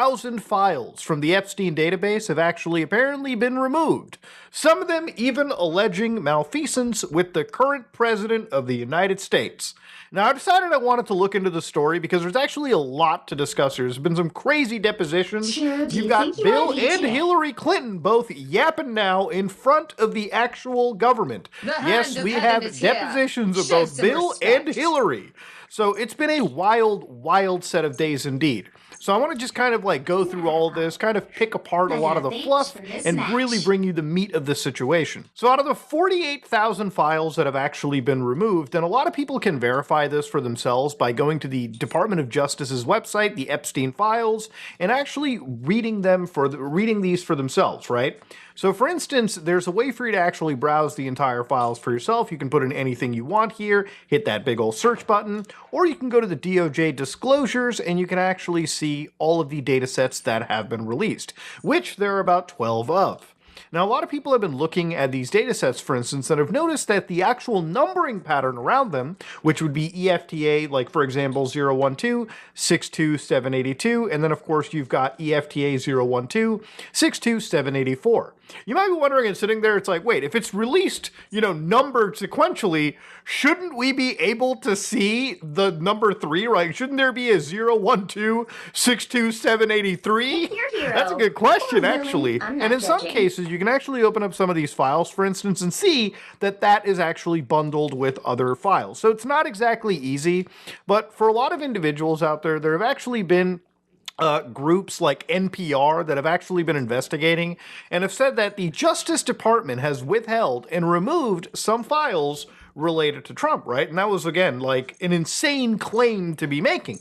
48,000 files from the Epstein database have actually apparently been removed, some of them even alleging malfeasance with the current president of the United States. Now, I decided I wanted to look into the story because there's actually a lot to discuss here. There's been some crazy depositions. You've got Bill and Hillary Clinton both yapping now in front of the actual government. Yes, we have depositions of both Bill and Hillary. So it's been a wild, wild set of days indeed. So I want to just kind of like go through all of this, kind of pick apart a lot of the fluff, and really bring you the meat of the situation. So out of the 48,000 files that have actually been removed, and a lot of people can verify this for themselves by going to the Department of Justice's website, the Epstein Files, and actually reading these for themselves, right? So for instance, there's a way for you to actually browse the entire files for yourself. You can put in anything you want here, hit that big old search button, or you can go to the DOJ disclosures and you can actually see all of the data sets that have been released, which there are about 12 of. Now, a lot of people have been looking at these data sets, for instance, and have noticed that the actual numbering pattern around them, which would be EFTA, like for example 012, 62, 782, and then of course you've got EFTA 012, 62, 784. You might be wondering and sitting there, it's like, wait, if it's released, numbered sequentially, shouldn't we be able to see the number 3, right? Shouldn't there be a 012, 62, 783? That's a good question, actually. And in some cases, you can actually open up some of these files, for instance, and see that that is actually bundled with other files. So it's not exactly easy, but for a lot of individuals out there, there have actually been groups like NPR that have actually been investigating and have said that the Justice Department has withheld and removed some files related to Trump, right? And that was, again, like an insane claim to be making.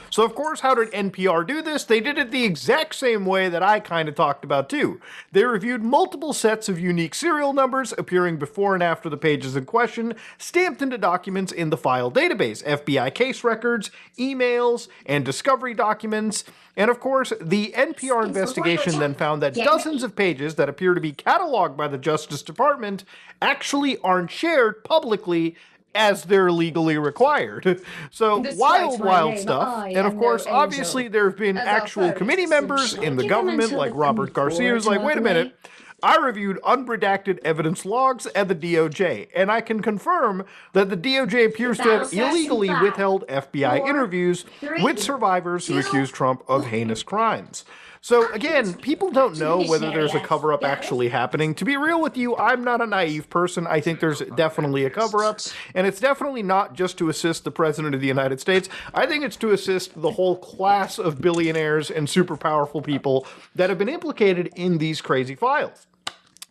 So, of course, how did NPR do this? They did it the exact same way that I kind of talked about, too. They reviewed multiple sets of unique serial numbers appearing before and after the pages in question, stamped into documents in the file database, FBI case records, emails, and discovery documents. And, of course, the NPR investigation then found that dozens of pages that appear to be cataloged by the Justice Department actually aren't shared publicly as they're legally required. So wild stuff. And of course, obviously, there have been actual committee members in the government, like Robert Garcia, who's like, wait a minute, I reviewed unredacted evidence logs at the DOJ, and I can confirm that the DOJ appears to have illegally withheld FBI interviews with survivors who accuse Trump of heinous crimes. So again, people don't know whether there's a cover-up actually happening. To be real with you, I'm not a naive person. I think there's definitely a cover-up, and it's definitely not just to assist the President of the United States. I think it's to assist the whole class of billionaires and super powerful people that have been implicated in these crazy files.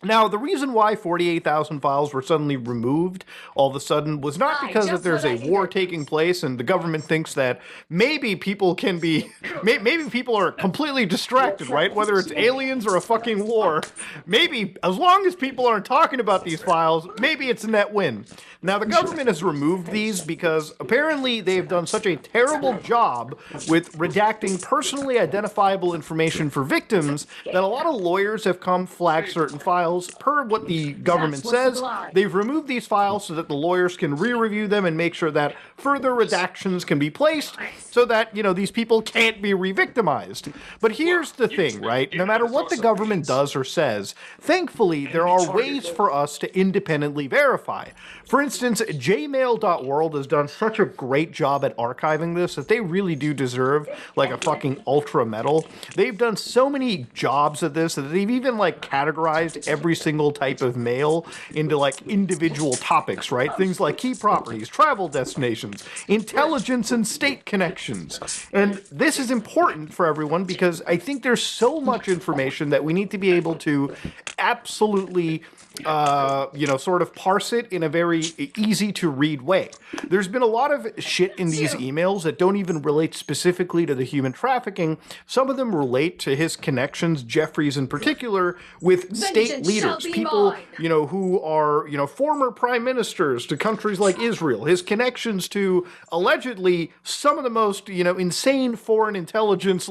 Now, the reason why 48,000 files were suddenly removed all of a sudden was not because that there's a war taking place and the government thinks that maybe people can be, maybe people are completely distracted, right? Whether it's aliens or a fucking war, maybe as long as people aren't talking about these files, maybe it's a net win. Now, the government has removed these because apparently they've done such a terrible job with redacting personally identifiable information for victims that a lot of lawyers have come flag certain files. Per what the government says, they've removed these files so that the lawyers can re-review them and make sure that further redactions can be placed so that, these people can't be re-victimized. But here's the thing, right? No matter what the government does or says, thankfully, there are ways for us to independently verify. For instance, jmail.world has done such a great job at archiving this that they really do deserve like a fucking ultra medal. They've done so many jobs at this that they've even categorized every single type of mail into individual topics, right? Things like key properties, travel destinations, intelligence and state connections. And this is important for everyone because I think there's so much information that we need to be able to absolutely sort of parse it in a very easy to read way. There's been a lot of shit in these emails that don't even relate specifically to the human trafficking. Some of them relate to his connections, Jeffries in particular, with state leaders, people, who are, former prime ministers to countries like Israel, his connections to allegedly some of the most, insane foreign intelligence,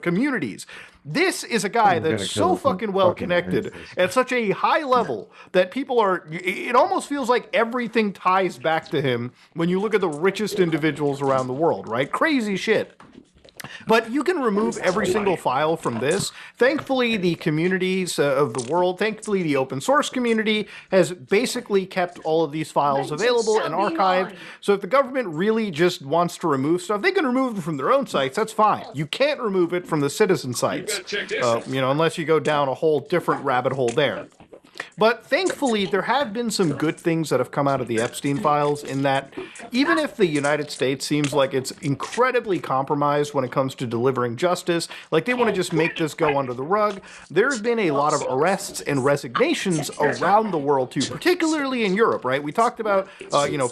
communities. This is a guy that's so fucking well connected at such a high level that people are, it almost feels like everything ties back to him when you look at the richest individuals around the world, right? Crazy shit. But you can remove every single file from this. Thankfully, the communities of the world, thankfully the open source community has basically kept all of these files available and archived. So if the government really just wants to remove stuff, they can remove them from their own sites. That's fine. You can't remove it from the citizen sites, unless you go down a whole different rabbit hole there. But thankfully, there have been some good things that have come out of the Epstein files in that even if the United States seems like it's incredibly compromised when it comes to delivering justice, like they want to just make this go under the rug, there's been a lot of arrests and resignations around the world too, particularly in Europe, right? We talked about,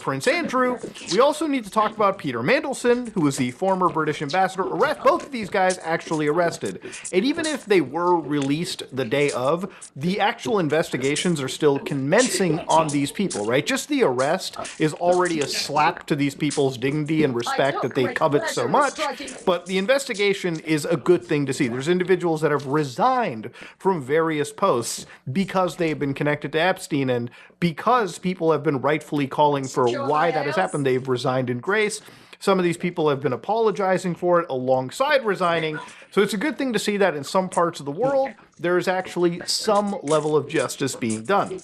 Prince Andrew. We also need to talk about Peter Mandelson, who was the former British ambassador. Both of these guys actually arrested. And even if they were released the day of, the actual investigations are still commencing on these people, right? Just the arrest is already a slap to these people's dignity and respect that they covet so much, but the investigation is a good thing to see. There's individuals that have resigned from various posts because they've been connected to Epstein, and because people have been rightfully calling for why that has happened, they've resigned in grace. Some of these people have been apologizing for it alongside resigning. So it's a good thing to see that in some parts of the world, there is actually some level of justice being done.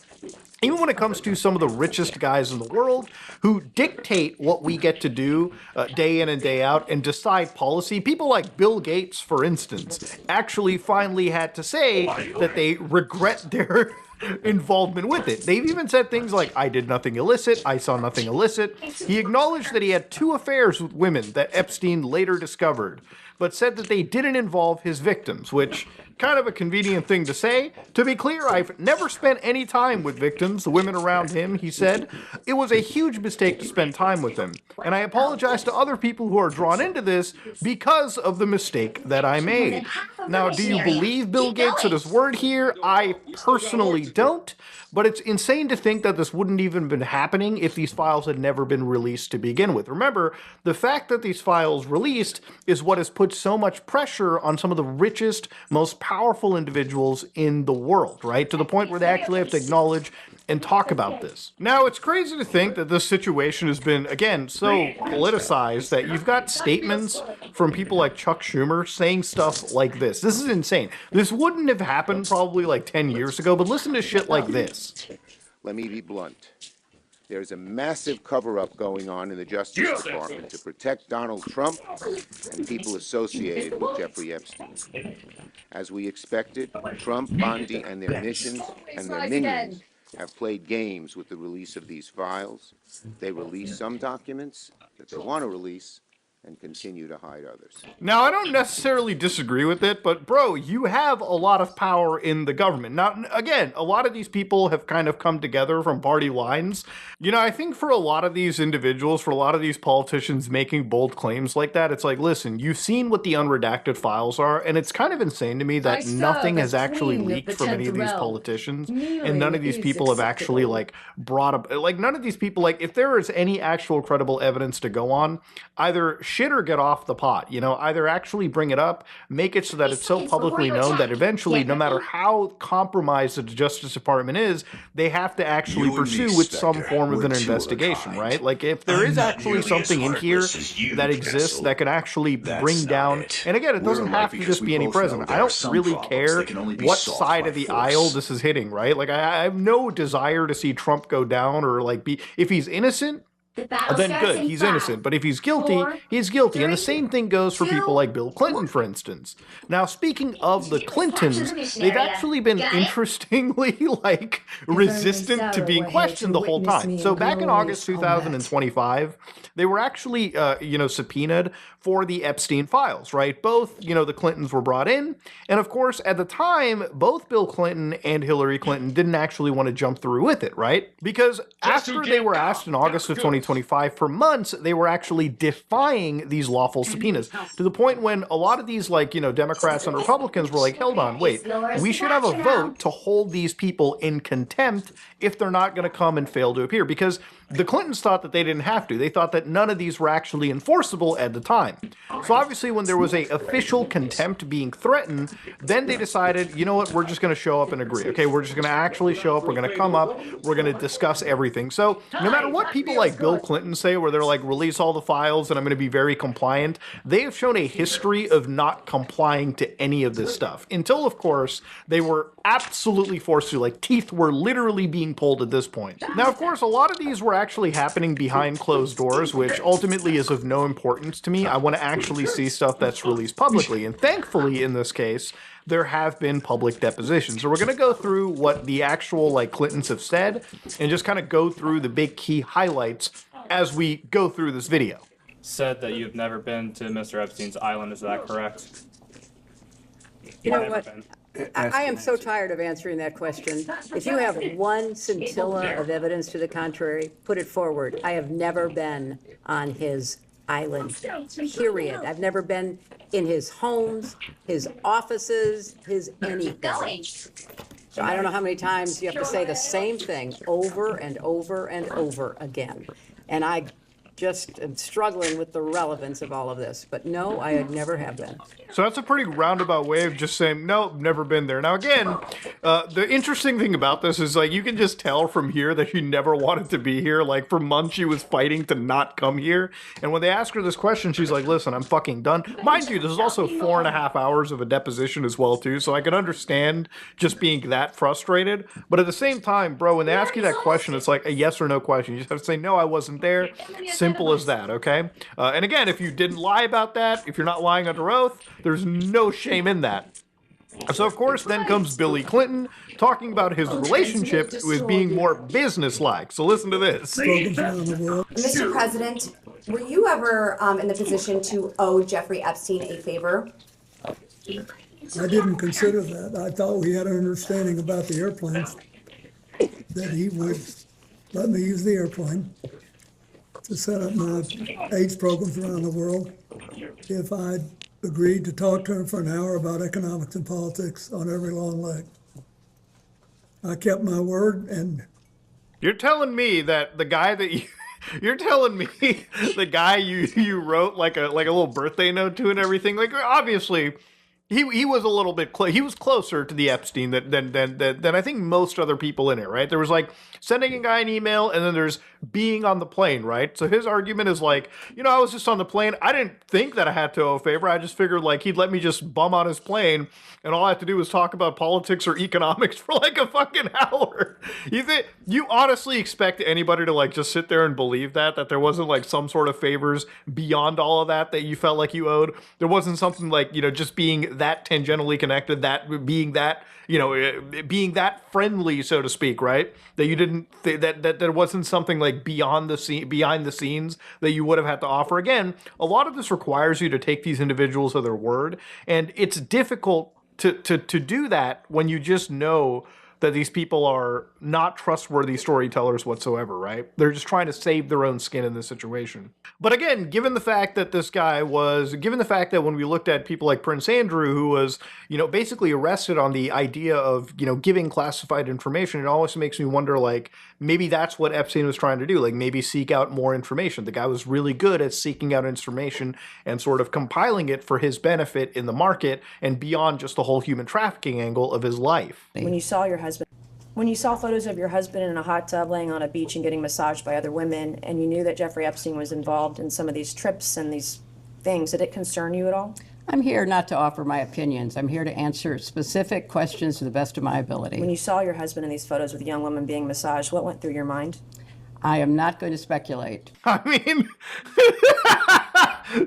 Even when it comes to some of the richest guys in the world who dictate what we get to do day in and day out and decide policy, people like Bill Gates, for instance, actually finally had to say that they regret their involvement with it. They've even said things like, I did nothing illicit, I saw nothing illicit. He acknowledged that he had 2 affairs with women that Epstein later discovered, but said that they didn't involve his victims, which kind of a convenient thing to say. To be clear, I've never spent any time with victims, the women around him, he said. It was a huge mistake to spend time with them, and I apologize to other people who are drawn into this because of the mistake that I made. Now, do you believe Bill Gates at his word here? I personally don't, but it's insane to think that this wouldn't even been happening if these files had never been released to begin with. Remember, the fact that these files released is what has put so much pressure on some of the richest, most powerful individuals in the world, right? To the point where they actually have to acknowledge and talk about this. Now, it's crazy to think that this situation has been, again, so politicized that you've got statements from people like Chuck Schumer saying stuff like this. This is insane. This wouldn't have happened probably like 10 years ago, but listen to shit like this. Let me be blunt. There's a massive cover-up going on in the Justice Department to protect Donald Trump and people associated with Jeffrey Epstein. As we expected, Trump, Bondi, and their missions and their minions have played games with the release of these files. They release some documents that they want to release and continue to hide others. Now, I don't necessarily disagree with it, but bro, you have a lot of power in the government. Now, again, a lot of these people have kind of come together from party lines. I think for a lot of these individuals, for a lot of these politicians making bold claims like that, it's like, listen, you've seen what the unredacted files are, and it's kind of insane to me that nothing has actually leaked from any of these politicians, and none of these people have actually, brought up, none of these people, if there is any actual credible evidence to go on, either shit or get off the pot, either actually bring it up, make it so that it's so publicly known that eventually, no matter how compromised the Justice Department is, they have to actually pursue with some form of an investigation, right? If there is actually something in here that exists that could actually bring down, and again, it doesn't have to just be any president. I don't really care what side of the aisle this is hitting, right? I have no desire to see Trump go down or if he's innocent, then good, he's innocent. But if he's guilty, he's guilty. And the same thing goes for people like Bill Clinton, for instance. Now, speaking of the Clintons, they've actually been interestingly, resistant to being questioned the whole time. So back in August 2025, they were actually, subpoenaed for the Epstein files, right? Both, the Clintons were brought in. And of course, at the time, both Bill Clinton and Hillary Clinton didn't actually want to jump through with it, right? Because after they were asked in August of 2025, for months, they were actually defying these lawful subpoenas to the point when a lot of these, Democrats and Republicans were like, hold on, wait, we should have a vote to hold these people in contempt if they're not going to come and fail to appear. Because the Clintons thought that they didn't have to. They thought that none of these were actually enforceable at the time. So obviously when there was a official contempt being threatened, then they decided, you know what, we're just going to show up and agree. Okay, we're just going to actually show up. We're going to come up. We're going to discuss everything. So no matter what people like Bill Bill Clinton say, where they're like, release all the files and I'm going to be very compliant. They have shown a history of not complying to any of this stuff until, of course, they were absolutely forced to. Like, teeth were literally being pulled at this point. Now, of course, a lot of these were actually happening behind closed doors, which ultimately is of no importance to me. I want to actually see stuff that's released publicly. And thankfully, in this case, there have been public depositions. So we're going to go through what the actual Clintons have said and just kind of go through the big key highlights as we go through this video. Said that you've never been to Mr. Epstein's island, is that correct? You know what? I am so tired of answering that question. If you have one scintilla of evidence to the contrary, put it forward. I have never been on his island, period. I've never been in his homes, his offices, his anything. So I don't know how many times you have to say the same thing over and over and over again. And I just am struggling with the relevance of all of this. But no, I never have been. So that's a pretty roundabout way of just saying, no, never been there. Now, again, the interesting thing about this is, you can just tell from here that she never wanted to be here. Like, for months, she was fighting to not come here. And when they ask her this question, she's like, listen, I'm fucking done. Mind you, this is also 4.5 hours of a deposition as well, too. So I can understand just being that frustrated. But at the same time, bro, when they ask you that question, it's like a yes or no question. You just have to say, no, I wasn't there. Simple as that, okay? And again, if you didn't lie about that, if you're not lying under oath, there's no shame in that. So, of course, then comes Billy Clinton talking about his relationship with being more businesslike. So listen to this. Mr. President, were you ever in the position to owe Jeffrey Epstein a favor? I didn't consider that. I thought we had an understanding about the airplanes, that he would let me use the airplane to set up my AIDS programs around the world if I'd agreed to talk to him for an hour about economics and politics on every long leg. I kept my word, and you're telling me that the guy that you're telling me the guy you wrote like a little birthday note to and everything, obviously he was a little bit he was closer to the Epstein than I think most other people in it, right? There was sending a guy an email, and then there's being on the plane, right? So his argument is I was just on the plane. I didn't think that I had to owe a favor. I just figured he'd let me just bum on his plane, and all I have to do was talk about politics or economics for a fucking hour. You honestly expect anybody to just sit there and believe that there wasn't some sort of favors beyond all of that you felt like you owed? There wasn't something just being that tangentially connected, that being that, being that friendly, so to speak, right? That you didn't that there wasn't something behind the scenes that you would have had to offer. Again, a lot of this requires you to take these individuals at their word, and it's difficult to do that when you just know that these people are not trustworthy storytellers whatsoever, right? They're just trying to save their own skin in this situation. But again, given the fact that when we looked at people like Prince Andrew, who was, basically arrested on the idea of, giving classified information, it always makes me wonder, maybe that's what Epstein was trying to do, maybe seek out more information. The guy was really good at seeking out information and sort of compiling it for his benefit in the market and beyond just the whole human trafficking angle of his life. When you saw photos of your husband in a hot tub laying on a beach and getting massaged by other women, and you knew that Jeffrey Epstein was involved in some of these trips and these things, did it concern you at all? I'm here not to offer my opinions. I'm here to answer specific questions to the best of my ability. When you saw your husband in these photos with a young woman being massaged, what went through your mind? I am not going to speculate. I mean,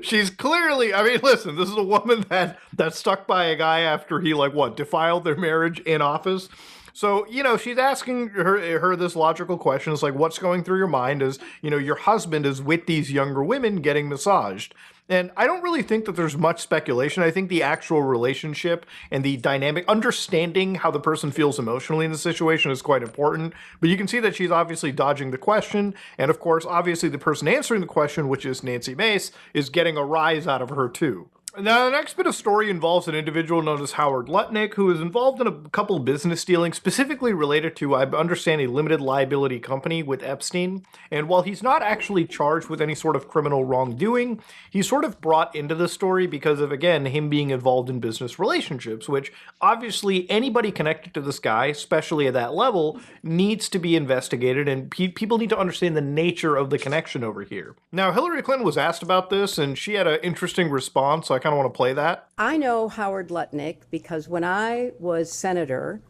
she's clearly, listen, this is a woman that stuck by a guy after he, defiled their marriage in office. So, she's asking her this logical question. It's what's going through your mind is, your husband is with these younger women getting massaged. And I don't really think that there's much speculation. I think the actual relationship and the dynamic, understanding how the person feels emotionally in the situation is quite important. But you can see that she's obviously dodging the question. And of course, obviously the person answering the question, which is Nancy Mace, is getting a rise out of her too. Now, the next bit of story involves an individual known as Howard Lutnick, who is involved in a couple of business dealings specifically related to, I understand, a limited liability company with Epstein. And while he's not actually charged with any sort of criminal wrongdoing, he's sort of brought into the story because of, again, him being involved in business relationships, which obviously anybody connected to this guy, especially at that level, needs to be investigated, and people need to understand the nature of the connection over here. Now, Hillary Clinton was asked about this, and she had an interesting response, so I kind of want to play that. I know Howard Lutnick because when I was senator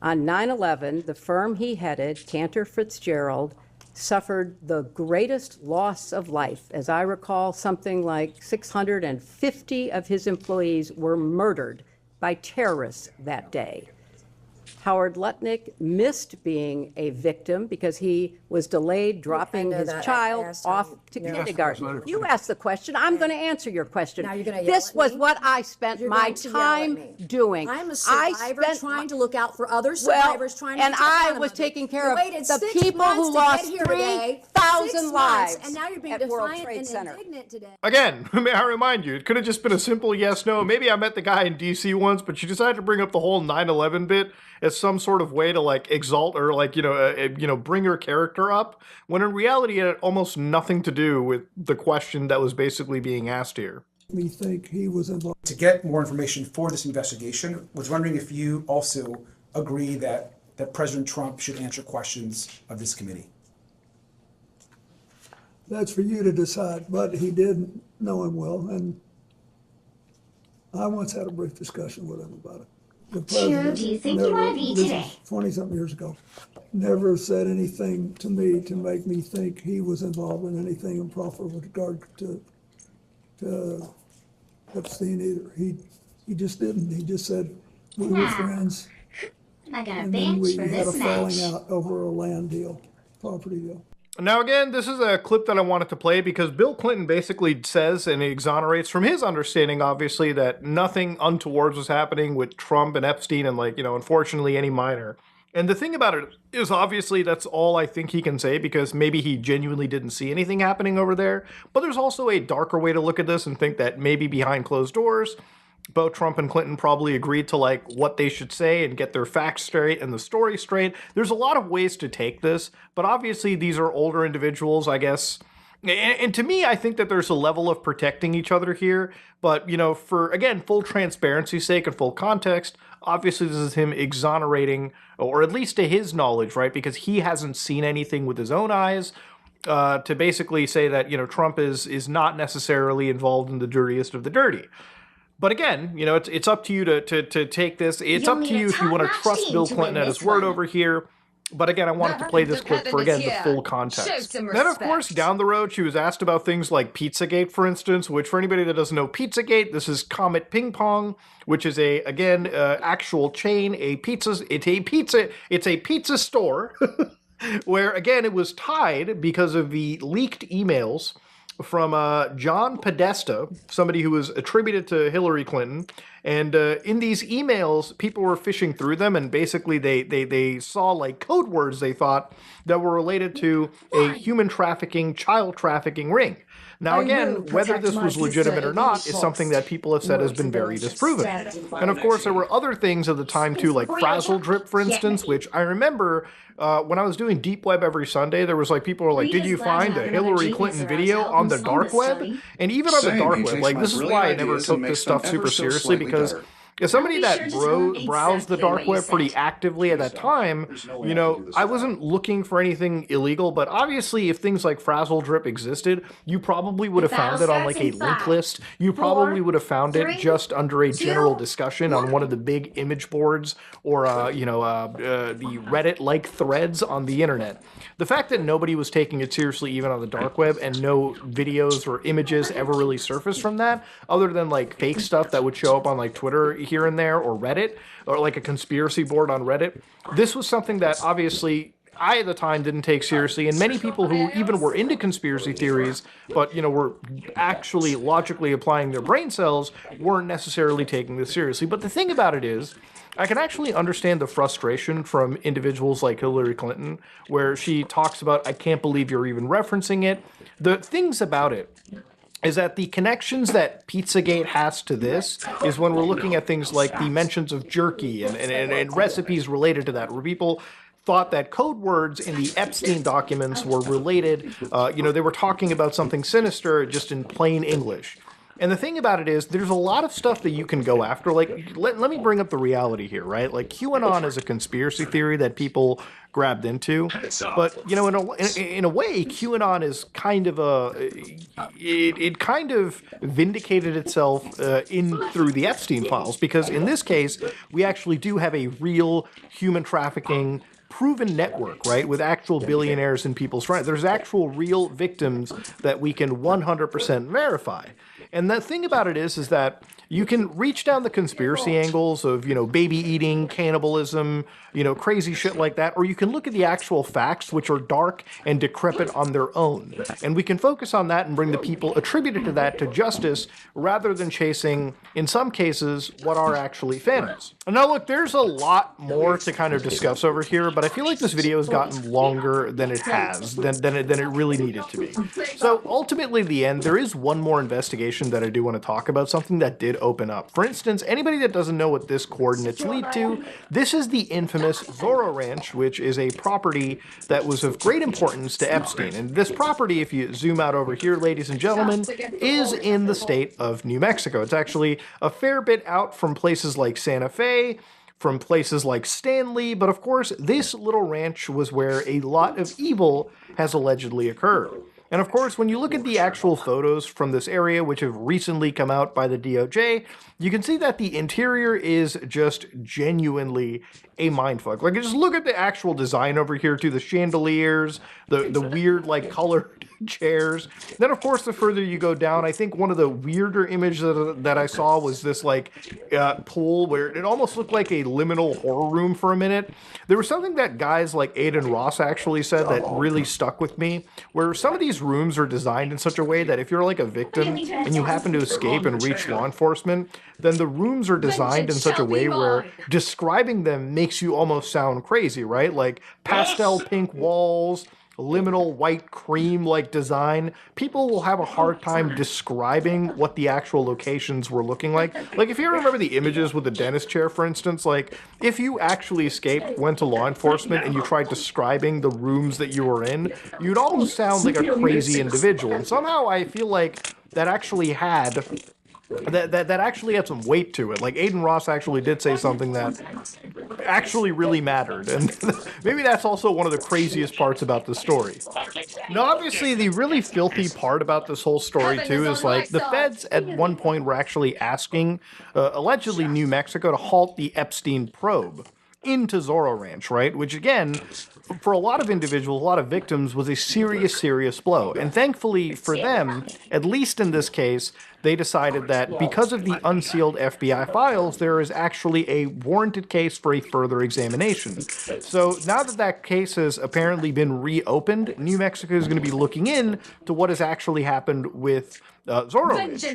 on 9/11, the firm he headed, Cantor Fitzgerald, suffered the greatest loss of life. As I recall, something like 650 of his employees were murdered by terrorists that day. Howard Lutnick missed being a victim because he was delayed dropping know his that. I child asked off him. to Yeah. kindergarten. You asked the question. I'm going to answer your question. Now you're gonna yell This at was me? what I spent You're my going to yell at time me. doing. I'm a I survivor spent trying to look out for other well, survivors, trying to and get to the I bottom was of it. taking care You of waited the 6 people months who to lost get here today. 3,000 6 months, lives and now you're being at World defiant Trade and Center. indignant today. Again, may I remind you, it could have just been a simple yes, no. Maybe I met the guy in DC once, but you decided to bring up the whole 9/11 bit as some sort of way to like exalt or like, bring her character up, when in reality it had almost nothing to do with the question that was basically being asked here. Me think he was involved. To get more information for this investigation, was wondering if you also agree that President Trump should answer questions of this committee. That's for you to decide, but he did know him well, and I once had a brief discussion with him about it. The president do you think you want to be today? 20-something years ago, never said anything to me to make me think he was involved in anything improper with regard to Epstein either. He just didn't. He just said we were friends, I got a and then bench we for had a this falling match. out over a land deal, property deal. Now, again, this is a clip that I wanted to play because Bill Clinton basically says and exonerates from his understanding, obviously, that nothing untoward was happening with Trump and Epstein and, unfortunately, any minor. And the thing about it is, obviously, that's all I think he can say because maybe he genuinely didn't see anything happening over there. But there's also a darker way to look at this and think that maybe behind closed doors, both Trump and Clinton probably agreed to what they should say and get their facts straight and the story straight. There's a lot of ways to take this, but obviously these are older individuals, I guess. And to me, I think that there's a level of protecting each other here. But, for, again, full transparency's sake and full context, obviously this is him exonerating, or at least to his knowledge, right? Because he hasn't seen anything with his own eyes. To basically say that, Trump is not necessarily involved in the dirtiest of the dirty. But again, it's up to you to take this. It's up to you if you want to trust Bill Clinton at his word over here. But again, I wanted to play this clip for, again, the full context. Then, of course, down the road, she was asked about things like Pizzagate, for instance, which for anybody that doesn't know Pizzagate, this is Comet Ping Pong, which is actual chain, it's a pizza store where, again, it was tied because of the leaked emails from John Podesta, somebody who was attributed to Hillary Clinton. And in these emails, people were fishing through them, and basically they saw code words they thought that were related to a human trafficking, child trafficking ring. Now, again, whether this was legitimate or not is something that people have said has been very disproven. And of course, there were other things at the time too, like Frazzle Drip, for instance, which I remember when I was doing Deep Web every Sunday, there was people were like, did you find a Hillary Clinton video on the dark web? And even on the dark web, this is why I never took this stuff super seriously, because as somebody that browsed the dark web pretty actively at that time, I wasn't looking for anything illegal, but obviously if things like Frazzle Drip existed, you probably would have found it on a link list. You probably would have found it just under a general discussion on one of the big image boards or, the Reddit-like threads on the internet. The fact that nobody was taking it seriously even on the dark web and no videos or images ever really surfaced from that, other than fake stuff that would show up on Twitter here and there or Reddit or a conspiracy board on Reddit, this was something that obviously I at the time didn't take seriously, and many people who even were into conspiracy theories but were actually logically applying their brain cells weren't necessarily taking this seriously. But the thing about it is, I can actually understand the frustration from individuals like Hillary Clinton, where she talks about, I can't believe you're even referencing it. The things about it is that the connections that Pizzagate has to this is when we're looking at things like the mentions of jerky and recipes related to that, where people thought that code words in the Epstein documents were related. They were talking about something sinister just in plain English. And the thing about it is, there's a lot of stuff that you can go after. Like, let me bring up the reality here, right? Like, QAnon is a conspiracy theory that people grabbed into. But, in a way, QAnon is kind of it kind of vindicated itself through the Epstein files, because in this case, we actually do have a real human trafficking proven network, right, with actual billionaires and people's friends. There's actual real victims that we can 100% verify. And the thing about it is that you can reach down the conspiracy angles of, baby eating, cannibalism, crazy shit like that, or you can look at the actual facts, which are dark and decrepit on their own. And we can focus on that and bring the people attributed to that to justice rather than chasing, in some cases, what are actually phantoms. Now, look, there's a lot more to kind of discuss over here, but I feel like this video has gotten longer than it has, than it really needed to be. So ultimately, in the end, there is one more investigation that I do want to talk about, something that did open up. For instance, anybody that doesn't know what this coordinates lead to, this is the infamous Zorro Ranch, which is a property that was of great importance to Epstein. And this property, if you zoom out over here, ladies and gentlemen, is in the state of New Mexico. It's actually a fair bit out from places like Santa Fe, from places like Stanley, but of course, this little ranch was where a lot of evil has allegedly occurred. And of course, when you look at the actual photos from this area, which have recently come out by the DOJ, you can see that the interior is just genuinely a mindfuck. Like, just look at the actual design over here too, the chandeliers, the weird, like, colored chairs. Then, of course, the further you go down, I think one of the weirder images that I saw was this, like, pool where it almost looked like a liminal horror room for a minute. There was something that guys like Aiden Ross actually said that really stuck with me, where some of these rooms are designed in such a way that if you're like a victim and you happen to escape and reach law enforcement, then the rooms are designed in such a way where describing them makes you almost sound crazy, right? Like pastel pink walls, liminal white cream like design. People will have a hard time describing what the actual locations were looking like. Like, if you remember the images with the dentist chair, for instance, like if you actually escaped, went to law enforcement, and you tried describing the rooms that you were in, you'd almost sound like a crazy individual. And somehow I feel like that actually had that actually had some weight to it. Like, Aiden Ross actually did say something that actually really mattered, and maybe that's also one of the craziest parts about the story. Now, obviously, the really filthy part about this whole story, too, is, like, the feds at one point were actually asking, allegedly, New Mexico to halt the Epstein probe into Zorro Ranch, right? Which, again, for a lot of individuals, a lot of victims, was a serious, serious blow. And thankfully for them, at least in this case, they decided that because of the unsealed FBI files, there is actually a warranted case for a further examination. So now that that case has apparently been reopened, New Mexico is going to be looking in to what has actually happened with Zorro Ranch.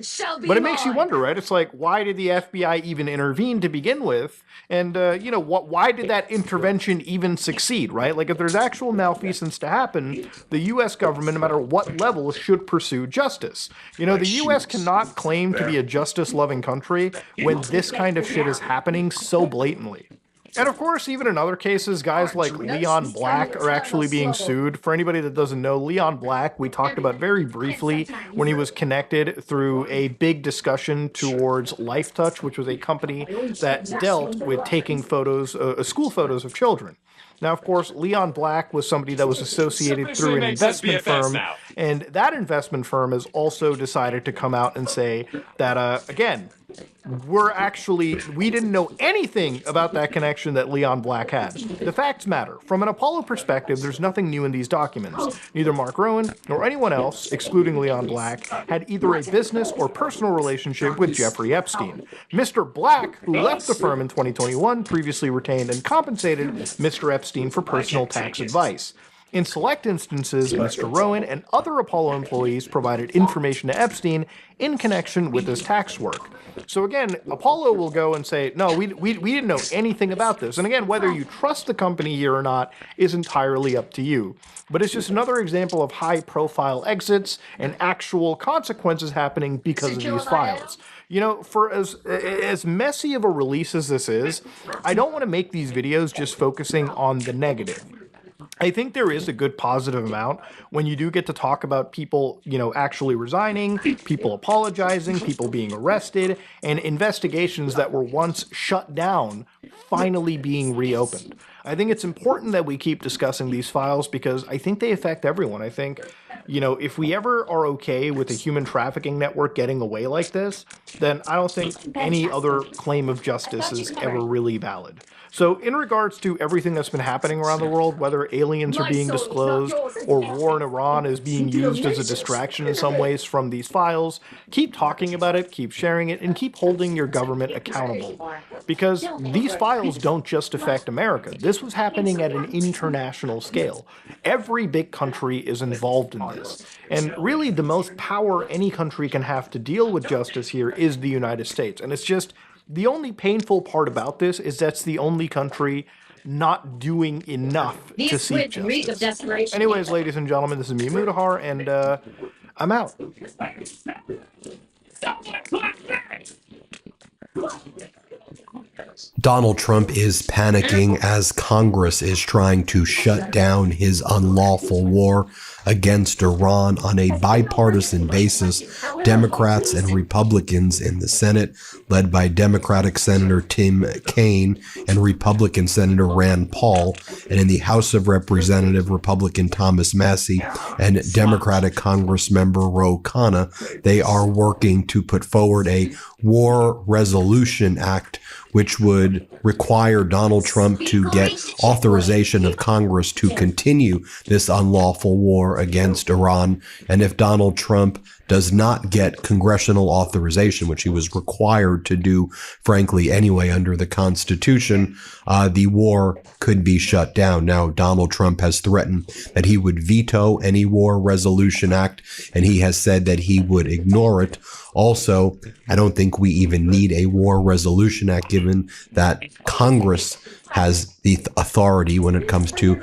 But it makes you wonder, right? It's like, why did the FBI even intervene to begin with? And, why did that intervention even succeed, right? Like, if there's actual malfeasance to happen, the U.S. government, no matter what level, should pursue justice. The U.S. cannot claim to be a justice-loving country when this kind of shit is happening so blatantly. And of course, even in other cases, guys like Leon Black are actually being sued. For anybody that doesn't know, Leon Black, we talked about very briefly when he was connected through a big discussion towards Lifetouch, which was a company that dealt with taking photos, school photos of children. Now, of course, Leon Black was somebody that was associated through an investment firm, and that investment firm has also decided to come out and say that, again, we didn't know anything about that connection that Leon Black had. The facts matter. From an Apollo perspective, there's nothing new in these documents. Neither Mark Rowan nor anyone else, excluding Leon Black, had either a business or personal relationship with Jeffrey Epstein. Mr. Black, who left the firm in 2021, previously retained and compensated Mr. Epstein for personal tax advice. In select instances, Mr. Rowan and other Apollo employees provided information to Epstein in connection with his tax work. So again, Apollo will go and say, no, we didn't know anything about this. And again, whether you trust the company here or not is entirely up to you. But it's just another example of high-profile exits and actual consequences happening because of these files. You know, for as messy of a release as this is, I don't want to make these videos just focusing on the negative. I think there is a good positive amount when you do get to talk about people, you know, actually resigning, people apologizing, people being arrested, and investigations that were once shut down finally being reopened. I think it's important that we keep discussing these files because I think they affect everyone. I think, you know, if we ever are okay with a human trafficking network getting away like this, then I don't think any other claim of justice is ever really valid. So in regards to everything that's been happening around the world, whether aliens are being disclosed or war in Iran is being used as a distraction in some ways from these files, keep talking about it, keep sharing it, and keep holding your government accountable. Because these files don't just affect America. This was happening at an international scale. Every big country is involved in this. And really the most power any country can have to deal with justice here is the United States. And it's just, the only painful part about this is that's the only country not doing enough to seek justice. Anyways, ladies and gentlemen, this is me, Mutahar, and I'm out. Donald Trump is panicking as Congress is trying to shut down his unlawful war against Iran on a bipartisan basis. Democrats and Republicans in the Senate, led by Democratic Senator Tim Kaine and Republican Senator Rand Paul, and in the House of Representatives, Republican Thomas Massie and Democratic Congressmember Ro Khanna, they are working to put forward a War Resolution Act, which would require Donald Trump to get authorization of Congress to continue this unlawful war against Iran. And if Donald Trump does not get congressional authorization, which he was required to do, frankly, anyway, under the Constitution, the war could be shut down. Now, Donald Trump has threatened that he would veto any War Resolution Act, and he has said that he would ignore it. Also, I don't think we even need a War Resolution Act, given that Congress has the authority when it comes to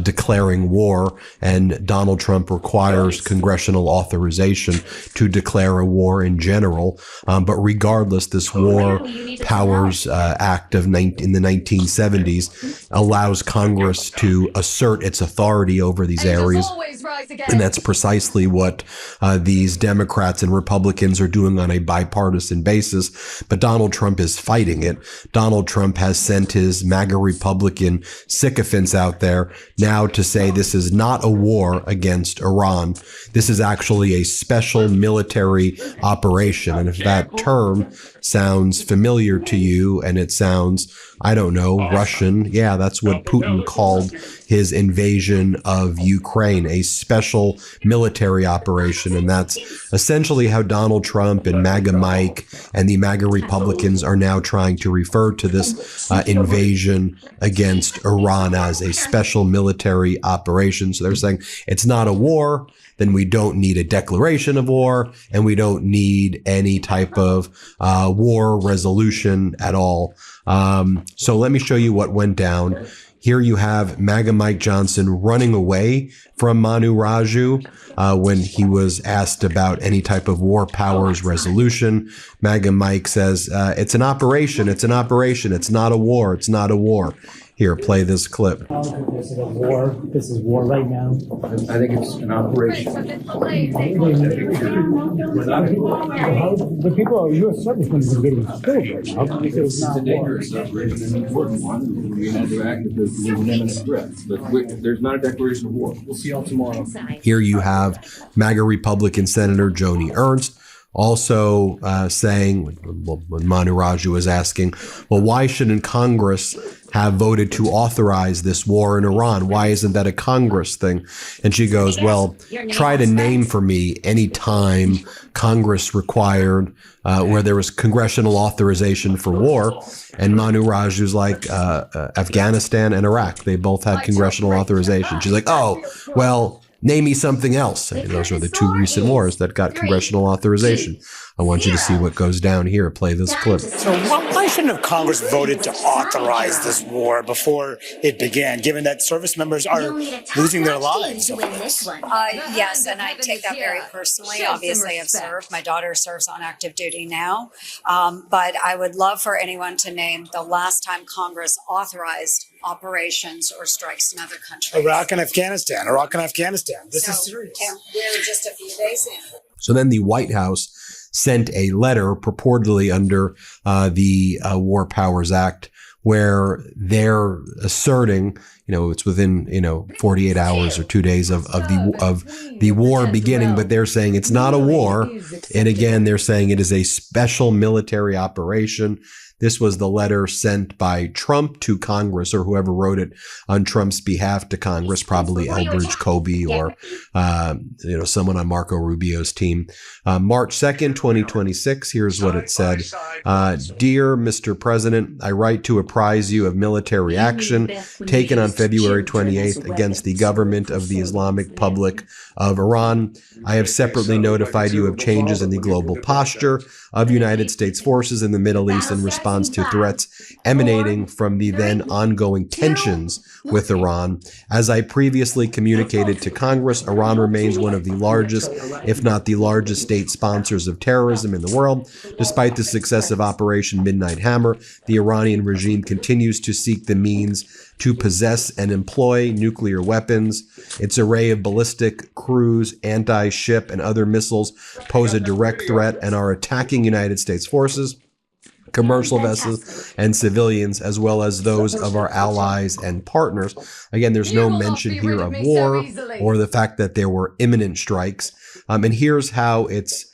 declaring war, and Donald Trump requires congressional authorization to declare a war in general. But regardless, this War Powers Act in the 1970s allows Congress to assert its authority over these areas. And that's precisely what these Democrats and Republicans are doing on a bipartisan basis. But Donald Trump is fighting it. Donald Trump has sent his MAGA Republican sycophants out there now to say this is not a war against Iran. This is actually a special military operation. And if that term sounds familiar to you and it sounds, I don't know, Russian, yeah, that's what Putin called his invasion of Ukraine, a special military operation. And that's essentially how Donald Trump and MAGA Mike and the MAGA Republicans are now trying to refer to this invasion against Iran as a special military operation. So they're saying it's not a war, then we don't need a declaration of war, and we don't need any type of war resolution at all. So let me show you what went down. Here you have MAGA Mike Johnson running away from Manu Raju when he was asked about any type of war powers resolution. MAGA Mike says, it's an operation, it's an operation, it's not a war, it's not a war. Here, play this clip. This is a war. This is war right now. I think it's an operation. The people are U.S. servicemen are getting killed right now. It's a dangerous operation and an important one. We had to act because there's an imminent threat. But there's not a declaration of war. We'll see y'all tomorrow. Here you have MAGA Republican Senator Joni Ernst also saying, when Manu Raju was asking, well, why shouldn't Congress have voted to authorize this war in Iran? Why isn't that a Congress thing? And she goes, well, try to name for me any time Congress required where there was congressional authorization for war. And Manu Raju's like, Afghanistan and Iraq. They both had congressional authorization. She's like, oh, well, name me something else. And those are the two recent wars that got congressional authorization. I want you to see what goes down here. Play this clip. So why shouldn't have Congress voted to authorize this war before it began, given that service members are losing their lives? Yes, and I take that very personally. Obviously, I've served. My daughter serves on active duty now. But I would love for anyone to name the last time Congress authorized operations or strikes in other countries. Iraq and Afghanistan. This is serious. And we're just a few days in. So then the White House sent a letter purportedly under the War Powers Act where they're asserting, it's within, 48 hours or 2 days of the war beginning, but they're saying it's not a war. And again, they're saying it is a special military operation. This was the letter sent by Trump to Congress, or whoever wrote it on Trump's behalf to Congress, probably Elbridge Colby or, someone on Marco Rubio's team. March 2nd, 2026. Here's what it said. Dear Mr. President, I write to apprise you of military action taken on February 28th against the government of the Islamic Republic of Iran. I have separately notified you of changes in the global posture of United States forces in the Middle East in response to threats emanating from the then ongoing tensions with Iran. As I previously communicated to Congress, Iran remains one of the largest, if not the largest, state sponsors of terrorism in the world. Despite the success of Operation Midnight Hammer, the Iranian regime continues to seek the means to possess and employ nuclear weapons. Its array of ballistic, cruise, anti-ship, and other missiles pose a direct threat and are attacking United States forces, commercial vessels, and civilians, as well as those of our allies and partners. Again, there's no mention here of war or the fact that there were imminent strikes. And here's how it's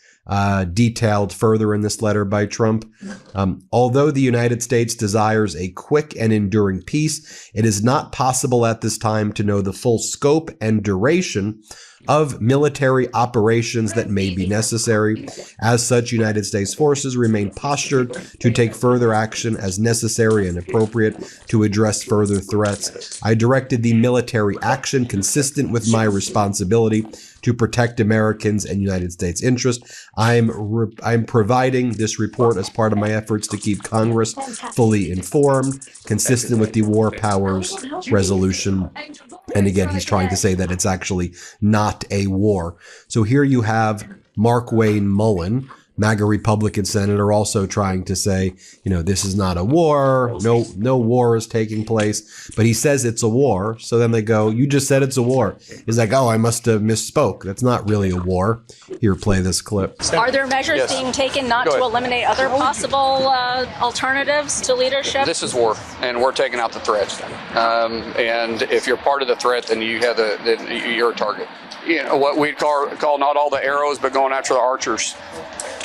detailed further in this letter by Trump. Although the United States desires a quick and enduring peace, it is not possible at this time to know the full scope and duration of military operations that may be necessary. As such, United States forces remain postured to take further action as necessary and appropriate to address further threats. I directed the military action consistent with my responsibility to protect Americans and United States interests. I'm providing this report as part of my efforts to keep Congress fully informed, consistent with the War Powers Resolution. And again, he's trying to say that it's actually not a war. So here you have Mark Wayne Mullen, MAGA Republican senator, also trying to say, this is not a war. No war is taking place, but he says it's a war. So then they go, you just said it's a war. He's like, oh, I must have misspoke. That's not really a war. Here, play this clip. Are there measures being taken not to eliminate other possible alternatives to leadership? This is war, and we're taking out the threats. And if you're part of the threat, then you're a target. What we'd call not all the arrows, but going after the archers.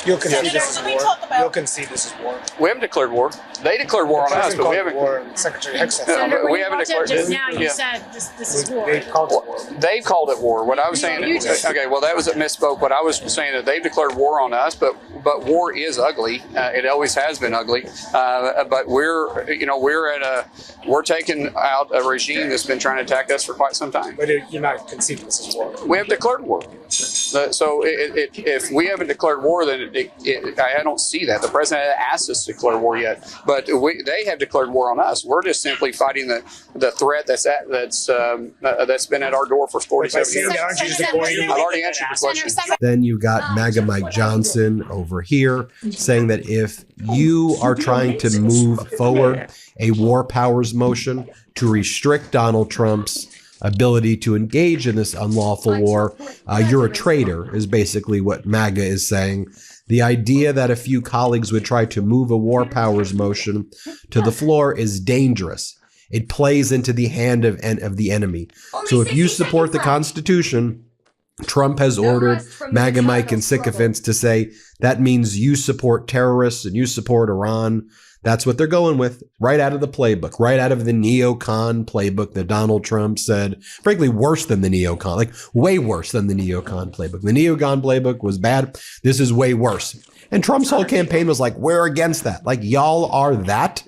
You'll concede this is war. You'll concede this is war. We haven't declared war. They declared war on us, but we haven't. War. Secretary Hicks said Senator, we haven't declared. Just now, you said this is war. They've called it war. They've called it war. What I was saying. Okay, well, that was a misspoke. What I was saying that they've declared war on us, but war is ugly. It always has been ugly. But we're taking out a regime that's been trying to attack us for quite some time. But you're not conceding this is war. We have declared war. So if we haven't declared war, then I don't see that. The president asked us to declare war yet, but they have declared war on us. We're just simply fighting the threat that's been at our door for 47 years. I've already answered the question. Then you've got MAGA Mike Johnson over here saying that if you are trying to move forward a war powers motion to restrict Donald Trump's ability to engage in this unlawful war, you're a traitor, is basically what MAGA is saying. The idea that a few colleagues would try to move a war powers motion to the floor is dangerous. It plays into the hand of the enemy. So if you support the Constitution, Trump has ordered MAGA Mike and sycophants to say that means you support terrorists and you support Iran. That's what they're going with, right out of the playbook, right out of the neocon playbook that Donald Trump said, frankly, worse than the neocon, like way worse than the neocon playbook. The neocon playbook was bad. This is way worse. And Trump's whole campaign was like, we're against that. Like, y'all are that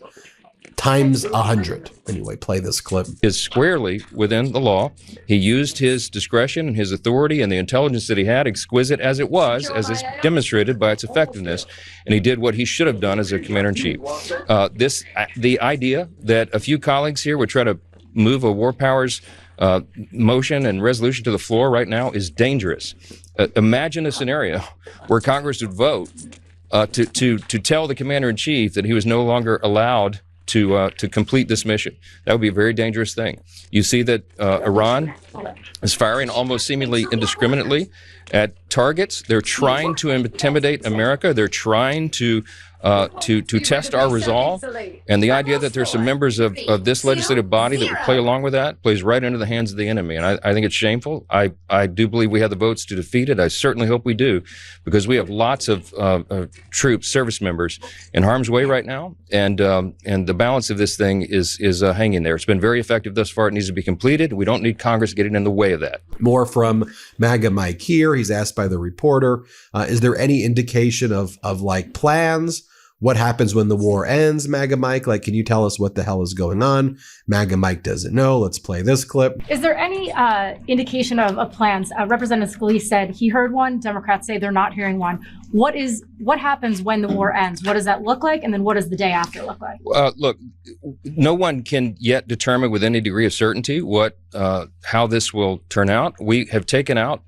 times 100. Anyway, play this clip. Is squarely within the law. He used his discretion and his authority and the intelligence that he had, exquisite as it was, as is demonstrated by its effectiveness, and he did what he should have done as a commander-in-chief. The idea that a few colleagues here would try to move a war powers motion and resolution to the floor right now is dangerous. Imagine a scenario where Congress would vote to tell the commander-in-chief that he was no longer allowed to complete this mission. That would be a very dangerous thing. You see that Iran is firing almost seemingly indiscriminately at targets. They're trying to intimidate America. They're trying to test our resolve. And the idea that there's some members of this legislative body that would play along with that plays right into the hands of the enemy. And I think it's shameful. I do believe we have the votes to defeat it. I certainly hope we do, because we have lots of troops, service members in harm's way right now. And the balance of this thing is hanging there. It's been very effective thus far. It needs to be completed. We don't need Congress getting in the way of that. More from MAGA Mike here. He's asked by the reporter, is there any indication of like plans? What happens when the war ends, MAGA Mike? Like, can you tell us what the hell is going on? MAGA Mike doesn't know. Let's play this clip. Is there any indication of plans? Representative Scalise said he heard one. Democrats say they're not hearing one. What happens when the war ends? What does that look like? And then what does the day after look like? Look, no one can yet determine with any degree of certainty how this will turn out. We have taken out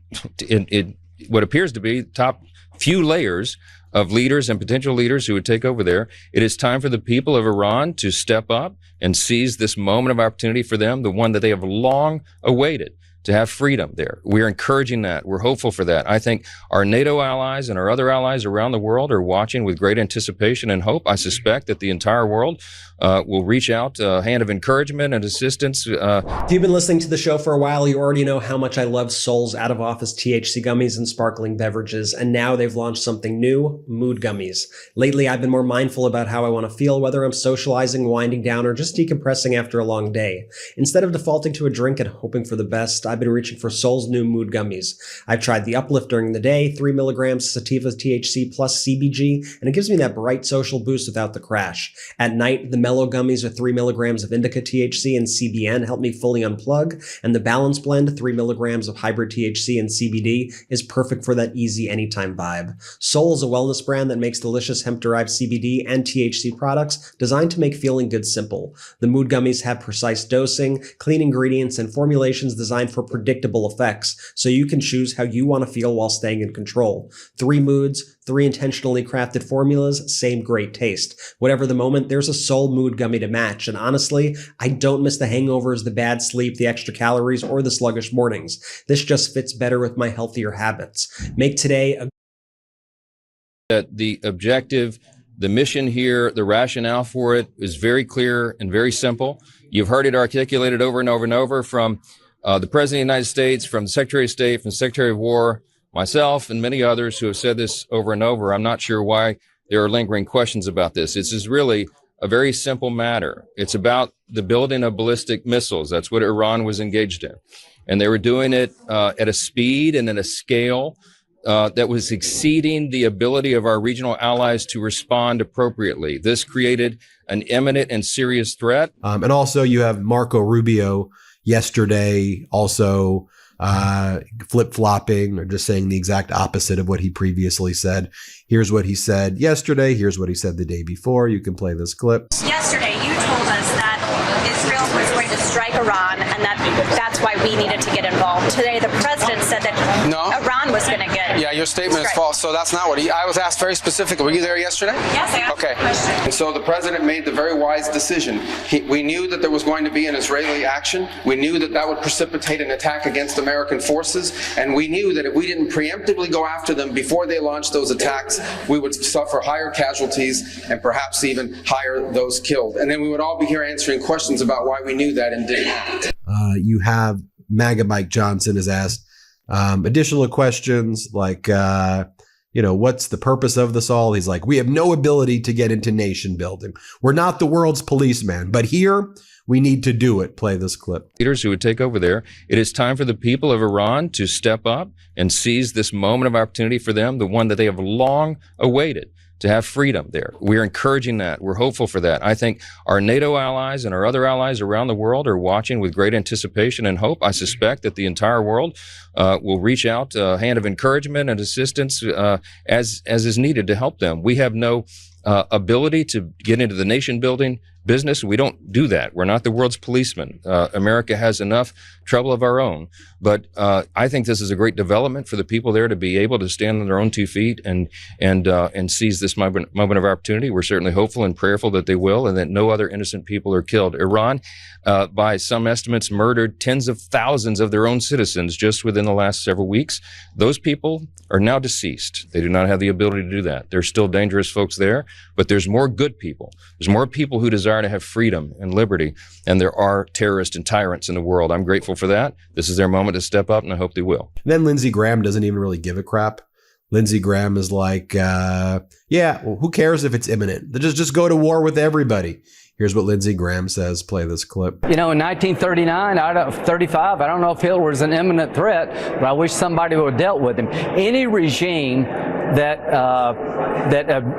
in what appears to be top few layers of leaders and potential leaders who would take over there. It is time for the people of Iran to step up and seize this moment of opportunity for them, the one that they have long awaited, to have freedom there. We're encouraging that. We're hopeful for that. I think our NATO allies and our other allies around the world are watching with great anticipation and hope. I suspect that the entire world will reach out a hand of encouragement and assistance. If you've been listening to the show for a while, you already know how much I love Sol's out-of-office THC gummies and sparkling beverages, and now they've launched something new, Mood Gummies. Lately, I've been more mindful about how I want to feel, whether I'm socializing, winding down, or just decompressing after a long day. Instead of defaulting to a drink and hoping for the best, I've been reaching for Sol's new Mood Gummies. I've tried the Uplift during the day, 3 milligrams sativa THC plus CBG, and it gives me that bright social boost without the crash. At night, the Mellow Gummies with 3 milligrams of indica THC and CBN help me fully unplug, and the Balance Blend, 3 milligrams of hybrid THC and CBD, is perfect for that easy anytime vibe. Sol is a wellness brand that makes delicious hemp-derived CBD and THC products designed to make feeling good simple. The Mood Gummies have precise dosing, clean ingredients, and formulations designed for predictable effects, so you can choose how you want to feel while staying in control. 3 moods, 3 intentionally crafted formulas, same great taste. Whatever the moment, there's a Sol Mood Gummy to match, and honestly, I don't miss the hangovers, the bad sleep, the extra calories, or the sluggish mornings. This just fits better with my healthier habits. Make today a that the objective, the mission here, the rationale for it is very clear and very simple. You've heard it articulated over and over and over from the President of the United States, from the Secretary of State, from the Secretary of War, myself, and many others who have said this over and over. I'm not sure why there are lingering questions about this. This is really a very simple matter. It's about the building of ballistic missiles. That's what Iran was engaged in. And they were doing it at a speed and at a scale that was exceeding the ability of our regional allies to respond appropriately. This created an imminent and serious threat. And also you have Marco Rubio yesterday also flip-flopping or just saying the exact opposite of what he previously said. Here's what he said yesterday. Here's what he said the day before. You can play this clip. Yesterday, you told us that Israel was going to strike Iran and that's why we needed to get involved. Today, the president said that Iran was going to get Yeah, your statement is false. So that's not what I was asked very specifically. Were you there yesterday? Yes, I asked Okay. the question. And so the president made the very wise decision. We knew that there was going to be an Israeli action. We knew that that would precipitate an attack against American forces. And we knew that if we didn't preemptively go after them before they launched those attacks, we would suffer higher casualties and perhaps even higher those killed. And then we would all be here answering questions about why we knew that and didn't act. You have MAGA Mike Johnson has asked, Additional questions like, what's the purpose of this all? He's like, we have no ability to get into nation building. We're not the world's policeman, but here we need to do it. Play this clip. Leaders who would take over there. It is time for the people of Iran to step up and seize this moment of opportunity for them, the one that they have long awaited, to have freedom there. We're encouraging that. We're hopeful for that. I think our NATO allies and our other allies around the world are watching with great anticipation and hope. I suspect that the entire world will reach out a hand of encouragement and assistance as is needed to help them. We have no ability to get into the nation building business. We don't do that. We're not the world's policemen. America has enough trouble of our own. But I think this is a great development for the people there to be able to stand on their own 2 feet and seize this moment of opportunity. We're certainly hopeful and prayerful that they will, and that no other innocent people are killed. Iran, by some estimates, murdered tens of thousands of their own citizens just within the last several weeks. Those people are now deceased. They do not have the ability to do that. There's still dangerous folks there, but there's more good people. There's more people who desire to have freedom and liberty, and there are terrorists and tyrants in the world. I'm grateful for that. This is their moment to step up, and I hope they will. And then Lindsey Graham doesn't even really give a crap. Lindsey Graham is like, well, who cares if it's imminent? Just go to war with everybody. Here's what Lindsey Graham says. Play this clip. In 1939, out of 35, I don't know if Hitler was an imminent threat, but I wish somebody would have dealt with him. Any regime that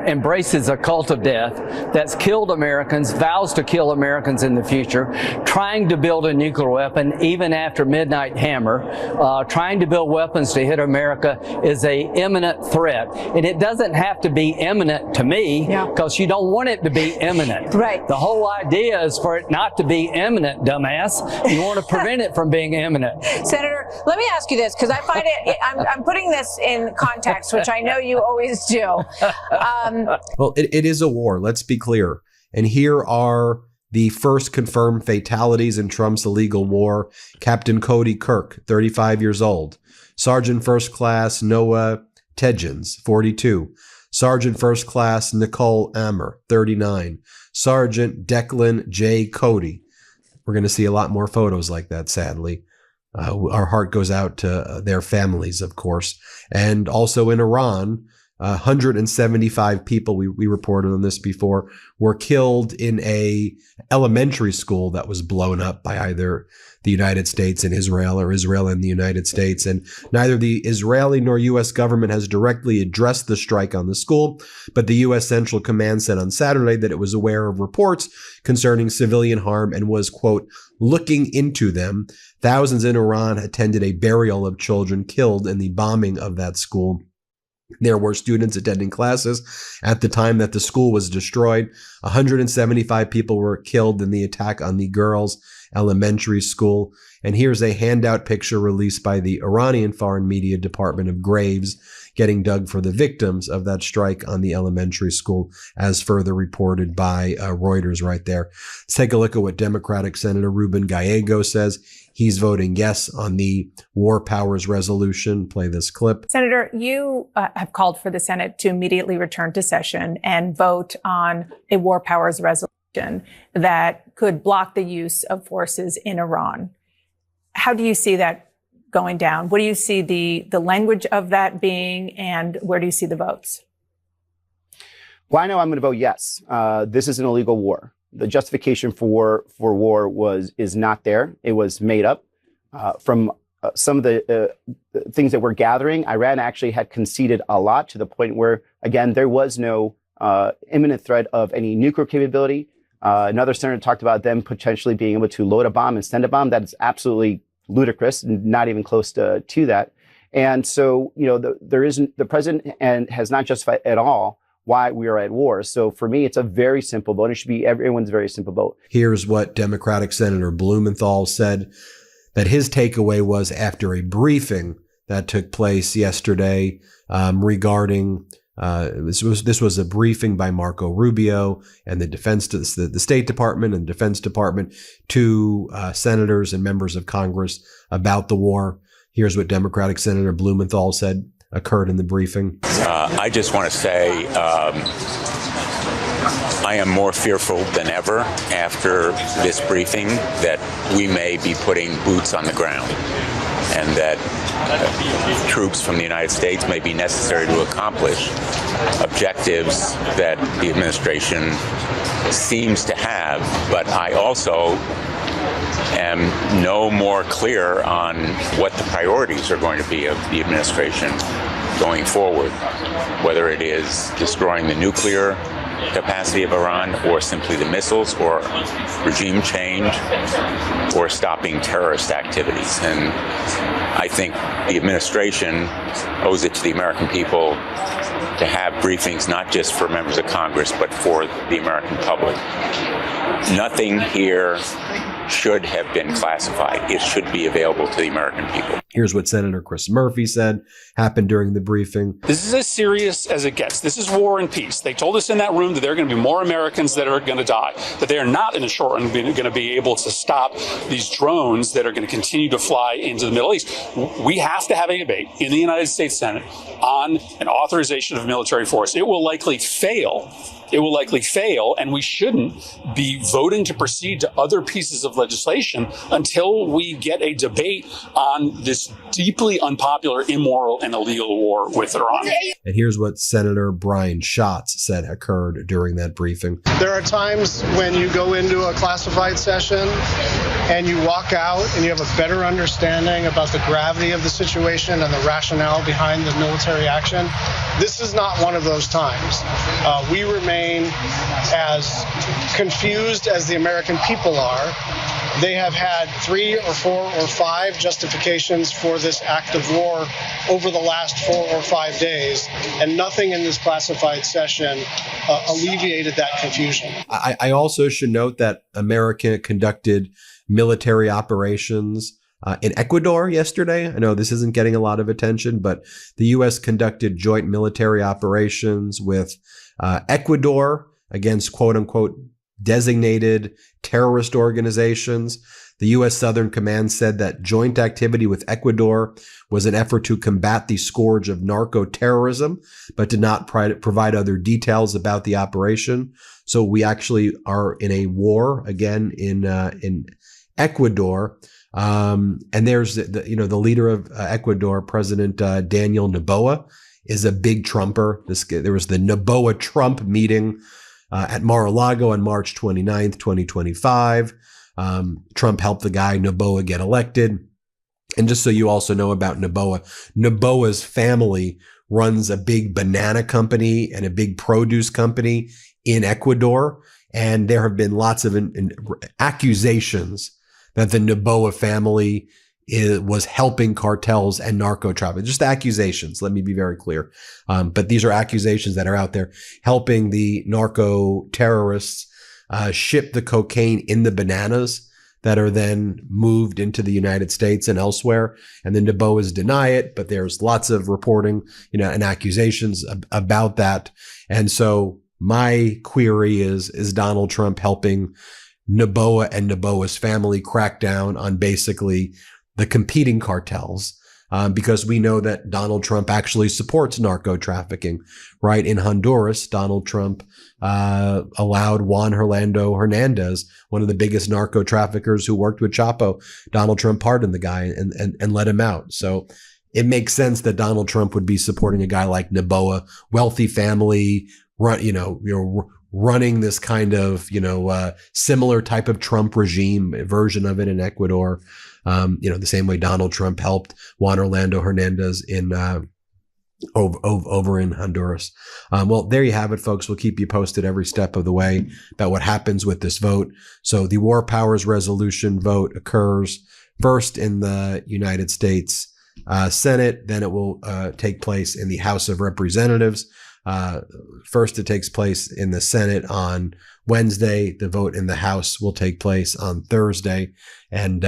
embraces a cult of death, that's killed Americans, vows to kill Americans in the future, trying to build a nuclear weapon even after Midnight Hammer, trying to build weapons to hit America is a imminent threat. And it doesn't have to be imminent to me, because you don't want it to be imminent. Right. The whole idea is for it not to be imminent, dumbass. You want to prevent it from being imminent. Senator, let me ask you this, because I find I'm putting this in context, which I know you always do. Well, it is a war. Let's be clear. And here are the first confirmed fatalities in Trump's illegal war. Captain Cody Kirk, 35 years old. Sergeant First Class Noah Tedgens, 42. Sergeant First Class Nicole Ammer, 39. Sergeant Declan J. Cody. We're going to see a lot more photos like that, sadly. Our heart goes out to their families, of course. And also in Iran, 175 people, we reported on this before, were killed in a elementary school that was blown up by either the United States and Israel or Israel and the United States. And neither the Israeli nor U.S. government has directly addressed the strike on the school, but the U.S. Central Command said on Saturday that it was aware of reports concerning civilian harm and was, quote, looking into them. Thousands in Iran attended a burial of children killed in the bombing of that school. There were students attending classes at the time that the school was destroyed. 175 people were killed in the attack on the girls' elementary school. And here's a handout picture released by the Iranian Foreign Media Department of graves getting dug for the victims of that strike on the elementary school, as further reported by Reuters right there. Let's take a look at what Democratic Senator Ruben Gallego says. He's voting yes on the War Powers Resolution. Play this clip. Senator, you have called for the Senate to immediately return to session and vote on a War Powers Resolution that could block the use of forces in Iran. How do you see that going down? What do you see the language of that being, and where do you see the votes? Well, I know I'm going to vote yes. This is an illegal war. The justification for war is not there. It was made up. From some of the things that we're gathering, Iran actually had conceded a lot, to the point where, again, there was no imminent threat of any nuclear capability. Another senator talked about them potentially being able to load a bomb and send a bomb. That is absolutely ludicrous, and not even close to that. And so, the president has not justified at all why we are at war. So for me, it's a very simple vote. It should be everyone's very simple vote. Here's what Democratic Senator Blumenthal said, that his takeaway was after a briefing that took place yesterday regarding this was a briefing by Marco Rubio and the State Department and Defense Department to senators and members of Congress about the war. Here's what Democratic Senator Blumenthal said occurred in the briefing. I just want to say I am more fearful than ever after this briefing that we may be putting boots on the ground and that troops from the United States may be necessary to accomplish objectives that the administration seems to have. But I also am no more clear on what the priorities are going to be of the administration going forward, whether it is destroying the nuclear capacity of Iran or simply the missiles or regime change or stopping terrorist activities. And I think the administration owes it to the American people to have briefings not just for members of Congress but for the American public. Nothing here should have been classified. It should be available to the American people. Here's what Senator Chris Murphy said happened during the briefing. This is as serious as it gets. This is war and peace. They told us in that room that there are going to be more Americans that are going to die, that they are not in the short run going to be able to stop these drones that are going to continue to fly into the Middle East. We have to have a debate in the United States Senate on an authorization of military force. It will likely fail. It will likely fail, and we shouldn't be voting to proceed to other pieces of legislation until we get a debate on this deeply unpopular, immoral, and illegal war with Iran. And here's what Senator Brian Schatz said occurred during that briefing. There are times when you go into a classified session and you walk out and you have a better understanding about the gravity of the situation and the rationale behind the military action. This is not one of those times. We remain as confused as the American people are. They have had 3 or 4 or 5 justifications for this act of war over the last 4 or 5 days, and nothing in this classified session alleviated that confusion. I also should note that America conducted military operations in Ecuador yesterday. I know this isn't getting a lot of attention, but the U.S. conducted joint military operations with Ecuador against quote unquote designated terrorist organizations. The U.S. Southern Command said that joint activity with Ecuador was an effort to combat the scourge of narco-terrorism, but did not provide other details about the operation. So we actually are in a war again in Ecuador. And there's the leader of Ecuador, President Daniel Noboa, is a big Trumper. There was the Noboa-Trump meeting at Mar-a-Lago on March 29th, 2025. Trump helped the guy Noboa get elected. And just so you also know about Noboa, Noboa's family runs a big banana company and a big produce company in Ecuador. And there have been lots of accusations that the Noboa family was helping cartels and narco trafficking. Just accusations. Let me be very clear. But these are accusations that are out there helping the narco terrorists ship the cocaine in the bananas that are then moved into the United States and elsewhere. And then Noboas deny it, but there's lots of reporting, and accusations about that. And so my query is Donald Trump helping Noboa and Noboa's family crack down on basically the competing cartels, because we know that Donald Trump actually supports narco trafficking, right? In Honduras, Donald Trump allowed Juan Orlando Hernandez, one of the biggest narco traffickers who worked with Chapo. Donald Trump pardoned the guy and let him out. So it makes sense that Donald Trump would be supporting a guy like Noboa, wealthy family, running this kind of, similar type of Trump regime version of it in Ecuador. The same way Donald Trump helped Juan Orlando Hernandez in over in Honduras. Well, there you have it, folks. We'll keep you posted every step of the way about what happens with this vote. So the War Powers Resolution vote occurs first in the United States Senate. Then it will take place in the House of Representatives. First, it takes place in the Senate on Wednesday. The vote in the House will take place on Thursday. And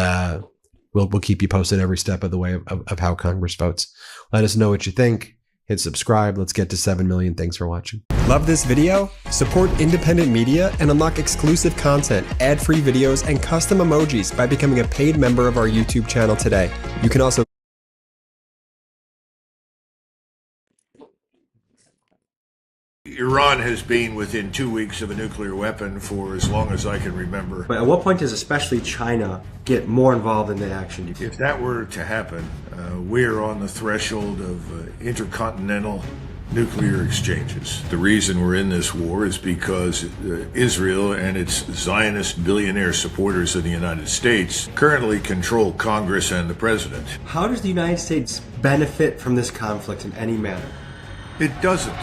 we'll keep you posted every step of the way of how Congress votes. Let us know what you think. Hit subscribe. Let's get to 7 million. Thanks for watching. Love this video? Support independent media and unlock exclusive content, ad-free videos, and custom emojis by becoming a paid member of our YouTube channel today. You can also Iran has been within 2 weeks of a nuclear weapon for as long as I can remember. But at what point does especially China get more involved in the action? If that were to happen, we're on the threshold of intercontinental nuclear exchanges. The reason we're in this war is because Israel and its Zionist billionaire supporters in the United States currently control Congress and the president. How does the United States benefit from this conflict in any manner? It doesn't.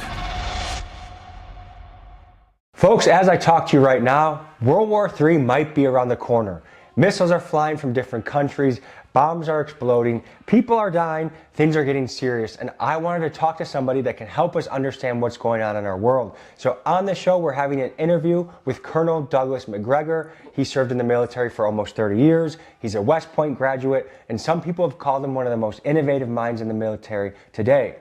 Folks, as I talk to you right now, World War III might be around the corner. Missiles are flying from different countries, bombs are exploding, people are dying, things are getting serious, and I wanted to talk to somebody that can help us understand what's going on in our world. So on the show, we're having an interview with Colonel Douglas Macgregor. He served in the military for almost 30 years. He's a West Point graduate, and some people have called him one of the most innovative minds in the military today.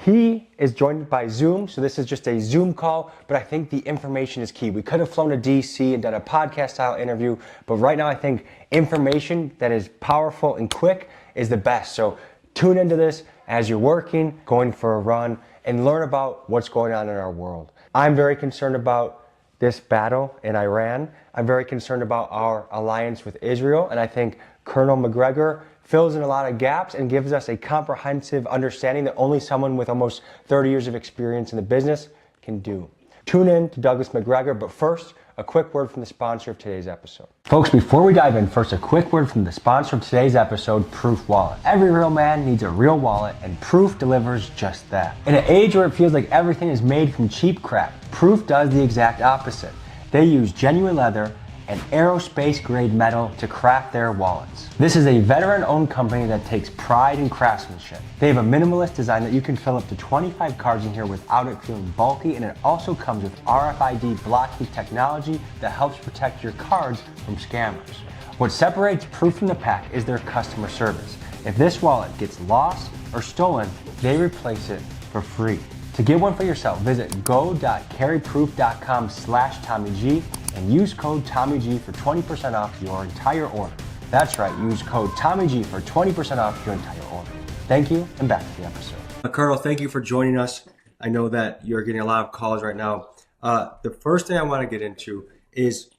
He is joined by Zoom, so this is just a Zoom call, but I think the information is key. We could have flown to DC and done a podcast-style interview, but right now I think information that is powerful and quick is the best. So tune into this as you're working, going for a run, and learn about what's going on in our world. I'm very concerned about this battle in Iran. I'm very concerned about our alliance with Israel, and I think Colonel Macgregor fills in a lot of gaps and gives us a comprehensive understanding that only someone with almost 30 years of experience in the business can do. Tune in to Douglas Macgregor, but first, a quick word from the sponsor of today's episode. Folks, before we dive in, first a quick word from the sponsor of today's episode, Proof Wallet. Every real man needs a real wallet, and Proof delivers just that. In an age where it feels like everything is made from cheap crap, Proof does the exact opposite. They use genuine leather and aerospace grade metal to craft their wallets. This is a veteran owned company that takes pride in craftsmanship. They have a minimalist design that you can fill up to 25 cards in here without it feeling bulky, and it also comes with RFID blocking technology that helps protect your cards from scammers. What separates Proof from the pack is their customer service. If this wallet gets lost or stolen, they replace it for free. To get one for yourself, visit go.carryproof.com/TommyG and use code TommyG for 20% off your entire order. That's right, use code TommyG for 20% off your entire order. Thank you, and back to the episode. Colonel, thank you for joining us. I know that you're getting a lot of calls right now. The first thing I want to get into is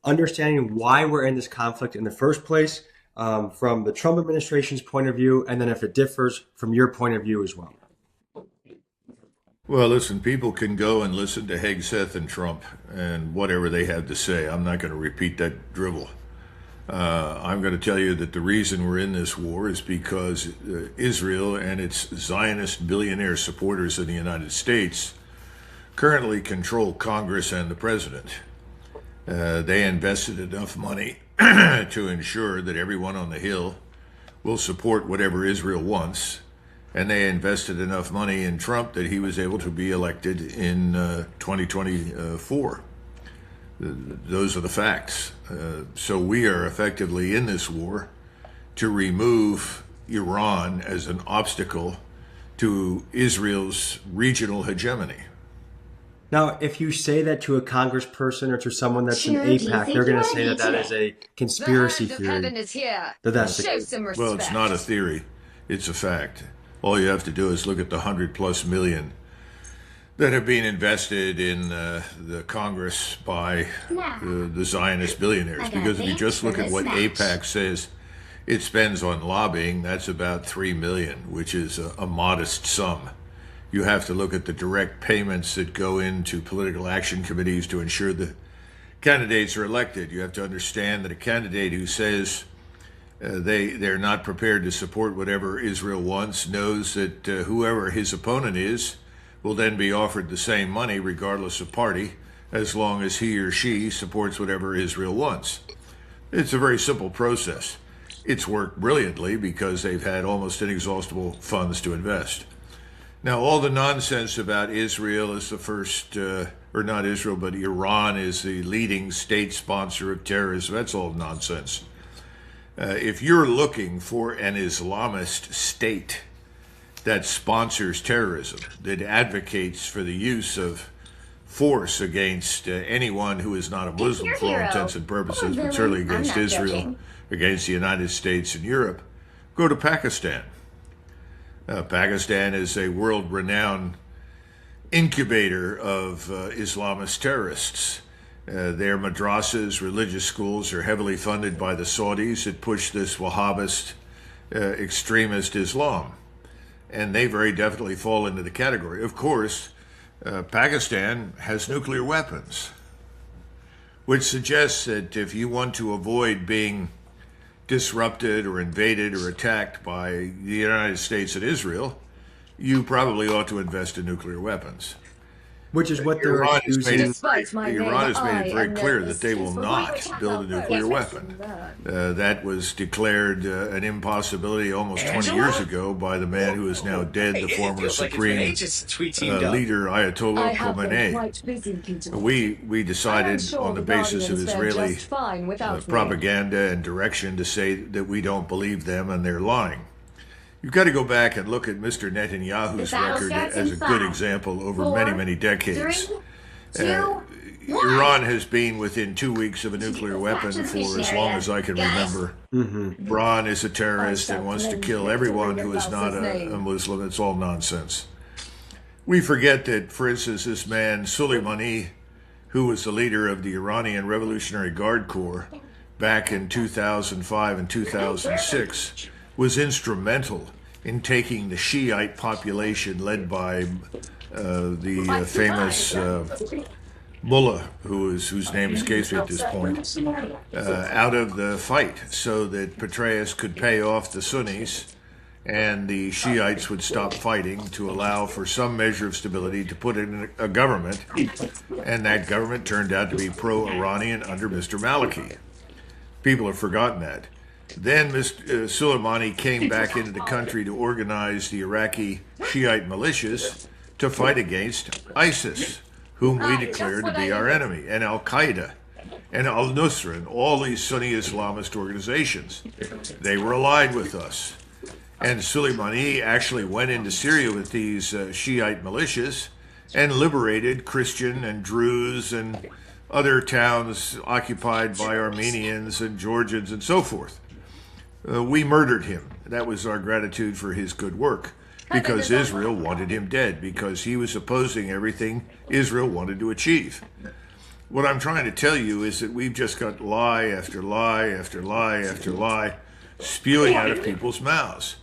understanding why we're in this conflict in the first place, from the Trump administration's point of view, and then if it differs from your point of view as well. Well, listen, people can go and listen to Hegseth and Trump and whatever they have to say. I'm not going to repeat that drivel. I'm going to tell you that the reason we're in this war is because Israel and its Zionist billionaire supporters in the United States currently control Congress and the president. They invested enough money to ensure that everyone on the Hill will support whatever Israel wants. And they invested enough money in Trump that he was able to be elected in 2024. Those are the facts. So we are effectively in this war to remove Iran as an obstacle to Israel's regional hegemony. Now, if you say that to a congressperson or to someone that's in AIPAC, they're going to say that that is a conspiracy theory. Well, it's not a theory. It's a fact. All you have to do is look at the 100+ million that have been invested in the Congress by the Zionist billionaires. Because if you just look at what AIPAC says it spends on lobbying, that's about $3 million, which is a modest sum. You have to look at the direct payments that go into political action committees to ensure the candidates are elected. You have to understand that a candidate who says they're not prepared to support whatever Israel wants knows that whoever his opponent is will then be offered the same money regardless of party, as long as he or she supports whatever Israel wants. It's a very simple process. It's worked brilliantly because they've had almost inexhaustible funds to invest. Now, all the nonsense about Israel is the first, or not Israel, but Iran is the leading state sponsor of terrorism, that's all nonsense. If you're looking for an Islamist state that sponsors terrorism, that advocates for the use of force against anyone who is not a Muslim for all intents and purposes, but certainly against Israel, against the United States and Europe, go to Pakistan. Pakistan is a world-renowned incubator of Islamist terrorists. Their madrasas, religious schools, are heavily funded by the Saudis that push this Wahhabist extremist Islam. And they very definitely fall into the category. Of course, Pakistan has nuclear weapons, which suggests that if you want to avoid being disrupted or invaded or attacked by the United States and Israel, you probably ought to invest in nuclear weapons. Which is what they're Iran using. Iran has made it very clear that they will not build a nuclear weapon. That was declared an impossibility almost 20 years ago by the man who is now dead, the former supreme leader, Ayatollah Khomeini. We decided on the basis of Israeli propaganda and direction to say that we don't believe them and they're lying. You've got to go back and look at Mr. Netanyahu's record as a good example over many, many decades. Iran has been within 2 weeks of a nuclear weapon for as long as I can remember. Iran is a terrorist and wants to kill everyone who is not a Muslim. It's all nonsense. We forget that, for instance, this man Soleimani, who was the leader of the Iranian Revolutionary Guard Corps back in 2005 and 2006, was instrumental in taking the Shiite population led by the famous mullah, whose name escapes me at this point, out of the fight so that Petraeus could pay off the Sunnis and the Shiites would stop fighting to allow for some measure of stability to put in a government. And that government turned out to be pro-Iranian under Mr. Maliki. People have forgotten that. Then Mr. Soleimani came back into the country to organize the Iraqi Shiite militias to fight against ISIS, whom we declared to be our enemy, and Al-Qaeda, and Al-Nusra, and all these Sunni Islamist organizations. They were allied with us. And Soleimani actually went into Syria with these Shiite militias and liberated Christian and Druze and other towns occupied by Armenians and Georgians and so forth. We murdered him. That was our gratitude for his good work, because Israel wanted him dead, because he was opposing everything Israel wanted to achieve. What I'm trying to tell you is that we've just got lie after lie after lie after lie spewing out of people's mouths.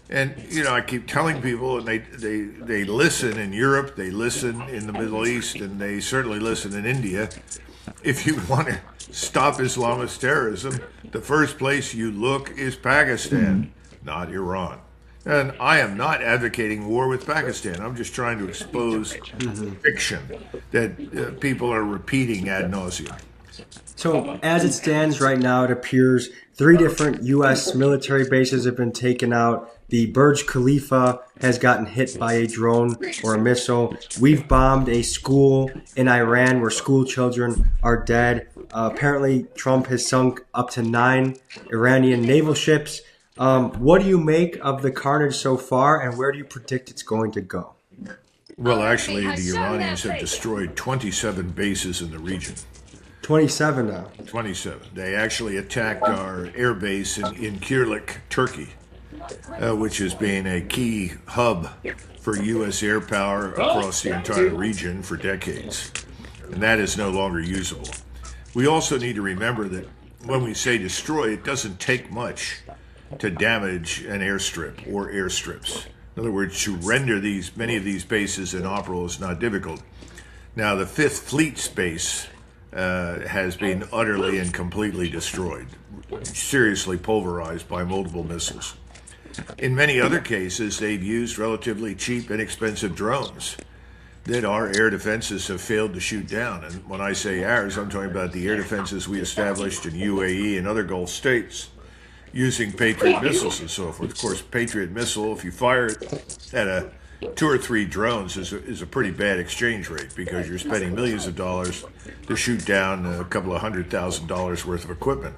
And, you know, I keep telling people, and they listen in Europe, they listen in the Middle East, and they certainly listen in India. If you want to stop Islamist terrorism, the first place you look is Pakistan, not Iran. And I am not advocating war with Pakistan. I'm just trying to expose fiction that people are repeating ad nauseum. So as it stands right now, it appears 3 different U.S. military bases have been taken out. The Burj Khalifa has gotten hit by a drone or a missile. We've bombed a school in Iran where school children are dead. Apparently, Trump has sunk up to 9 Iranian naval ships. What do you make of the carnage so far, and where do you predict it's going to go? Well, actually, the Iranians have destroyed 27 bases in the region. 27 now. 27. They actually attacked our air base in Kirlik, Turkey, which has been a key hub for U.S. air power across the entire region for decades. And that is no longer usable. We also need to remember that when we say destroy, it doesn't take much to damage an airstrip or airstrips. In other words, to render many of these bases inoperable is not difficult. Now, the 5th Fleet's base has been utterly and completely destroyed, seriously pulverized by multiple missiles. In many other cases, they've used relatively cheap, inexpensive drones that our air defenses have failed to shoot down. And when I say ours, I'm talking about the air defenses we established in UAE and other Gulf states using Patriot missiles and so forth. Of course, Patriot missile, if you fire it at 2 or 3 drones, is a pretty bad exchange rate, because you're spending millions of dollars to shoot down a couple of $100,000 worth of equipment.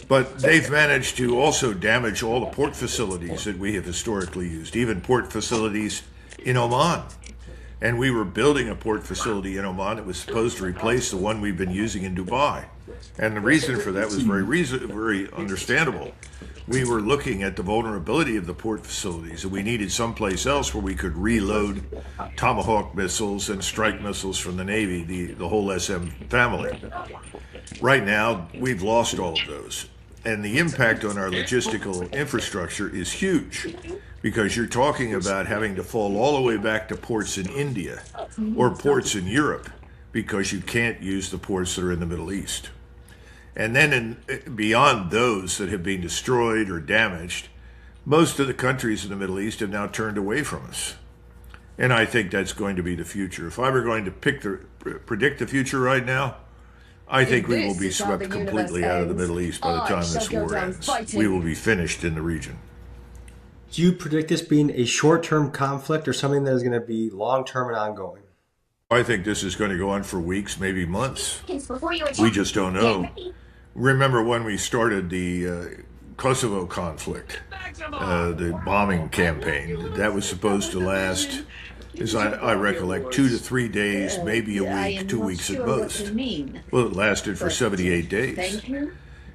But they've managed to also damage all the port facilities that we have historically used, even port facilities in Oman. And we were building a port facility in Oman that was supposed to replace the one we've been using in Dubai. And the reason for that was very understandable. We were looking at the vulnerability of the port facilities, and we needed someplace else where we could reload Tomahawk missiles and strike missiles from the Navy, the whole SM family. Right now, we've lost all of those. And the impact on our logistical infrastructure is huge, because you're talking about having to fall all the way back to ports in India or ports in Europe, because you can't use the ports that are in the Middle East. And then beyond those that have been destroyed or damaged, most of the countries in the Middle East have now turned away from us. And I think that's going to be the future. If I were going to predict the future right now, I think we will be swept completely out of the Middle East by the time this war ends. We will be finished in the region. Do you predict this being a short-term conflict or something that is going to be long-term and ongoing? I think this is going to go on for weeks, maybe months. We just don't know. Remember when we started the Kosovo conflict, the bombing campaign, that was supposed to last, as I recollect, 2 to 3 days, maybe a week, 2 weeks at most. Well, it lasted for 78 days.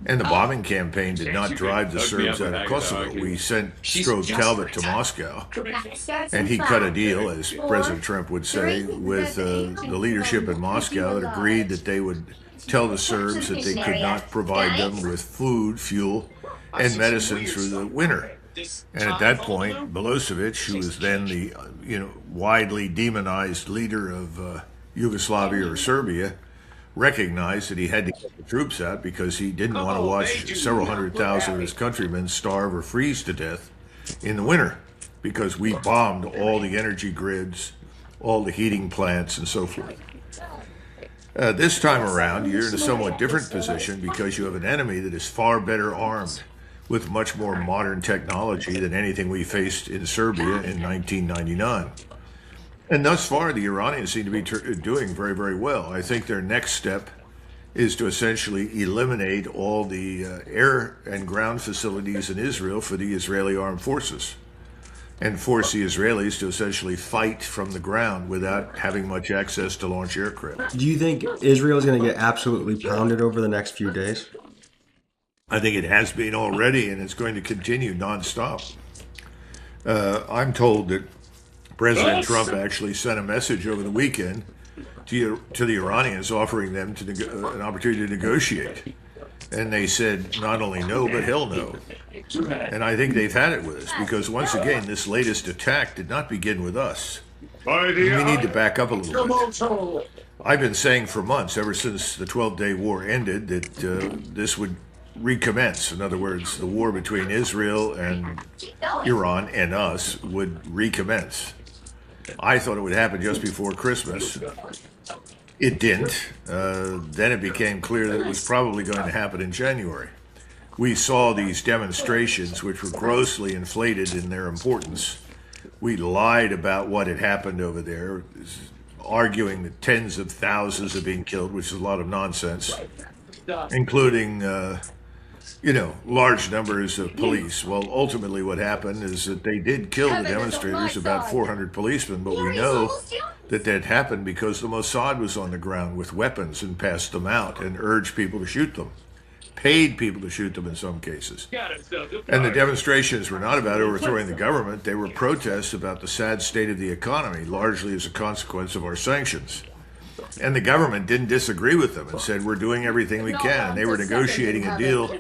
And the bombing campaign did not drive the Serbs out of Kosovo. We sent Strobe Talbot to Moscow, and he cut a deal, as President Trump would say, with the leadership in Moscow that agreed that they would tell the Serbs that they could not provide them with food, fuel, and medicine through the winter. And at that point, Milosevic, who was then the widely demonized leader of Yugoslavia or Serbia, recognized that he had to get the troops out because he didn't want to watch several 100,000 of his countrymen starve or freeze to death in the winter, because we bombed all the energy grids, all the heating plants, and so forth. This time around, you're in a somewhat different position because you have an enemy that is far better armed with much more modern technology than anything we faced in Serbia in 1999. And thus far, the Iranians seem to be doing very, very well. I think their next step is to essentially eliminate all the air and ground facilities in Israel for the Israeli armed forces, and force the Israelis to essentially fight from the ground without having much access to launch aircraft. Do you think Israel is going to get absolutely pounded over the next few days? I think it has been already, and it's going to continue nonstop. I'm told that President Trump actually sent a message over the weekend to the Iranians offering them an opportunity to negotiate. And they said not only no, but hell no. And I think they've had it with us, because once again, this latest attack did not begin with us. We need to back up a little bit. I've been saying for months, ever since the 12-day war ended, that this would recommence. In other words, the war between Israel and Iran and us would recommence. I thought it would happen just before Christmas. It didn't. Then it became clear that it was probably going to happen in January. We saw these demonstrations, which were grossly inflated in their importance. We lied about what had happened over there, arguing that tens of thousands had been killed, which is a lot of nonsense, including large numbers of police. Well, ultimately what happened is that they did kill the demonstrators, about 400 policemen, but we know that that happened because the Mossad was on the ground with weapons and passed them out and urged people to shoot them, paid people to shoot them in some cases. And the demonstrations were not about overthrowing the government. They were protests about the sad state of the economy, largely as a consequence of our sanctions. And the government didn't disagree with them and said, we're doing everything we can. And they were negotiating a deal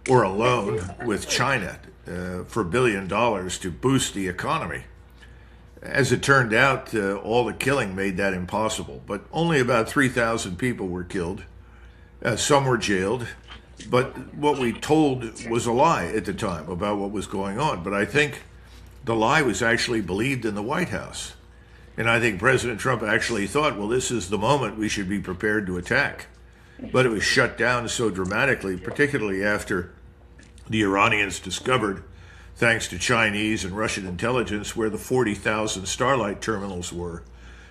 or a loan with China for $1 billion to boost the economy. As it turned out, all the killing made that impossible. But only about 3,000 people were killed. Some were jailed. But what we told was a lie at the time about what was going on. But I think the lie was actually believed in the White House. And I think President Trump actually thought, well, this is the moment we should be prepared to attack. But it was shut down so dramatically, particularly after the Iranians discovered, thanks to Chinese and Russian intelligence, where the 40,000 Starlight terminals were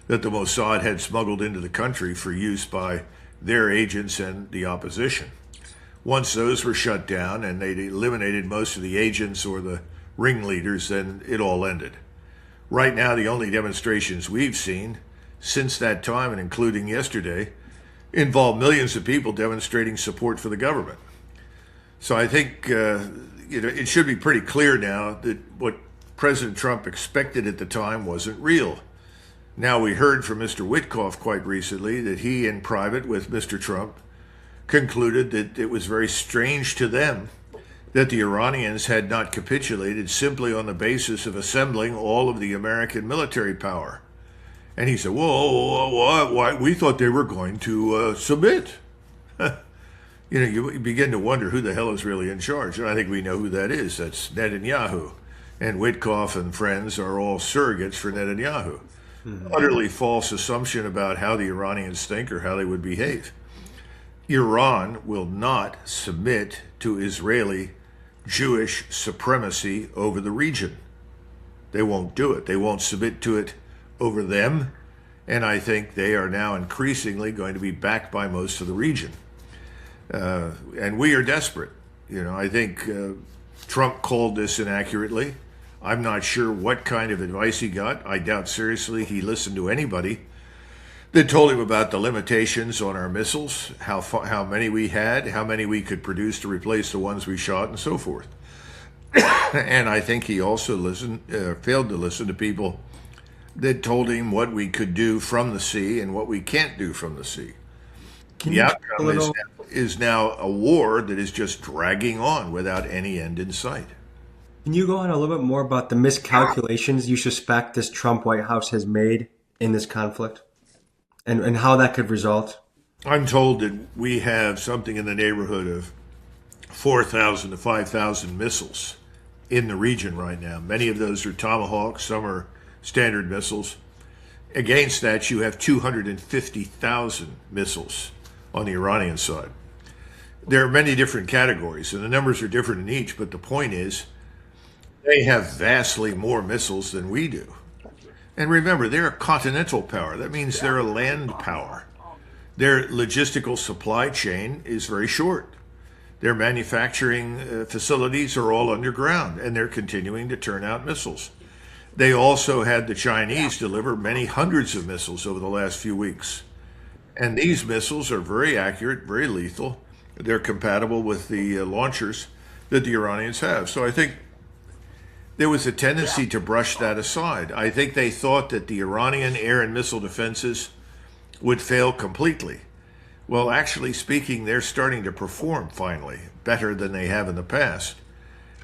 that the Mossad had smuggled into the country for use by their agents and the opposition. Once those were shut down and they eliminated most of the agents or the ringleaders, then it all ended. Right now, the only demonstrations we've seen since that time, and including yesterday, involve millions of people demonstrating support for the government. So I think it should be pretty clear now that what President Trump expected at the time wasn't real. Now, we heard from Mr. Witkoff quite recently that he, in private with Mr. Trump, concluded that it was very strange to them that the Iranians had not capitulated simply on the basis of assembling all of the American military power. And he said, whoa, why? We thought they were going to submit. You begin to wonder who the hell is really in charge. And I think we know who that is. That's Netanyahu. And Witkoff and friends are all surrogates for Netanyahu. Utterly false assumption about how the Iranians think or how they would behave. Iran will not submit to Israeli Jewish supremacy over the region. They won't do it. They won't submit to it over them. And I think they are now increasingly going to be backed by most of the region. And we are desperate. I think Trump called this inaccurately. I'm not sure what kind of advice he got. I doubt seriously he listened to anybody that told him about the limitations on our missiles, how many we had, how many we could produce to replace the ones we shot, and so forth. And I think he also failed to listen to people that told him what we could do from the sea and what we can't do from the sea. The outcome is now a war that is just dragging on without any end in sight. Can you go on a little bit more about the miscalculations you suspect this Trump White House has made in this conflict and how that could result? I'm told that we have something in the neighborhood of 4,000 to 5,000 missiles in the region right now. Many of those are Tomahawk, some are Standard missiles. Against that, you have 250,000 missiles on the Iranian side. There are many different categories, and the numbers are different in each, but the point is, they have vastly more missiles than we do. And remember, they're a continental power. That means they're a land power. Their logistical supply chain is very short. Their manufacturing facilities are all underground, and they're continuing to turn out missiles. They also had the Chinese deliver many hundreds of missiles over the last few weeks. And these missiles are very accurate, very lethal. They're compatible with the launchers that the Iranians have. So I think there was a tendency to brush that aside. I think they thought that the Iranian air and missile defenses would fail completely. Well, actually speaking, they're starting to perform finally better than they have in the past.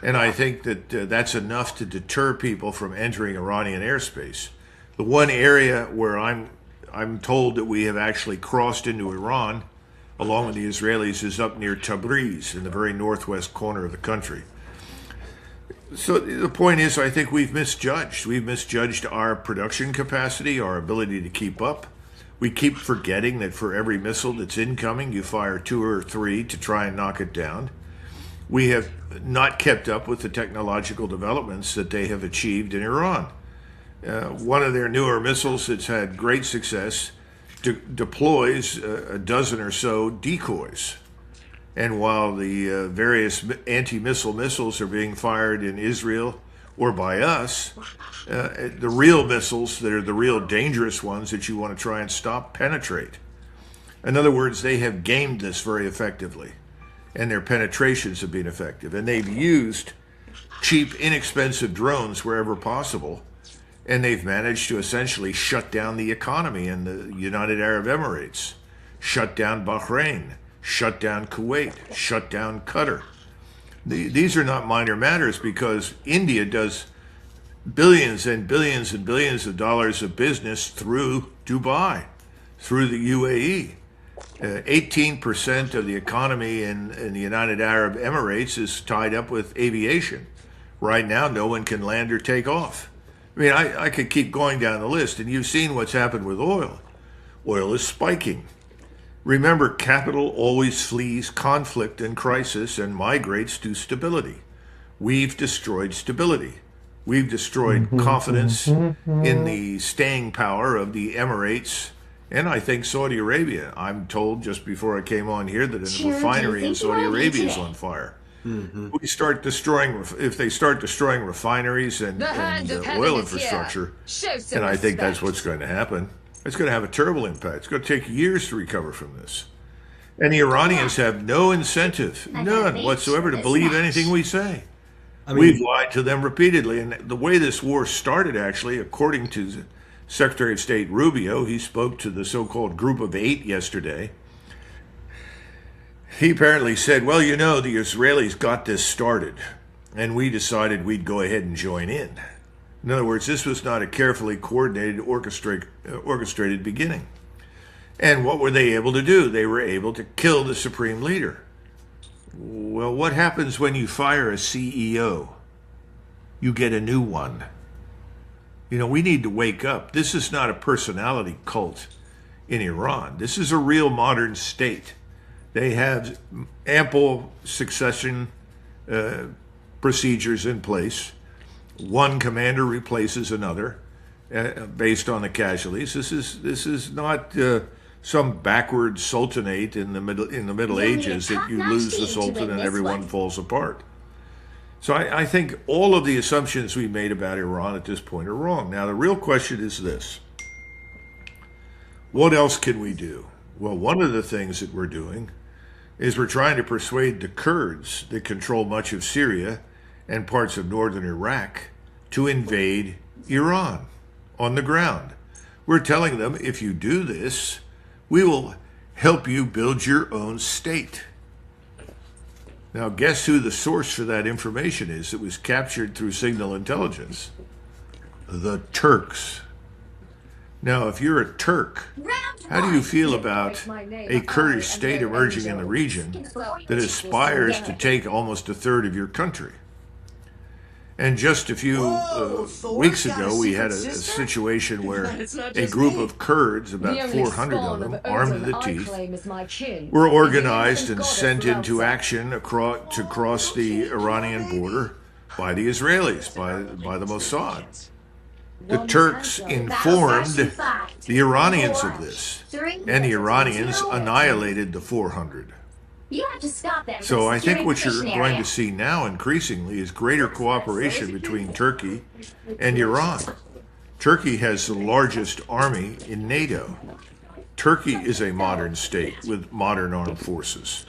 And I think that that's enough to deter people from entering Iranian airspace. The one area where I'm told that we have actually crossed into Iran, along with the Israelis, is up near Tabriz in the very northwest corner of the country. So the point is, I think we've misjudged. We've misjudged our production capacity, our ability to keep up. We keep forgetting that for every missile that's incoming, you fire 2 or 3 to try and knock it down. We have not kept up with the technological developments that they have achieved in Iran. One of their newer missiles that's had great success deploys a dozen or so decoys. And while the various anti-missile missiles are being fired in Israel or by us, the real missiles that are the real dangerous ones that you want to try and stop penetrate. In other words, they have gamed this very effectively, and their penetrations have been effective. And they've used cheap, inexpensive drones wherever possible, and they've managed to essentially shut down the economy in the United Arab Emirates, shut down Bahrain, shut down Kuwait, shut down Qatar. These are not minor matters, because India does billions and billions and billions of dollars of business through Dubai, through the UAE. 18% of the economy in the United Arab Emirates is tied up with aviation. Right now, no one can land or take off. I mean, I could keep going down the list, and you've seen what's happened with oil. Oil is spiking. Remember, capital always flees conflict and crisis and migrates to stability. We've destroyed stability. We've destroyed confidence in the staying power of the Emirates and I think Saudi Arabia. I'm told just before I came on here that a refinery in Saudi Arabia is on fire. we start destroying, if they start destroying refineries and oil infrastructure, and I think that's what's going to happen, it's going to have a terrible impact. It's going to take years to recover from this. And the Iranians have no incentive, none whatsoever, to believe anything we say. We've lied to them repeatedly. And the way this war started, actually, according to Secretary of State Rubio, he spoke to the so-called Group of Eight yesterday. He apparently said, well, you know, the Israelis got this started, and we decided we'd go ahead and join in. In other words, this was not a carefully coordinated, orchestrated beginning. And what were they able to do? They were able to kill the supreme leader. Well, what happens when you fire a CEO? You get a new one. You know, we need to wake up. This is not a personality cult in Iran. This is a real modern state. They have ample succession procedures in place. One commander replaces another based on the casualties. This is not some backward sultanate in the Middle Ages that you lose the sultan and everyone falls apart. So I think all of the assumptions we made about Iran at this point are wrong. Now, the real question is this. What else can we do? Well, one of the things that we're doing is we're trying to persuade the Kurds that control much of Syria and parts of northern Iraq to invade Iran on the ground. We're telling them, if you do this, we will help you build your own state. Now, guess who the source for that information is that was captured through signal intelligence? The Turks. Now, if you're a Turk, how do you feel about a Kurdish state emerging in the region that aspires to take almost a third of your country? And just a few weeks ago, we had a situation where a group of Kurds, about 400 of them, armed to the teeth, were organized and sent into action to cross the Iranian border by the Israelis, by the Mossad. The Turks informed the Iranians of this, and the Iranians annihilated the 400. You have to stop that. So I think what you're going to see now increasingly is greater cooperation between Turkey and Iran. Turkey has the largest army in NATO. Turkey is a modern state with modern armed forces.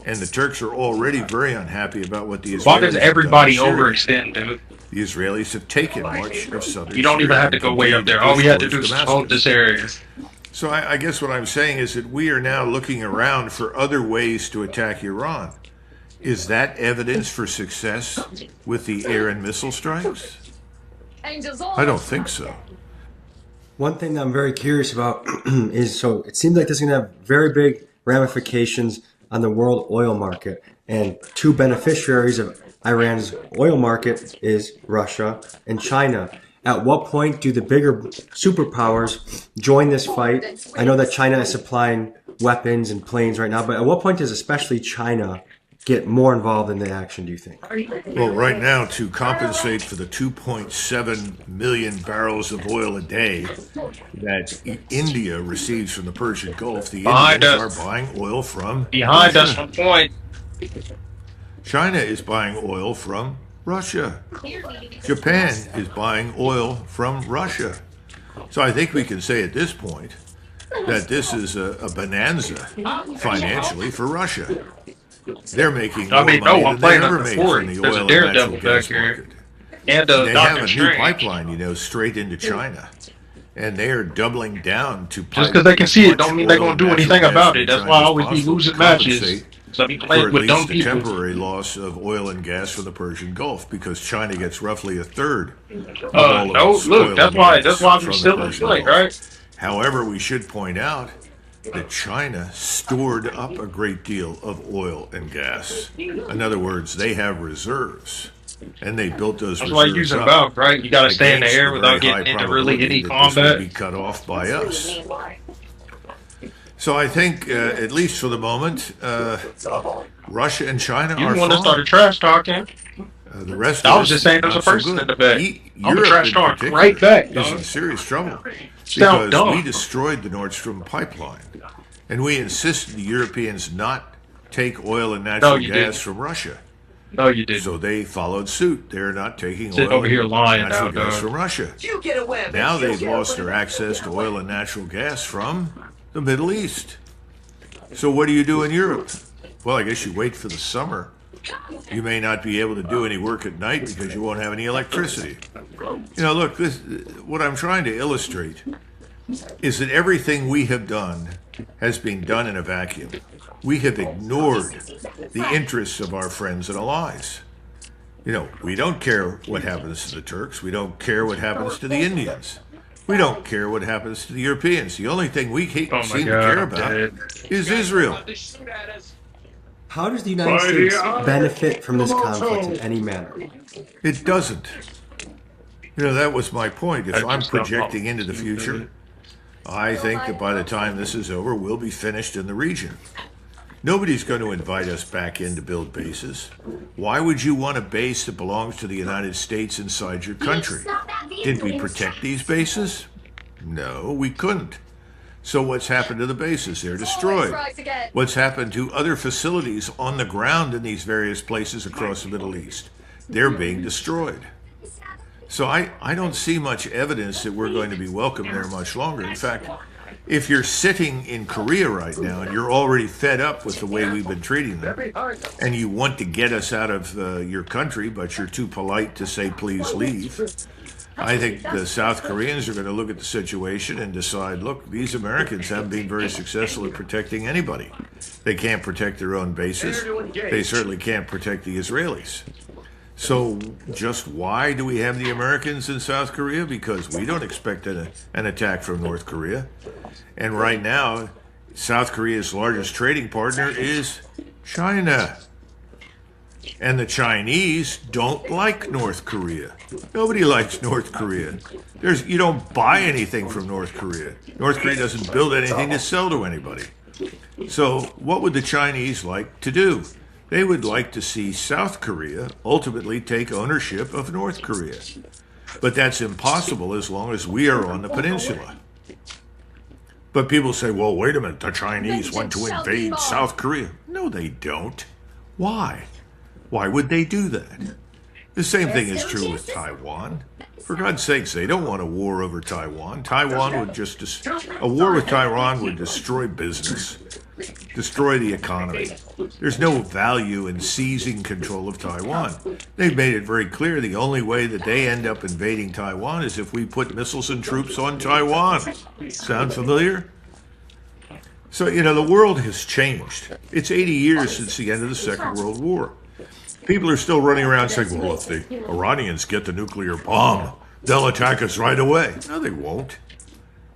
And the Turks are already very unhappy about what the Israelis Why does everybody have done in Syria. overextend, dude? The Israelis have taken much of southern You don't even Syria have to and go way up continue there. All we push had to do towards is hold Damascus. this area. So I guess what I'm saying is that we are now looking around for other ways to attack Iran. Is that evidence for success with the air and missile strikes? I don't think so. One thing that I'm very curious about is, so it seems like this is going to have very big ramifications on the world oil market. And two beneficiaries of Iran's oil market is Russia and China. At what point do the bigger superpowers join this fight? I know that China is supplying weapons and planes right now, but at what point does especially China get more involved in the action, do you think? Well, right now, to compensate for the 2.7 million barrels of oil a day that India receives from the Persian Gulf, the Behind Indians us. are buying oil from Behind us Russia. on point. China is buying oil from Russia. Japan is buying oil from Russia. So I think we can say at this point that this is a bonanza financially for Russia. They're making more money I'm than they playing ever on the made board. from the There's oil a and daredevil natural gas back here. market. And They have Doctor a new Strange. pipeline, straight into China. And they are doubling down to Just because they can see it don't mean they're going to do anything about it. That's why I always be losing matches. So be for playing at with dumb least the people. temporary loss of oil and gas from the Persian Gulf, because China gets roughly a third of No, all of its look, oil that's and why gas we're from the still in Persian play, Gulf. right? However, we should point out that China stored up a great deal of oil and gas. In other words, they have reserves, and they built those That's why reserves you use a up valve, right? You got to stay in the against air without very high getting into really probability any that this will combat. be cut off by us. So I think, at least for the moment, Russia and China You are the one that fine. started trash talking. The rest I of was us, just saying there's a not so person good. in the back. I'm a Europe trash in talk particular right back, is dog. in serious trouble Sound because dumb. we destroyed the Nord Stream pipeline, and we insisted the Europeans not take oil and natural you gas didn't. from Russia. No, you didn't. So they followed suit. They're not taking Sit oil over here lying and natural now, gas dog. from Russia. You get away. Now they've lost their access to oil and natural gas from the Middle East. So what do you do in Europe? Well, I guess you wait for the summer. You may not be able to do any work at night because you won't have any electricity. You know, look, what I'm trying to illustrate is that everything we have done has been done in a vacuum. We have ignored the interests of our friends and allies. You know, we don't care what happens to the Turks. We don't care what happens to the Indians. We don't care what happens to the Europeans. The only thing we seem to care about is Israel. How does the United States benefit from this conflict in any manner? It doesn't. You know, that was my point. If I'm projecting into the future, I think that by the time this is over, we'll be finished in the region. Nobody's going to invite us back in to build bases. Why would you want a base that belongs to the United States inside your country? Did we protect these bases? No, we couldn't. So what's happened to the bases? They're destroyed. What's happened to other facilities on the ground in these various places across the Middle East? They're being destroyed. So I don't see much evidence that we're going to be welcome there much longer. In fact, if you're sitting in Korea right now and you're already fed up with the way we've been treating them, and you want to get us out of your country, but you're too polite to say, please leave, I think the South Koreans are going to look at the situation and decide, look, these Americans haven't been very successful at protecting anybody. They can't protect their own bases. They certainly can't protect the Israelis. So just why do we have the Americans in South Korea? Because we don't expect an attack from North Korea. And right now, South Korea's largest trading partner is China. And the Chinese don't like North Korea. Nobody likes North Korea. You don't buy anything from North Korea. North Korea doesn't build anything to sell to anybody. So what would the Chinese like to do? They would like to see South Korea ultimately take ownership of North Korea. But that's impossible as long as we are on the peninsula. But people say, well, wait a minute, the Chinese want to invade South Korea. No, they don't. Why? Why would they do that? The same thing is true with Taiwan. For God's sakes, they don't want a war over Taiwan. A war with Taiwan would destroy business, destroy the economy. There's no value in seizing control of Taiwan. They've made it very clear the only way that they end up invading Taiwan is if we put missiles and troops on Taiwan. Sound familiar? So, you know, the world has changed. It's 80 years since the end of the Second World War. People are still running around saying, well, if the Iranians get the nuclear bomb, they'll attack us right away. No, they won't.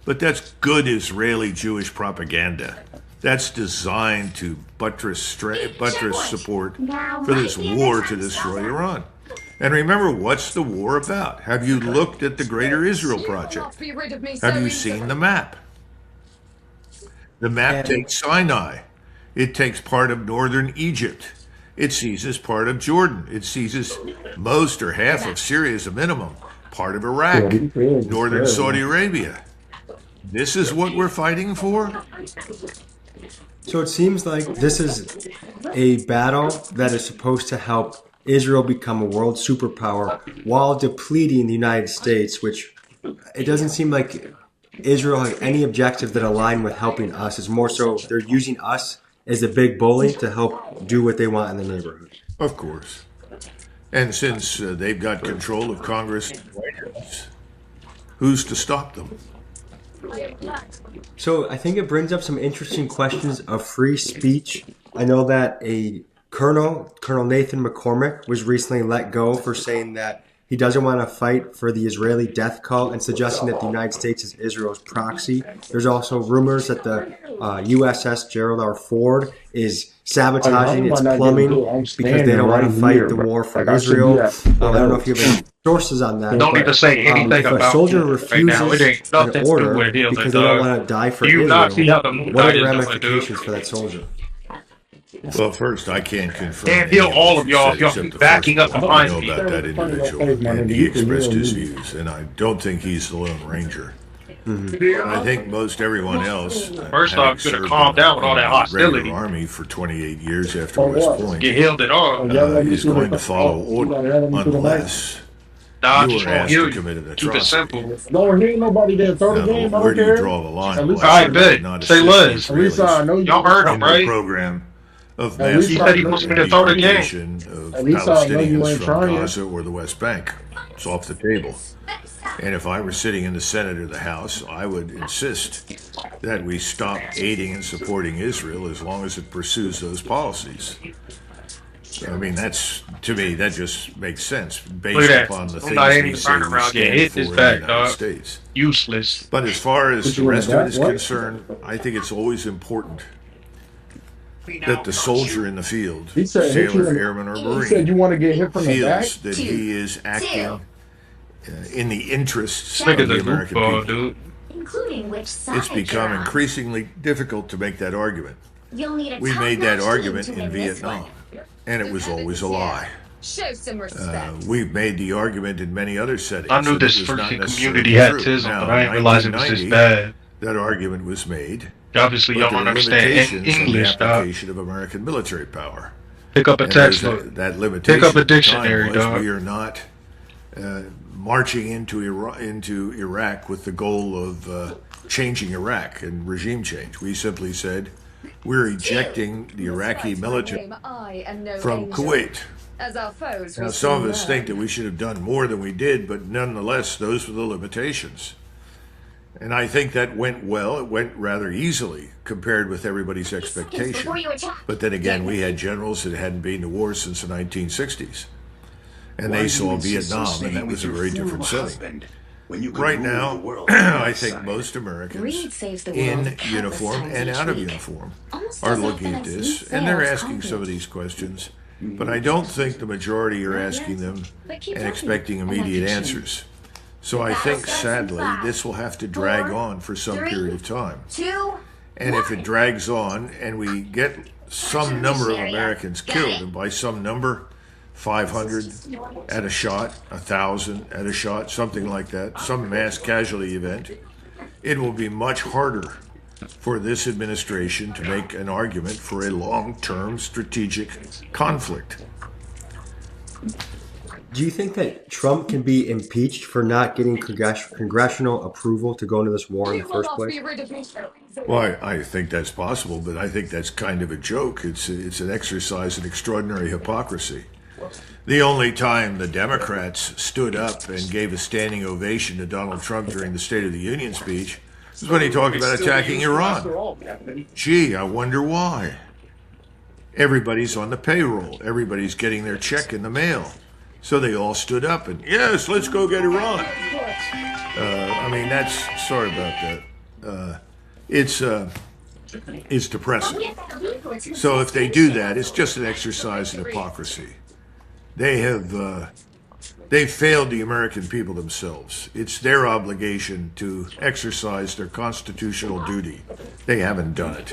But that's good Israeli Jewish propaganda. That's designed to buttress support for this war to destroy Iran. And remember, what's the war about? Have you looked at the Greater Israel Project? Have you seen the map? The map takes Sinai. It takes part of northern Egypt. It seizes part of Jordan. It seizes most or half of Syria as a minimum, part of Iraq, northern Saudi Arabia. This is what we're fighting for? So it seems like this is a battle that is supposed to help Israel become a world superpower while depleting the United States, which it doesn't seem like Israel has any objective that align with helping us. It's more so they're using us as a big bully to help do what they want in the neighborhood. Of course. And since they've got control of Congress, who's to stop them? So I think it brings up some interesting questions of free speech. I know that Colonel Nathan McCormick was recently let go for saying that he doesn't want to fight for the Israeli death cult and suggesting that the United States is Israel's proxy. There's also rumors that the USS Gerald R. Ford is sabotaging its plumbing because they don't want to fight the war for Israel. I don't know if you have any sources on that. Don't need to say anything if a about soldier it right now. It ain't refuses nothing an to order do with it, because they don't want to die for you not see Israel, how the what are the United ramifications for that soldier? Well, first, I can't confirm. And he'll all of y'all backing up behind me. I know about that individual, and he expressed his views, and I don't think he's the Lone Ranger. I think most everyone else. First off, you better calm down with all that hostility. Regular Army for 28 years after West Point. Get healed at all. Is going to follow order unless you were asked to commit an atrocity. Keep it simple. No, he ain't nobody there. Throw the game. Where do you draw the line? All right, bet. Say less. At least I know y'all heard him, right? Program of At least he said he wants me to throw the game. Of Palestinians from Gaza or the West Bank. It's off the table. And if I were sitting in the Senate or the House, I would insist that we stop aiding and supporting Israel as long as it pursues those policies. I mean, to me, that just makes sense based upon the things we say we stand for in the United States. Useless. But as far as the rest of it is concerned, I think it's always important that the soldier in the field, sailor, airman, or marine, said you want to get hit from the back? feels that he is acting in the interests of the American people. Including which side It's become increasingly difficult to make that argument. You'll need a We made that top-notch argument team to in win this Vietnam, one. and it was always a lie. Show some respect. We've made the argument in many other settings. I knew that this it was not freaking necessarily community had true. tism, Now, but I didn't realize it was this 1990, bad. That argument was made. Obviously, but y'all there don't are understand limitations on English, the dog. application of American military power. Pick up a And textbook. That limitation Pick up a at the time dictionary, was dog. we are not marching into Iraq with the goal of changing Iraq and regime change. We simply said we're ejecting the Iraqi military from Kuwait. As our foes Now, some of us think that we should have done more than we did, but nonetheless, those were the limitations. And I think that went well. It went rather easily compared with everybody's expectation. But then again, we had generals that hadn't been to war since the 1960s. And they saw Vietnam, and that was a very different setting. Right now, I think most Americans in uniform and out of uniform are looking at this, and they're asking some of these questions. But I don't think the majority are asking them and expecting immediate answers. So I think, sadly, this will have to drag on for some period of time. And if it drags on and we get some number of Americans killed, and by some number, 500 at a shot, 1,000 at a shot, something like that, some mass casualty event, it will be much harder for this administration to make an argument for a long-term strategic conflict. Do you think that Trump can be impeached for not getting congressional approval to go into this war in the first place? Well, I think that's possible, but I think that's kind of a joke. It's an exercise in extraordinary hypocrisy. The only time the Democrats stood up and gave a standing ovation to Donald Trump during the State of the Union speech was when he talked about attacking Iran. Gee, I wonder why. Everybody's on the payroll. Everybody's getting their check in the mail. So they all stood up and, yes, let's go get Iran. I mean, sorry about that. It's depressing. So if they do that, it's just an exercise in hypocrisy. They've failed the American people themselves. It's their obligation to exercise their constitutional duty. They haven't done it.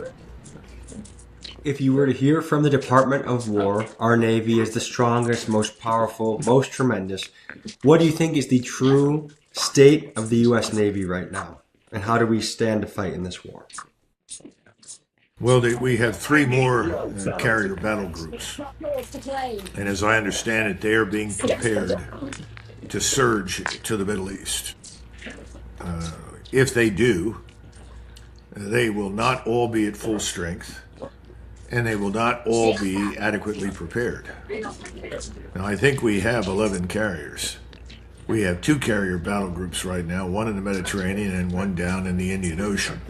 If you were to hear from the Department of War, our Navy is the strongest, most powerful, most tremendous. What do you think is the true state of the U.S. Navy right now? And how do we stand to fight in this war? Well, we have 3 more carrier battle groups. And as I understand it, they are being prepared to surge to the Middle East. If they do, they will not all be at full strength, and they will not all be adequately prepared. Now, I think we have 11 carriers. We have 2 carrier battle groups right now, one in the Mediterranean and one down in the Indian Ocean.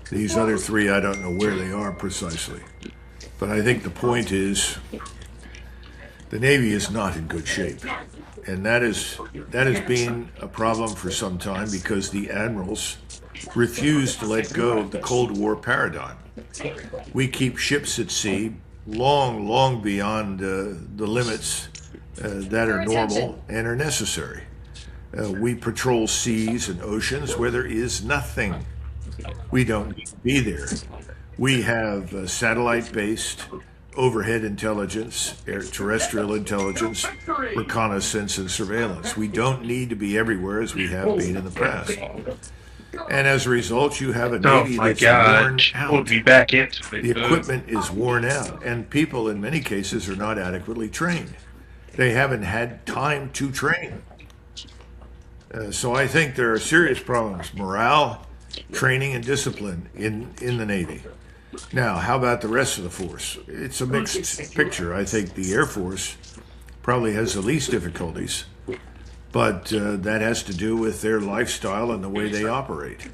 These other 3, I don't know where they are precisely. But I think the point is the Navy is not in good shape. And that has been a problem for some time because the admirals refuse to let go of the Cold War paradigm. We keep ships at sea long beyond the limits that are normal and are necessary. We patrol seas and oceans where there is nothing. We don't need to be there. We have satellite-based overhead intelligence, terrestrial intelligence, reconnaissance, and surveillance. We don't need to be everywhere as we have been in the past. And as a result, you have a Navy that's worn out. We'll be back into it. The equipment is worn out, and people in many cases are not adequately trained. They haven't had time to train. So I think there are serious problems, morale, training, and discipline in the Navy. Now, how about the rest of the force? It's a mixed picture. I think the Air Force probably has the least difficulties, but that has to do with their lifestyle and the way they operate.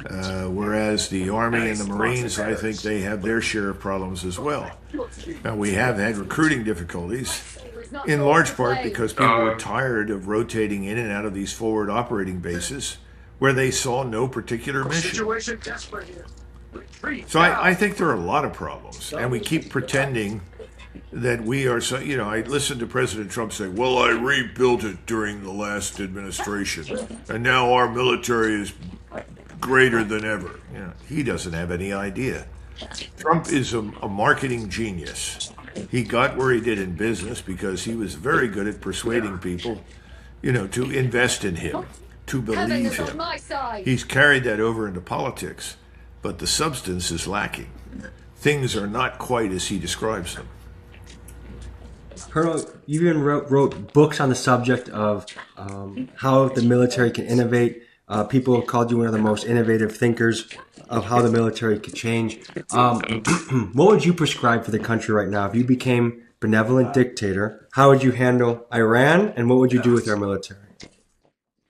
Whereas the Army and the Marines, I think they have their share of problems as well. Now, we have had recruiting difficulties, in large part because people were tired of rotating in and out of these forward operating bases where they saw no particular mission. So I think there are a lot of problems, and we keep pretending that we are so, I listened to President Trump say, well, I rebuilt it during the last administration, and now our military is greater than ever. He doesn't have any idea. Trump is a marketing genius. He got where he did in business because he was very good at persuading people, to invest in him, to believe him. He's carried that over into politics, but the substance is lacking. Things are not quite as he describes them. Colonel, you even wrote books on the subject of how the military can innovate. People have called you one of the most innovative thinkers of how the military could change. What would you prescribe for the country right now? If you became benevolent dictator, how would you handle Iran, and what would you do with our military?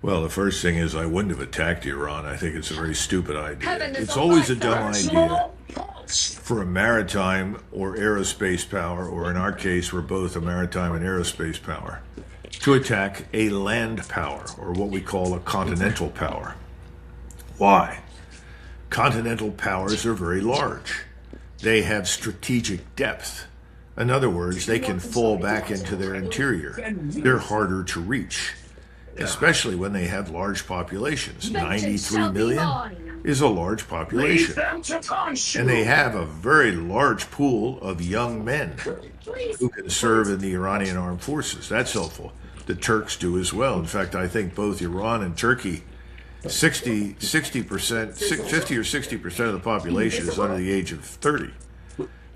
Well, the first thing is I wouldn't have attacked Iran. I think it's a very stupid idea. It's always a dumb idea for a maritime or aerospace power, or in our case, we're both a maritime and aerospace power, to attack a land power, or what we call a continental power. Why? Continental powers are very large. They have strategic depth. In other words, they can fall back into their interior. They're harder to reach, especially when they have large populations. 93 million is a large population. And they have a very large pool of young men who can serve in the Iranian armed forces. That's helpful. The Turks do as well. In fact, I think both Iran and Turkey, 50 or 60% of the population is under the age of 30.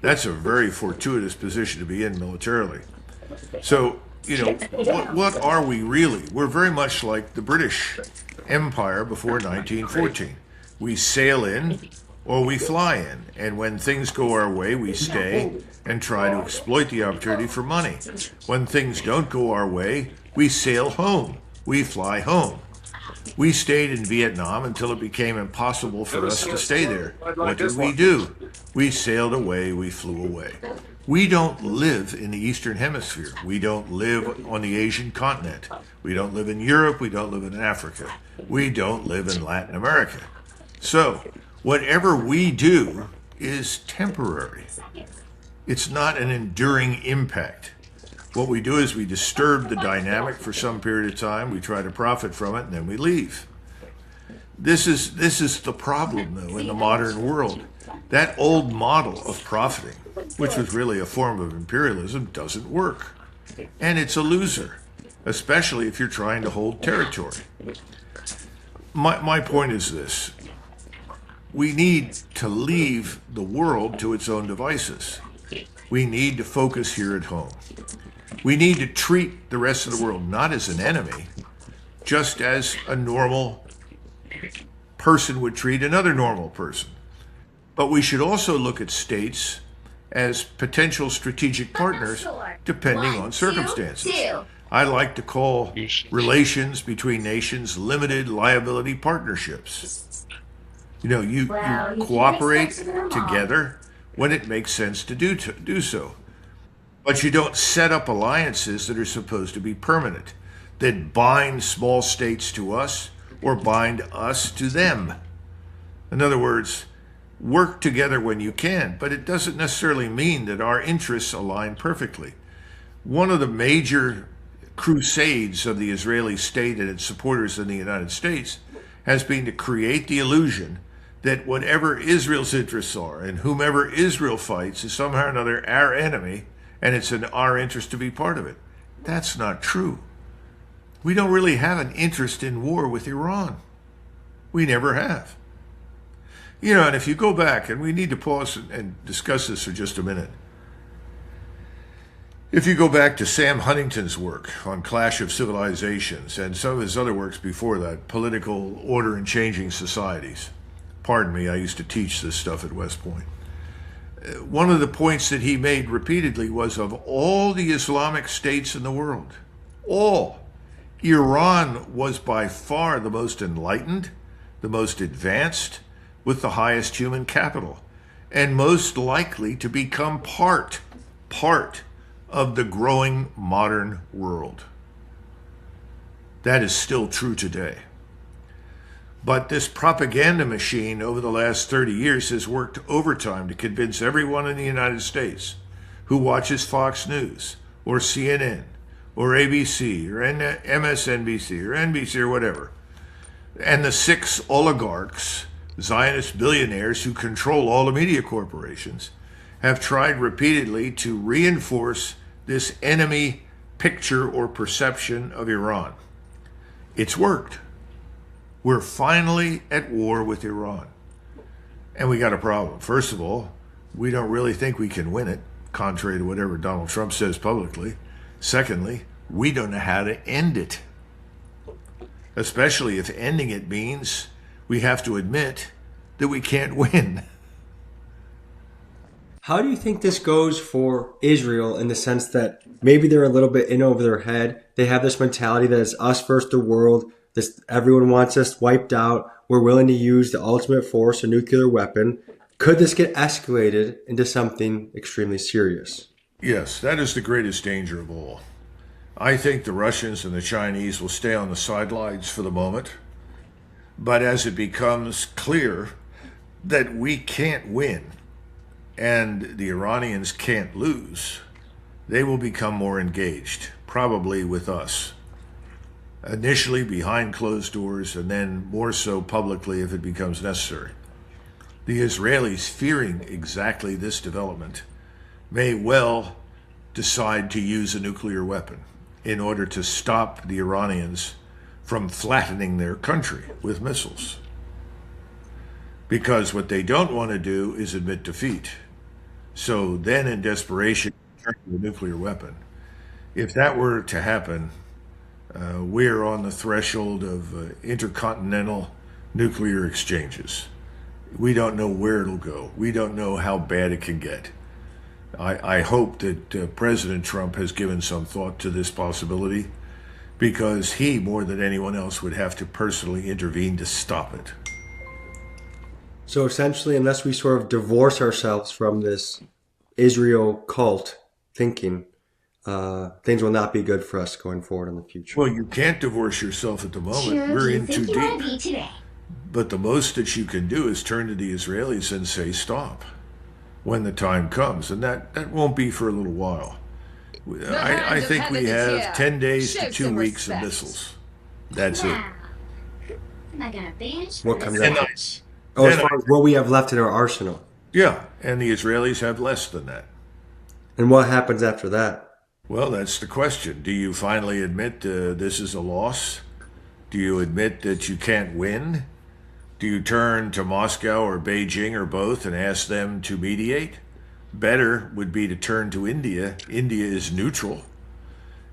That's a very fortuitous position to be in militarily. So, what are we really? We're very much like the British Empire before 1914. We sail in or we fly in, and when things go our way, we stay and try to exploit the opportunity for money. When things don't go our way, we sail home. We fly home. We stayed in Vietnam until it became impossible for us to stay there. What did we do? We sailed away, we flew away. We don't live in the Eastern Hemisphere. We don't live on the Asian continent. We don't live in Europe. We don't live in Africa. We don't live in Latin America. So, whatever we do is temporary. It's not an enduring impact. What we do is we disturb the dynamic for some period of time, we try to profit from it, and then we leave. This is the problem, though, in the modern world. That old model of profiting, which was really a form of imperialism, doesn't work. And it's a loser, especially if you're trying to hold territory. My point is this. We need to leave the world to its own devices. We need to focus here at home. We need to treat the rest of the world not as an enemy, just as a normal person would treat another normal person. But we should also look at states as potential strategic partners depending on circumstances. I like to call relations between nations limited liability partnerships. You cooperate together when it makes sense to do so. But you don't set up alliances that are supposed to be permanent, that bind small states to us or bind us to them. In other words, work together when you can, but it doesn't necessarily mean that our interests align perfectly. One of the major crusades of the Israeli state and its supporters in the United States has been to create the illusion that whatever Israel's interests are and whomever Israel fights is somehow or another our enemy, and it's in our interest to be part of it. That's not true. We don't really have an interest in war with Iran. We never have. You know, and if you go back, and we need to pause and discuss this for just a minute. If you go back to Sam Huntington's work on Clash of Civilizations and some of his other works before that, Political Order in Changing Societies. Pardon me, I used to teach this stuff at West Point. One of the points that he made repeatedly was of all the Islamic states in the world, Iran was by far the most enlightened, the most advanced, with the highest human capital, and most likely to become part of the growing modern world. That is still true today. But this propaganda machine over the last 30 years has worked overtime to convince everyone in the United States who watches Fox News or CNN or ABC or MSNBC or NBC or whatever, and the 6 oligarchs, Zionist billionaires who control all the media corporations, have tried repeatedly to reinforce this enemy picture or perception of Iran. It's worked. We're finally at war with Iran. And we got a problem. First of all, we don't really think we can win it, contrary to whatever Donald Trump says publicly. Secondly, we don't know how to end it. Especially if ending it means we have to admit that we can't win. How do you think this goes for Israel in the sense that maybe they're a little bit in over their head? They have this mentality that it's us versus the world. Everyone wants us wiped out. We're willing to use the ultimate force, a nuclear weapon. Could this get escalated into something extremely serious? Yes, that is the greatest danger of all. I think the Russians and the Chinese will stay on the sidelines for the moment. But as it becomes clear that we can't win and the Iranians can't lose, they will become more engaged, probably with us. Initially behind closed doors, and then more so publicly if it becomes necessary. The Israelis, fearing exactly this development, may well decide to use a nuclear weapon in order to stop the Iranians from flattening their country with missiles. Because what they don't want to do is admit defeat. So then in desperation, turn to a nuclear weapon. If that were to happen, we're on the threshold of intercontinental nuclear exchanges. We don't know where it'll go. We don't know how bad it can get. I hope that President Trump has given some thought to this possibility, because he, more than anyone else, would have to personally intervene to stop it. So essentially, unless we sort of divorce ourselves from this Israel cult thinking, things will not be good for us going forward in the future. Well, you can't divorce yourself at the moment. We're in too deep. But the most that you can do is turn to the Israelis and say stop when the time comes. And that won't be for a little while. I think we have 10 days to 2 weeks of missiles. That's it. What comes after? Oh, as far as what we have left in our arsenal. Yeah, and the Israelis have less than that. And what happens after that? Well, that's the question. Do you finally admit this is a loss? Do you admit that you can't win? Do you turn to Moscow or Beijing or both and ask them to mediate? Better would be to turn to India. India is neutral,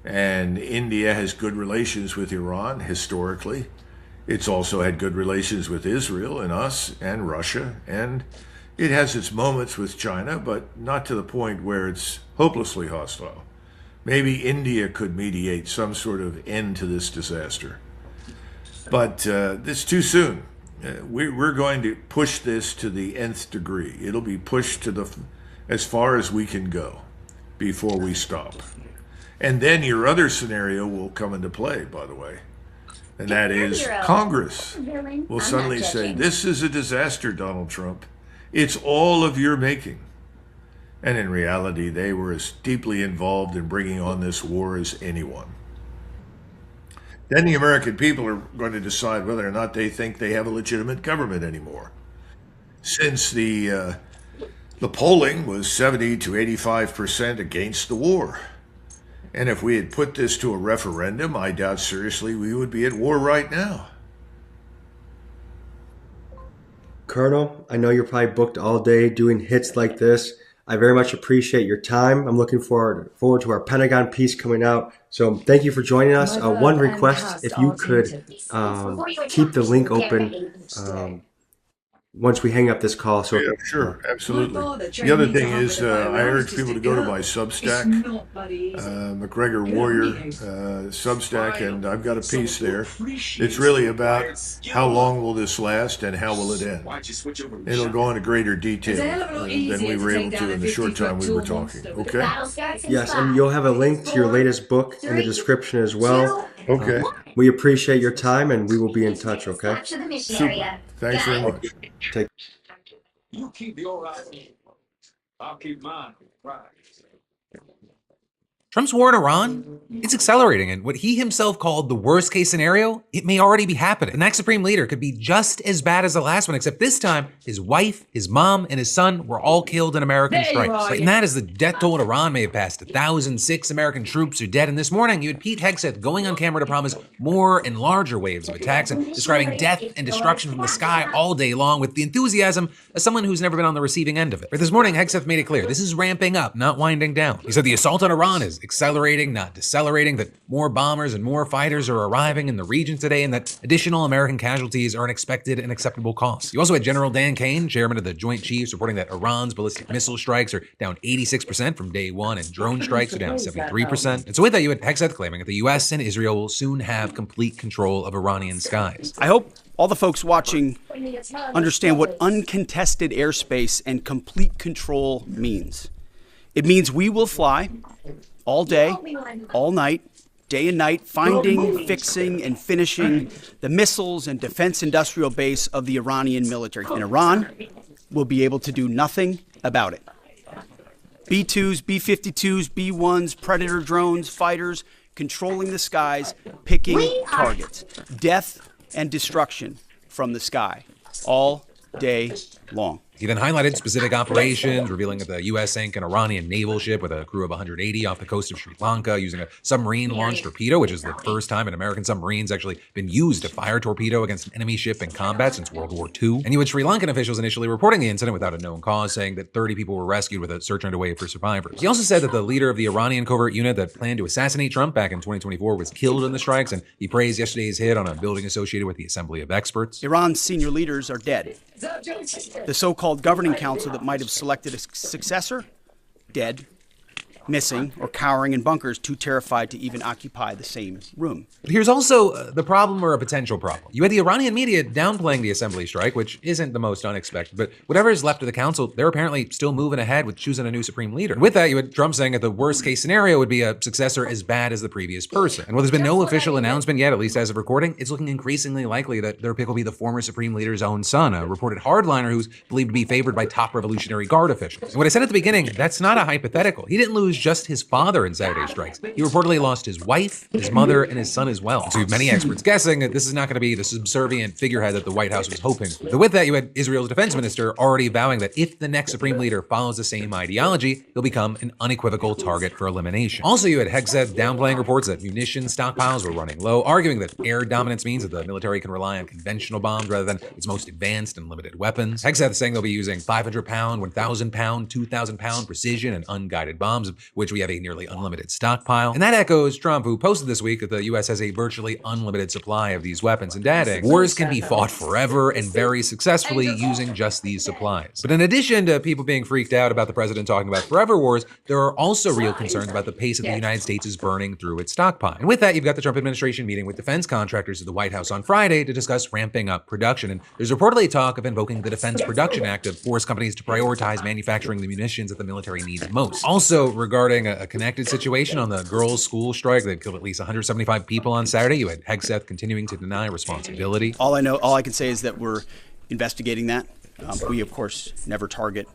and India has good relations with Iran historically. It's also had good relations with Israel and us and Russia, and it has its moments with China, but not to the point where it's hopelessly hostile. Maybe India could mediate some sort of end to this disaster. But it's too soon. We're going to push this to the nth degree. It'll be pushed to as far as we can go before we stop. And then your other scenario will come into play, by the way. And that is Congress will suddenly say, this is a disaster, Donald Trump. It's all of your making. And in reality, they were as deeply involved in bringing on this war as anyone. Then the American people are going to decide whether or not they think they have a legitimate government anymore. Since the polling was 70 to 85% against the war. And if we had put this to a referendum, I doubt seriously we would be at war right now. Colonel, I know you're probably booked all day doing hits like this. I very much appreciate your time. I'm looking forward to our Pentagon piece coming out. So thank you for joining us. One request, if you could keep the link open once we hang up this call. So yeah, sure, absolutely. The other thing is, I urge people to go to my Substack, McGregor Warrior Substack, and I've got a piece there. It's really about how long will this last and how will it end. It'll go into greater detail than we were able to in the short time we were talking. Okay? Yes, and you'll have a link to your latest book in the description as well. Okay. We appreciate your time, and we will be in touch, okay? Super. Thanks very much. Take. You keep your eyes open. I'll keep mine. Right. Trump's war in Iran, it's accelerating, and what he himself called the worst case scenario, it may already be happening. The next supreme leader could be just as bad as the last one, except this time, his wife, his mom, and his son were all killed in American strikes. Right, and that as the death toll in Iran may have passed 1,006 American troops are dead, and this morning you had Pete Hegseth going on camera to promise more and larger waves of attacks and describing death and destruction from the sky all day long with the enthusiasm as someone who's never been on the receiving end of it. But this morning, Hegseth made it clear, this is ramping up, not winding down. He said the assault on Iran is accelerating, not decelerating, that more bombers and more fighters are arriving in the region today, and that additional American casualties are an expected and acceptable cost. You also had General Dan Kane, chairman of the Joint Chiefs, reporting that Iran's ballistic missile strikes are down 86% from day one, and drone strikes are down 73%. And so with that, you had Hegseth claiming that the U.S. and Israel will soon have complete control of Iranian skies. I hope all the folks watching understand what uncontested airspace and complete control means. It means we will fly all day, all night, day and night, finding, fixing, and finishing the missiles and defense industrial base of the Iranian military. And Iran will be able to do nothing about it. B-2s, B-52s, B-1s, Predator drones, fighters, controlling the skies, picking targets. Death and destruction from the sky, all day long. He then highlighted specific operations, revealing that the U.S. sank an Iranian naval ship with a crew of 180 off the coast of Sri Lanka using a submarine-launched torpedo, which is the first time an American submarine's actually been used to fire a torpedo against an enemy ship in combat since World War II. And you had Sri Lankan officials initially reporting the incident without a known cause, saying that 30 people were rescued with a search underway for survivors. He also said that the leader of the Iranian covert unit that planned to assassinate Trump back in 2024 was killed in the strikes, and he praised yesterday's hit on a building associated with the Assembly of Experts. Iran's senior leaders are dead. The so-called governing council that might have selected a successor, dead, missing, or cowering in bunkers, too terrified to even occupy the same room. But here's also the problem, or a potential problem. You had the Iranian media downplaying the assembly strike, which isn't the most unexpected, but whatever is left of the council, they're apparently still moving ahead with choosing a new supreme leader. And with that, you had Trump saying that the worst case scenario would be a successor as bad as the previous person. And while there's been no official announcement yet, at least as of recording, it's looking increasingly likely that their pick will be the former supreme leader's own son, a reported hardliner who's believed to be favored by top Revolutionary Guard officials. And what I said at the beginning, that's not a hypothetical. He didn't lose just his father in Saturday's strikes. He reportedly lost his wife, his mother, and his son as well. And so you have many experts guessing that this is not going to be the subservient figurehead that the White House was hoping for. But with that, you had Israel's defense minister already vowing that if the next supreme leader follows the same ideology, he'll become an unequivocal target for elimination. Also, you had Hegseth downplaying reports that munition stockpiles were running low, arguing that air dominance means that the military can rely on conventional bombs rather than its most advanced and limited weapons. Hegseth saying they'll be using 500-pound, 1,000-pound, 2,000-pound precision and unguided bombs, of which we have a nearly unlimited stockpile. And that echoes Trump, who posted this week that the U.S. has a virtually unlimited supply of these weapons, and adding, wars can be fought forever and very successfully using just these supplies. But in addition to people being freaked out about the president talking about forever wars, there are also real concerns about the pace that the United States is burning through its stockpile. And with that, you've got the Trump administration meeting with defense contractors at the White House on Friday to discuss ramping up production. And there's reportedly talk of invoking the Defense Production Act to force companies to prioritize manufacturing the munitions that the military needs most. Also, regarding a connected situation on the girls' school strike that killed at least 175 people on Saturday, you had Hegseth continuing to deny responsibility. All I can say is that we're investigating that. We, of course, never target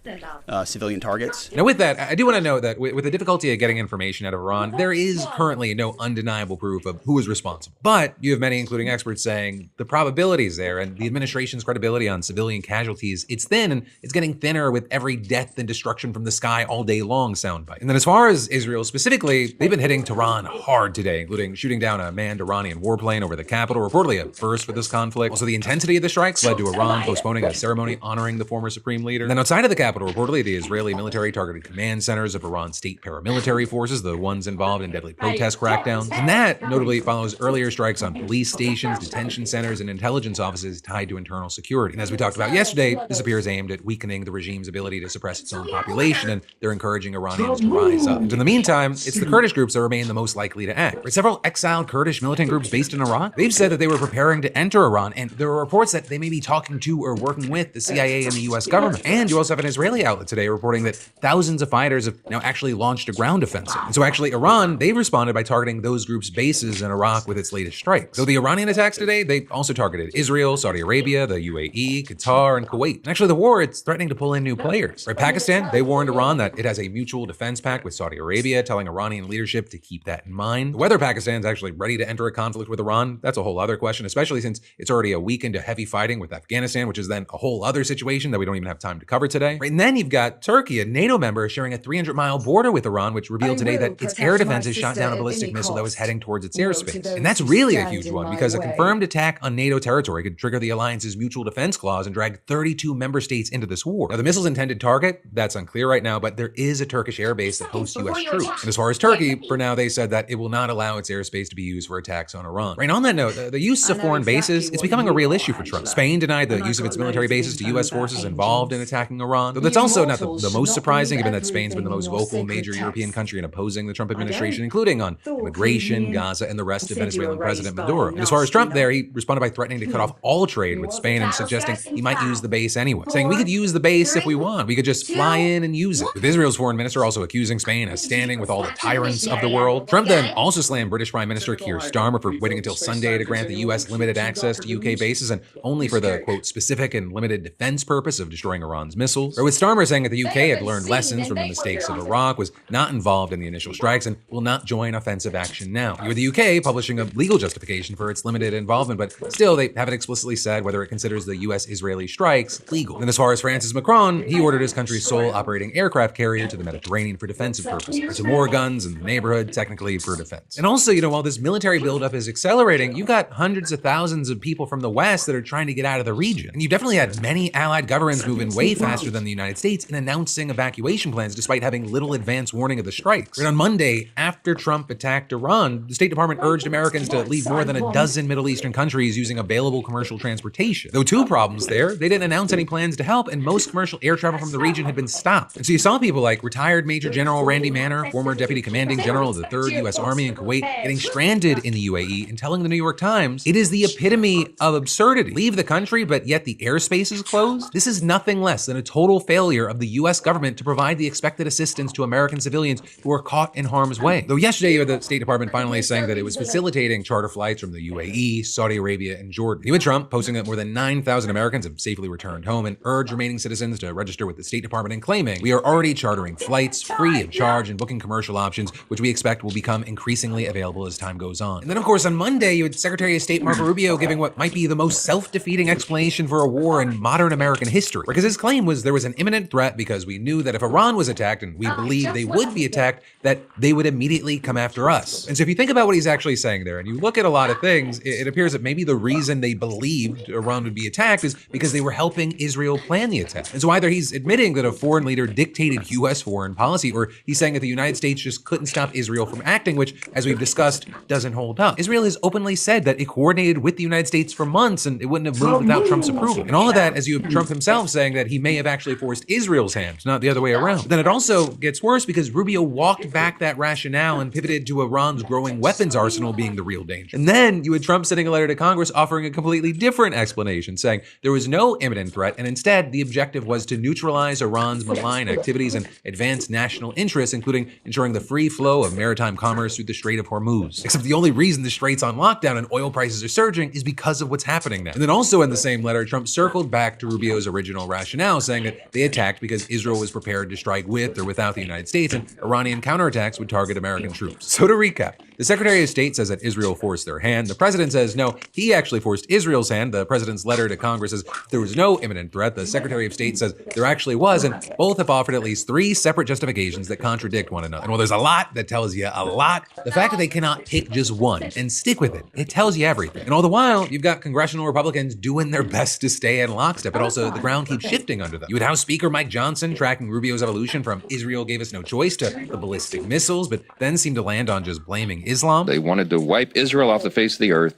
civilian targets. Now, with that, I do want to note that with the difficulty of getting information out of Iran, there is currently no undeniable proof of who is responsible. But you have many, including experts, saying the probability is there, and the administration's credibility on civilian casualties, it's thin, and it's getting thinner with every death and destruction from the sky all day long soundbite. And then as far as Israel specifically, they've been hitting Tehran hard today, including shooting down a manned Iranian warplane over the capital, reportedly a first for this conflict. Also, the intensity of the strikes led to Iran postponing a ceremony honoring the former supreme leader. And then outside of the capital, reportedly, the Israeli military targeted command centers of Iran's state paramilitary forces, the ones involved in deadly protest crackdowns. And that notably follows earlier strikes on police stations, detention centers, and intelligence offices tied to internal security. And as we talked about yesterday, this appears aimed at weakening the regime's ability to suppress its own population, and they're encouraging Iranians to rise up. And in the meantime, it's the Kurdish groups that remain the most likely to act. Several exiled Kurdish militant groups based in Iraq, they've said that they were preparing to enter Iran, and there are reports that they may be talking to or working with the CIA and the US government. And you also have an Israeli outlet today reporting that thousands of fighters have now actually launched a ground offensive. And so actually Iran, they responded by targeting those groups' bases in Iraq with its latest strikes. So the Iranian attacks today, they also targeted Israel, Saudi Arabia, the UAE, Qatar, and Kuwait. And actually the war, it's threatening to pull in new players. Right, Pakistan, they warned Iran that it has a mutual defense pact with Saudi Arabia, telling Iranian leadership to keep that in mind. Whether Pakistan's actually ready to enter a conflict with Iran, that's a whole other question, especially since it's already a week into heavy fighting with Afghanistan, which is then a whole other situation that we don't even have time to cover today. Right, and then you've got Turkey, a NATO member, sharing a 300-mile border with Iran, which revealed today that its air defenses shot down a ballistic missile that was heading towards its airspace. And that's really a huge one, because a confirmed attack on NATO territory could trigger the alliance's mutual defense clause and drag 32 member states into this war. Now, the missile's intended target, that's unclear right now, but there is a Turkish airbase that hosts US troops. And as far as Turkey, for now, they said that it will not allow its airspace to be used for attacks on Iran. Right, on that note, the use of foreign bases, it's becoming a real issue for Trump. Spain denied the use of its military bases to US forces involved in attacking Iran. Though that's also not the most surprising, given that Spain's been the most vocal major European country in opposing the Trump administration, including on immigration, Gaza, and the rest of Venezuelan President Maduro. And as far as Trump there, he responded by threatening to cut off all trade with Spain and suggesting he might use the base anyway, saying we could use the base if we want. We could just fly in and use it. With Israel's foreign minister also accusing Spain of standing with all the tyrants of the world. Trump then also slammed British Prime Minister Keir Starmer for waiting until Sunday to grant the US limited access to UK bases, and only for the, quote, specific and limited defense purpose of destroying Iran's missiles. Or with Starmer saying that the UK had learned lessons from the mistakes of Iraq, was not involved in the initial strikes, and will not join offensive action now. With the UK publishing a legal justification for its limited involvement, but still they haven't explicitly said whether it considers the US-Israeli strikes legal. And as far as France's Macron, he ordered his country's sole operating aircraft carrier to the Mediterranean for defensive purposes. So more guns in the neighborhood, technically for defense. And also, while this military buildup is accelerating, you've got hundreds of thousands of people from the West that are trying to get out of the region. And you've definitely had many allied governments moving way faster than the United States in announcing evacuation plans despite having little advance warning of the strikes. And on Monday, after Trump attacked Iran, the State Department urged Americans to leave more than a dozen Middle Eastern countries using available commercial transportation. Though two problems there, they didn't announce any plans to help, and most commercial air travel from the region had been stopped. And so you saw people like retired Major General Randy Manner, former Deputy Commanding General of the 3rd U.S. Army in Kuwait, getting stranded in the UAE and telling the New York Times, it is the epitome of absurdity. Leave the country, but yet the airspace is closed? This is nothing less than a total failure of the U.S. government to provide the expected assistance to American civilians who are caught in harm's way. Though yesterday, you had the State Department finally saying that it was facilitating charter flights from the UAE, Saudi Arabia, and Jordan. With Trump posting that more than 9,000 Americans have safely returned home and urged remaining citizens to register with the State Department and claiming, we are already chartering flights free of charge and booking commercial options, which we expect will become increasingly available as time goes on. And then, of course, on Monday, you had Secretary of State Marco Rubio giving what might be the most self-defeating explanation for a war in modern American history. Because his claim was there was an imminent threat because we knew that if Iran was attacked, and we believed they would be attacked, that they would immediately come after us. And so if you think about what he's actually saying there, and you look at a lot of things, it appears that maybe the reason they believed Iran would be attacked is because they were helping Israel plan the attack. And so either he's admitting that a foreign leader dictated U.S. foreign policy, or he's saying that the United States just couldn't stop Israel from acting, which, as we've discussed, doesn't hold up. Israel has openly said that it coordinated with the United States for months and it wouldn't have moved without Trump's approval. And all of that, as you have Trump himself saying that he may have actually forced Israel's hand, not the other way around. But then it also gets worse because Rubio walked back that rationale and pivoted to Iran's growing weapons arsenal being the real danger. And then you had Trump sending a letter to Congress offering a completely different explanation, saying there was no imminent threat, and instead the objective was to neutralize Iran's malign activities and advance national interests, including ensuring the free flow of maritime commerce through the Strait of Hormuz. Except the only reason the strait's on lockdown and oil prices are surging is because of what's happening now. And then also in the same letter, Trump circled back to Rubio's original rationale, saying that they attacked because Israel was prepared to strike with or without the United States, and Iranian counterattacks would target American troops. So to recap, the Secretary of State says that Israel forced their hand. The president says no, he actually forced Israel's hand. The president's letter to Congress says there was no imminent threat. The Secretary of State says there actually was, and both have offered at least 3 separate justifications that contradict one another. And while there's a lot that tells you a lot, the fact that they cannot pick just one and stick with it, it tells you everything. And all the while, you've got congressional Republicans doing their best to stay in lockstep, but also the ground keeps shifting under them. You had House Speaker Mike Johnson tracking Rubio's evolution from Israel gave us no choice to the ballistic missiles, but then seemed to land on just blaming Islam. They wanted to wipe Israel off the face of the earth,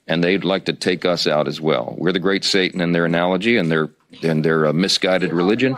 and they'd like to take us out as well. We're the great Satan in their analogy and their misguided religion,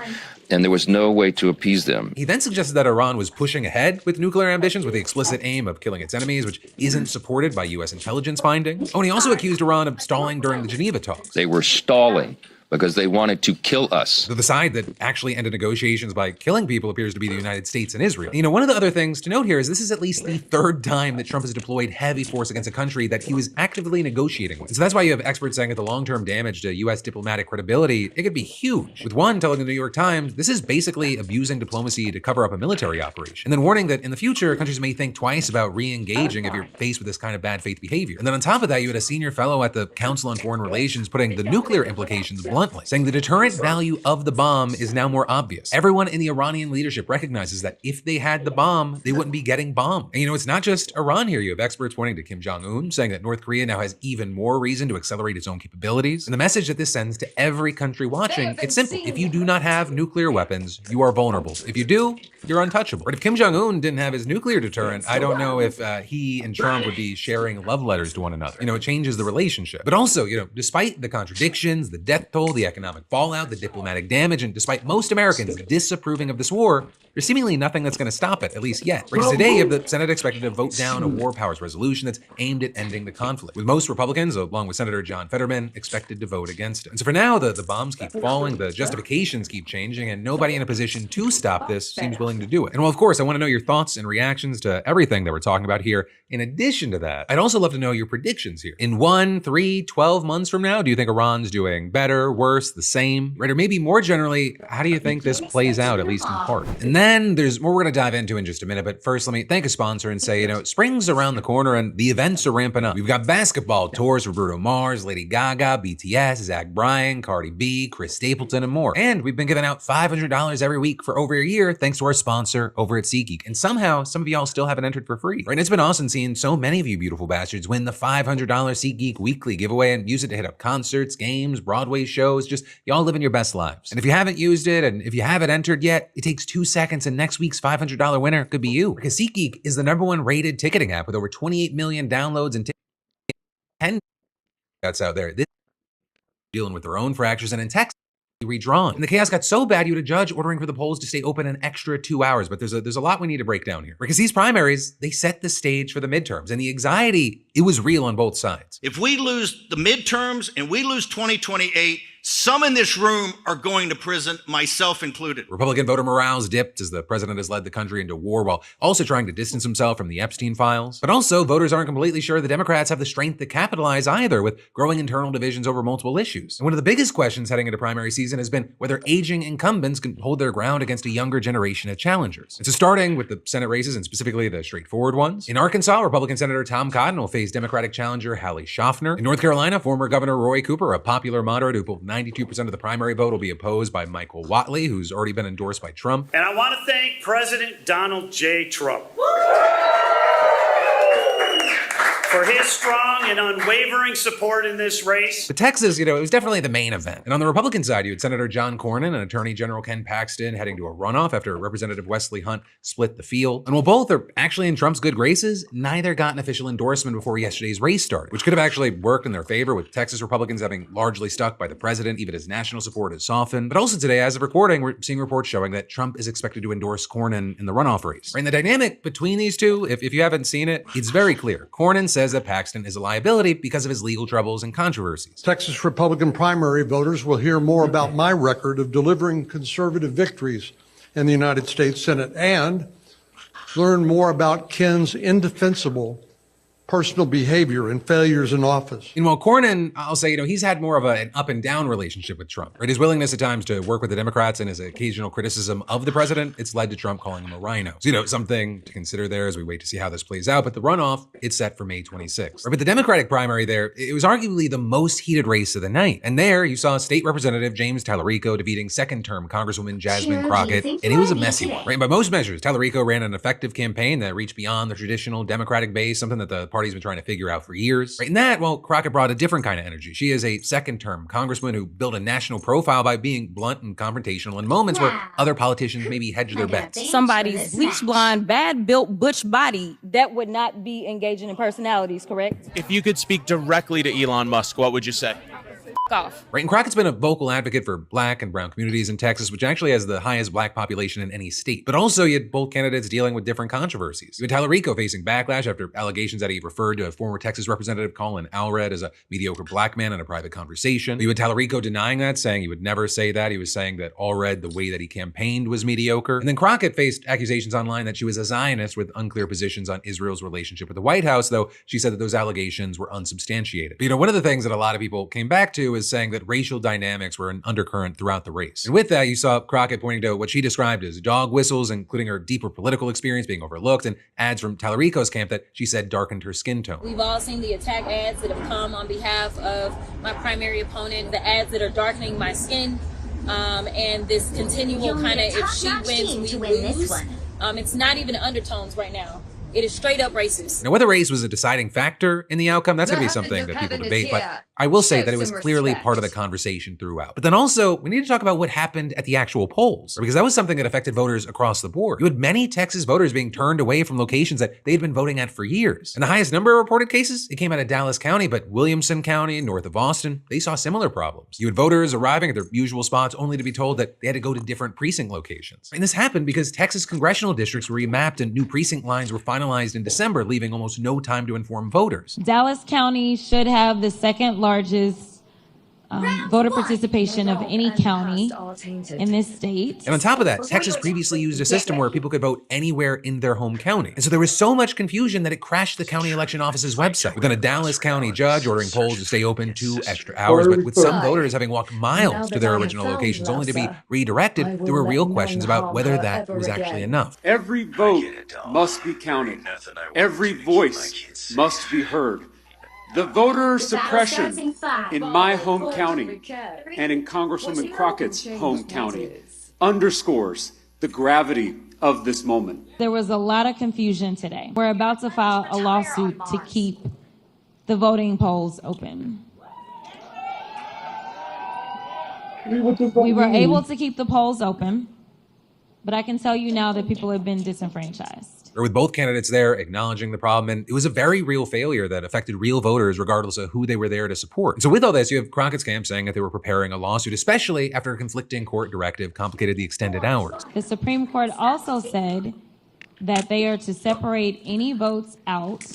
and there was no way to appease them. He then suggested that Iran was pushing ahead with nuclear ambitions with the explicit aim of killing its enemies, which isn't supported by U.S. intelligence findings. Oh, and he also accused Iran of stalling during the Geneva talks. They were stalling because they wanted to kill us. So the side that actually ended negotiations by killing people appears to be the United States and Israel. You know, one of the other things to note here is this is at least the 3rd time that Trump has deployed heavy force against a country that he was actively negotiating with. So that's why you have experts saying that the long-term damage to U.S. diplomatic credibility, it could be huge. With one telling the New York Times, this is basically abusing diplomacy to cover up a military operation. And then warning that in the future, countries may think twice about re-engaging if you're faced with this kind of bad faith behavior. And then on top of that, you had a senior fellow at the Council on Foreign Relations putting the nuclear implications bluntly, saying the deterrent value of the bomb is now more obvious. Everyone in the Iranian leadership recognizes that if they had the bomb, they wouldn't be getting bombed. And you know, it's not just Iran here. You have experts pointing to Kim Jong-un, saying that North Korea now has even more reason to accelerate its own capabilities. And the message that this sends to every country watching, it's simple. If you do not have nuclear weapons, you are vulnerable. If you do, you're untouchable. But if Kim Jong-un didn't have his nuclear deterrent, I don't know if he and Trump would be sharing love letters to one another. You know, it changes the relationship. But also, you know, despite the contradictions, the death toll, the economic fallout, the diplomatic damage, and despite most Americans disapproving of this war, there's seemingly nothing that's going to stop it, at least yet. Because today, you have the Senate expected to vote down a war powers resolution that's aimed at ending the conflict, with most Republicans, along with Senator John Fetterman, expected to vote against it. And so for now, the bombs keep falling, the justifications keep changing, and nobody in a position to stop this seems willing to do it. And well, of course, I want to know your thoughts and reactions to everything that we're talking about here. In addition to that, I'd also love to know your predictions here. In 1, 3, 12 months from now, do you think Iran's doing better, worse, the same? Right? Or maybe more generally, how do you think this plays out, at least in part? And then there's more we're going to dive into in just a minute, but first let me thank a sponsor and say, you know, spring's around the corner and the events are ramping up. We've got basketball tours for Bruno Mars, Lady Gaga, BTS, Zach Bryan, Cardi B, Chris Stapleton, and more. And we've been giving out $500 every week for over a year thanks to our sponsor over at SeatGeek. And somehow, some of y'all still haven't entered for free. Right? And it's been awesome seeing so many of you beautiful bastards win the $500 SeatGeek weekly giveaway and use it to hit up concerts, games, Broadway shows, just y'all living your best lives. And if you haven't used it and if you haven't entered yet, it takes 2 seconds and next week's $500 winner could be you. Because SeatGeek is the #1 rated ticketing app with over 28 million downloads and 10 that's out there. This dealing with their own fractures, and in Texas, redrawn. And the chaos got so bad, you had a judge ordering for the polls to stay open an extra 2 hours. But there's a lot we need to break down here. Because these primaries, they set the stage for the midterms. And the anxiety, it was real on both sides. If we lose the midterms and we lose 2028, some in this room are going to prison, myself included. Republican voter morale's dipped as the president has led the country into war while also trying to distance himself from the Epstein files. But also, voters aren't completely sure the Democrats have the strength to capitalize either, with growing internal divisions over multiple issues. And one of the biggest questions heading into primary season has been whether aging incumbents can hold their ground against a younger generation of challengers. And so starting with the Senate races, and specifically the straightforward ones. In Arkansas, Republican Senator Tom Cotton will face Democratic challenger Hallie Schaffner. In North Carolina, former Governor Roy Cooper, a popular moderate who pulled 92% of the primary vote, will be opposed by Michael Whatley, who's already been endorsed by Trump. And I want to thank President Donald J. Trump for his strong and unwavering support in this race. But Texas, it was definitely the main event. And on the Republican side, you had Senator John Cornyn and Attorney General Ken Paxton heading to a runoff after Representative Wesley Hunt split the field. And while both are actually in Trump's good graces, neither got an official endorsement before yesterday's race started, which could have actually worked in their favor, with Texas Republicans having largely stuck by the president, even as national support has softened. But also today, as of recording, we're seeing reports showing that Trump is expected to endorse Cornyn in the runoff race. And the dynamic between these two, if you haven't seen it, it's very clear. Cornyn says that Paxton is a liability because of his legal troubles and controversies. Texas Republican primary voters will hear more about my record of delivering conservative victories in the United States Senate and learn more about Ken's indefensible personal behavior and failures in office. And while Cornyn, I'll say, he's had more of an up and down relationship with Trump. Right? His willingness at times to work with the Democrats and his occasional criticism of the president, it's led to Trump calling him a rhino. So, something to consider there as we wait to see how this plays out. But the runoff, it's set for May 26th. Right? But the Democratic primary there, it was arguably the most heated race of the night. And there you saw State Representative James Tallarico defeating second-term Congresswoman Jasmine Crockett. And it was a messy one. Right? By most measures, Tallarico ran an effective campaign that reached beyond the traditional Democratic base, something that the party's been trying to figure out for years. Right? And that, well, Crockett brought a different kind of energy. She is a second-term congresswoman who built a national profile by being blunt and confrontational in moments where other politicians maybe hedge their bets. Somebody's bleach blonde, bad-built butch body, that would not be engaging in personalities, correct? If you could speak directly to Elon Musk, what would you say? Off. Right, and Crockett's been a vocal advocate for black and brown communities in Texas, which actually has the highest black population in any state. But also, you had both candidates dealing with different controversies. You had Tallarico facing backlash after allegations that he referred to a former Texas Representative Colin Allred as a mediocre black man in a private conversation. You had Tallarico denying that, saying he would never say that. He was saying that Allred, the way that he campaigned, was mediocre. And then Crockett faced accusations online that she was a Zionist with unclear positions on Israel's relationship with the White House, though she said that those allegations were unsubstantiated. But, one of the things that a lot of people came back to is saying that racial dynamics were an undercurrent throughout the race. And with that, you saw Crockett pointing to what she described as dog whistles, including her deeper political experience being overlooked, and ads from Tallarico's camp that she said darkened her skin tone. We've all seen the attack ads that have come on behalf of my primary opponent, the ads that are darkening my skin, and this continual kind of, if she wins, we lose. It's not even undertones right now. It is straight up racist. Now, whether race was a deciding factor in the outcome, that's going to be something that people debate, but I will say that it was clearly part of the conversation throughout. But then also, we need to talk about what happened at the actual polls, because that was something that affected voters across the board. You had many Texas voters being turned away from locations that they had been voting at for years. And the highest number of reported cases, it came out of Dallas County, but Williamson County, north of Austin, they saw similar problems. You had voters arriving at their usual spots only to be told that they had to go to different precinct locations. And this happened because Texas congressional districts were remapped and new precinct lines were finalized in December, leaving almost no time to inform voters. Dallas County should have the second largest voter participation of any county in this state. And on top of that, Texas previously used a system where people could vote anywhere in their home county. And so there was so much confusion that it crashed the county election office's website, with then a Dallas County judge ordering polls to stay open 2 extra hours. But with some voters having walked miles to their original locations only to be redirected, there were real questions about whether that was actually enough. Every vote must be counted. Every voice must be heard. The voter suppression in my home county and in Congresswoman Crockett's home county underscores the gravity of this moment. There was a lot of confusion today. We're about to file a lawsuit to keep the voting polls open. We were able to keep the polls open, but I can tell you now that people have been disenfranchised. Or with both candidates there acknowledging the problem, and it was a very real failure that affected real voters regardless of who they were there to support. And so with all this, you have Crockett's camp saying that they were preparing a lawsuit, especially after a conflicting court directive complicated the extended hours. The Supreme Court also said that they are to separate any votes out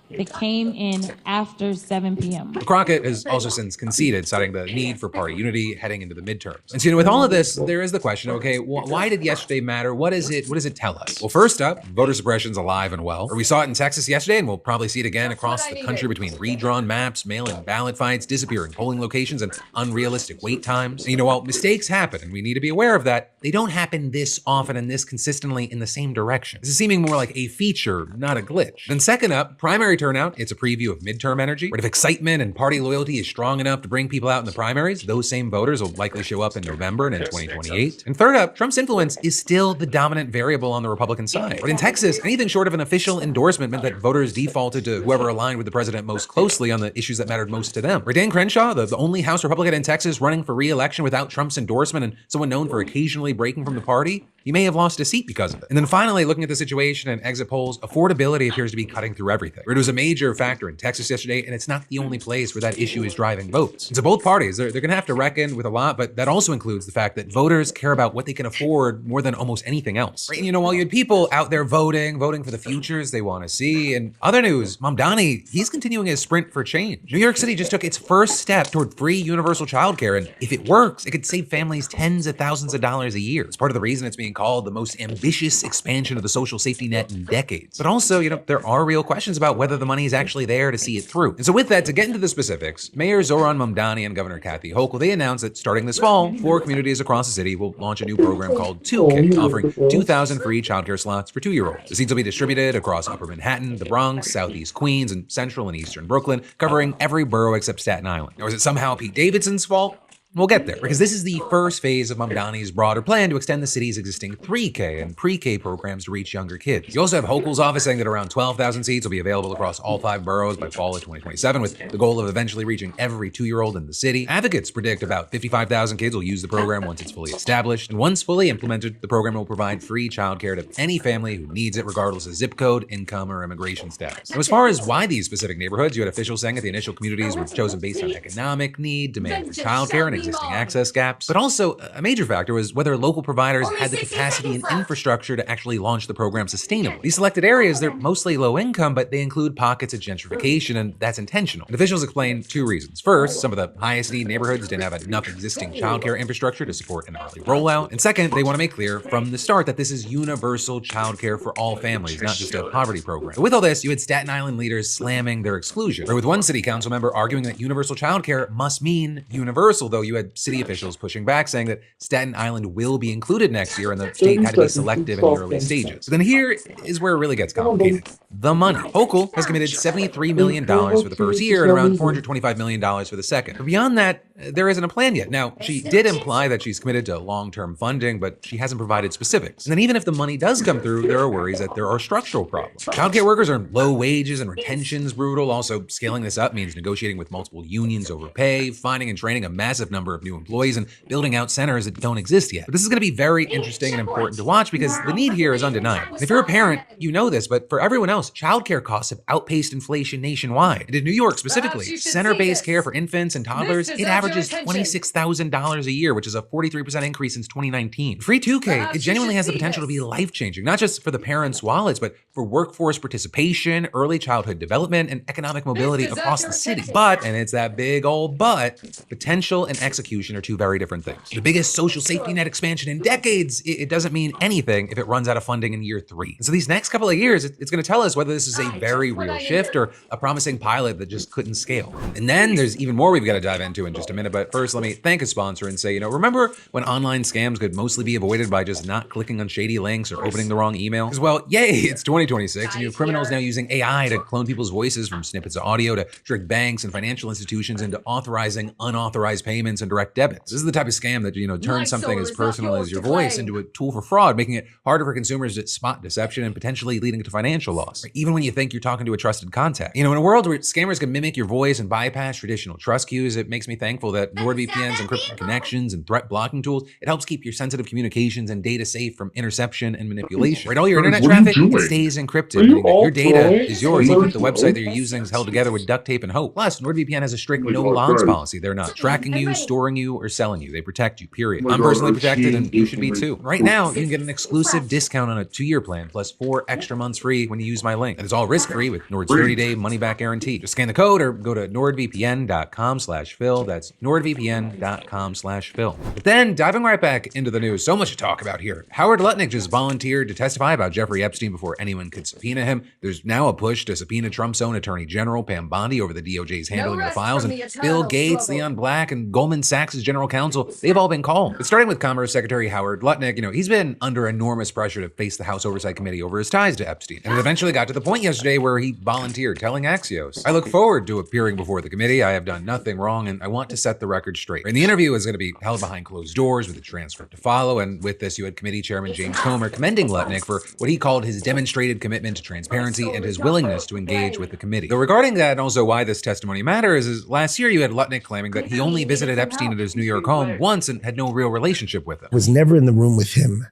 that came in after 7 p.m. Crockett has also since conceded, citing the need for party unity heading into the midterms. And so, with all of this, there is the question, okay, why did yesterday matter? What does it tell us? Well, first up, voter suppression's alive and well. Or we saw it in Texas yesterday, and we'll probably see it again across the country between redrawn maps, mail-in ballot fights, disappearing polling locations, and unrealistic wait times. And while mistakes happen, and we need to be aware of that, they don't happen this often and this consistently in the same direction. This is seeming more like a feature, not a glitch. Then second up, primary turnout, it's a preview of midterm energy. But if excitement and party loyalty is strong enough to bring people out in the primaries, those same voters will likely show up in November and in 2028. And third up, Trump's influence is still the dominant variable on the Republican side. But in Texas, anything short of an official endorsement meant that voters defaulted to whoever aligned with the president most closely on the issues that mattered most to them. Dan Crenshaw, the only House Republican in Texas running for re-election without Trump's endorsement and someone known for occasionally breaking from the party, he may have lost a seat because of it. And then finally, looking at the situation and exit polls, affordability appears to be cutting through everything. It was a major factor in Texas yesterday, and it's not the only place where that issue is driving votes. And so both parties, they're going to have to reckon with a lot, but that also includes the fact that voters care about what they can afford more than almost anything else. Right? And while you had people out there voting for the futures they want to see, and other news, Mamdani, he's continuing his sprint for change. New York City just took its first step toward free universal childcare, and if it works, it could save families tens of thousands of dollars a year. It's part of the reason it's being being called the most ambitious expansion of the social safety net in decades. But also, there are real questions about whether the money is actually there to see it through. And so with that, to get into the specifics, Mayor Zohran Mamdani and Governor Kathy Hochul, they announced that starting this fall, 4 communities across the city will launch a new program called 2K, offering 2,000 free childcare slots for 2-year-olds. The seats will be distributed across Upper Manhattan, the Bronx, Southeast Queens, and Central and Eastern Brooklyn, covering every borough except Staten Island. Or is it somehow Pete Davidson's fault? We'll get there, because this is the first phase of Mamdani's broader plan to extend the city's existing 3K and pre-K programs to reach younger kids. You also have Hochul's office saying that around 12,000 seats will be available across all 5 boroughs by fall of 2027, with the goal of eventually reaching every 2-year-old in the city. Advocates predict about 55,000 kids will use the program once it's fully established, and once fully implemented, the program will provide free childcare to any family who needs it, regardless of zip code, income, or immigration status. Now, as far as why these specific neighborhoods, you had officials saying that the initial communities were chosen based on economic need, demand for childcare, and existing access gaps. But also, a major factor was whether local providers had the capacity and infrastructure to actually launch the program sustainably. These selected areas, they're mostly low income, but they include pockets of gentrification, and that's intentional. And officials explained 2 reasons. First, some of the highest need neighborhoods didn't have enough existing childcare infrastructure to support an early rollout. And second, they want to make clear from the start that this is universal childcare for all families, not just a poverty program. But with all this, you had Staten Island leaders slamming their exclusion, or with one city council member arguing that universal childcare must mean universal, though you had city officials pushing back, saying that Staten Island will be included next year and the state had to be selective in the early stages. So then here is where it really gets complicated. The money. Hochul has committed $73 million for the first year and around $425 million for the second. But beyond that, there isn't a plan yet. Now, she did imply that she's committed to long-term funding, but she hasn't provided specifics. And then even if the money does come through, there are worries that there are structural problems. Childcare workers earn low wages and retention's brutal. Also, scaling this up means negotiating with multiple unions over pay, finding and training a massive number of new employees, and building out centers that don't exist yet. But this is going to be very interesting and important to watch because the need here is undeniable. And if you're a parent, you know this, but for everyone else, childcare costs have outpaced inflation nationwide. And in New York specifically, center-based care for infants and toddlers, it averages $26,000 a year, which is a 43% increase since 2019. Free 2K, it genuinely has the potential to be life-changing, not just for the parents' wallets, but for workforce participation, early childhood development, and economic mobility across the city. But, and it's that big old but, potential and execution are two very different things. The biggest social safety net expansion in decades, it doesn't mean anything if it runs out of funding in year 3. And so these next couple of years, it's going to tell us whether this is a very real shift or a promising pilot that just couldn't scale. And then there's even more we've got to dive into in just a minute, but first let me thank a sponsor and say, remember when online scams could mostly be avoided by just not clicking on shady links or opening the wrong email? Because, well, yay, it's 2026 and you have criminals now using AI to clone people's voices from snippets of audio to trick banks and financial institutions into authorizing unauthorized payments and direct debits. This is the type of scam that, turns something as personal as your voice into a tool for fraud, making it harder for consumers to spot deception and potentially leading to financial loss, even when you think you're talking to a trusted contact. In a world where scammers can mimic your voice and bypass traditional trust cues, it makes me thankful that NordVPN's encrypted connections and threat blocking tools, it helps keep your sensitive communications and data safe from interception and manipulation. Right, all your internet traffic, it stays encrypted, meaning that your data is yours, even if the website that you're using is held together with duct tape and hope. Plus, NordVPN has a strict no logs policy. They're not tracking you, storing you, or selling you. They protect you, period. I'm personally protected, and you should be too. Right now, you can get an exclusive discount on a 2-year plan, plus 4 extra months free when you use my link. And it's all risk-free with Nord's 30-day money-back guarantee. Just scan the code or go to nordvpn.com/Phil. That's nordvpn.com/Phil. But then, diving right back into the news, so much to talk about here. Howard Lutnick just volunteered to testify about Jeffrey Epstein before anyone could subpoena him. There's now a push to subpoena Trump's own Attorney General, Pam Bondi, over the DOJ's handling of the files, and Bill Gates, Leon Black, and Goldman Sachs' general counsel, they've all been called. But starting with Commerce Secretary Howard Lutnick, he's been under enormous pressure to face the House Oversight Committee over his ties to Epstein. And it eventually got to the point yesterday where he volunteered, telling Axios, "I look forward to appearing before the committee. I have done nothing wrong, and I want to set the record straight." And the interview is going to be held behind closed doors with a transcript to follow. And with this, you had committee chairman James Comer commending Lutnick for what he called his demonstrated commitment to transparency and his willingness to engage with the committee. Though regarding that, and also why this testimony matters, is last year you had Lutnick claiming that he only visited Epstein at his New York home once and had no real relationship with him. I was never in the room with him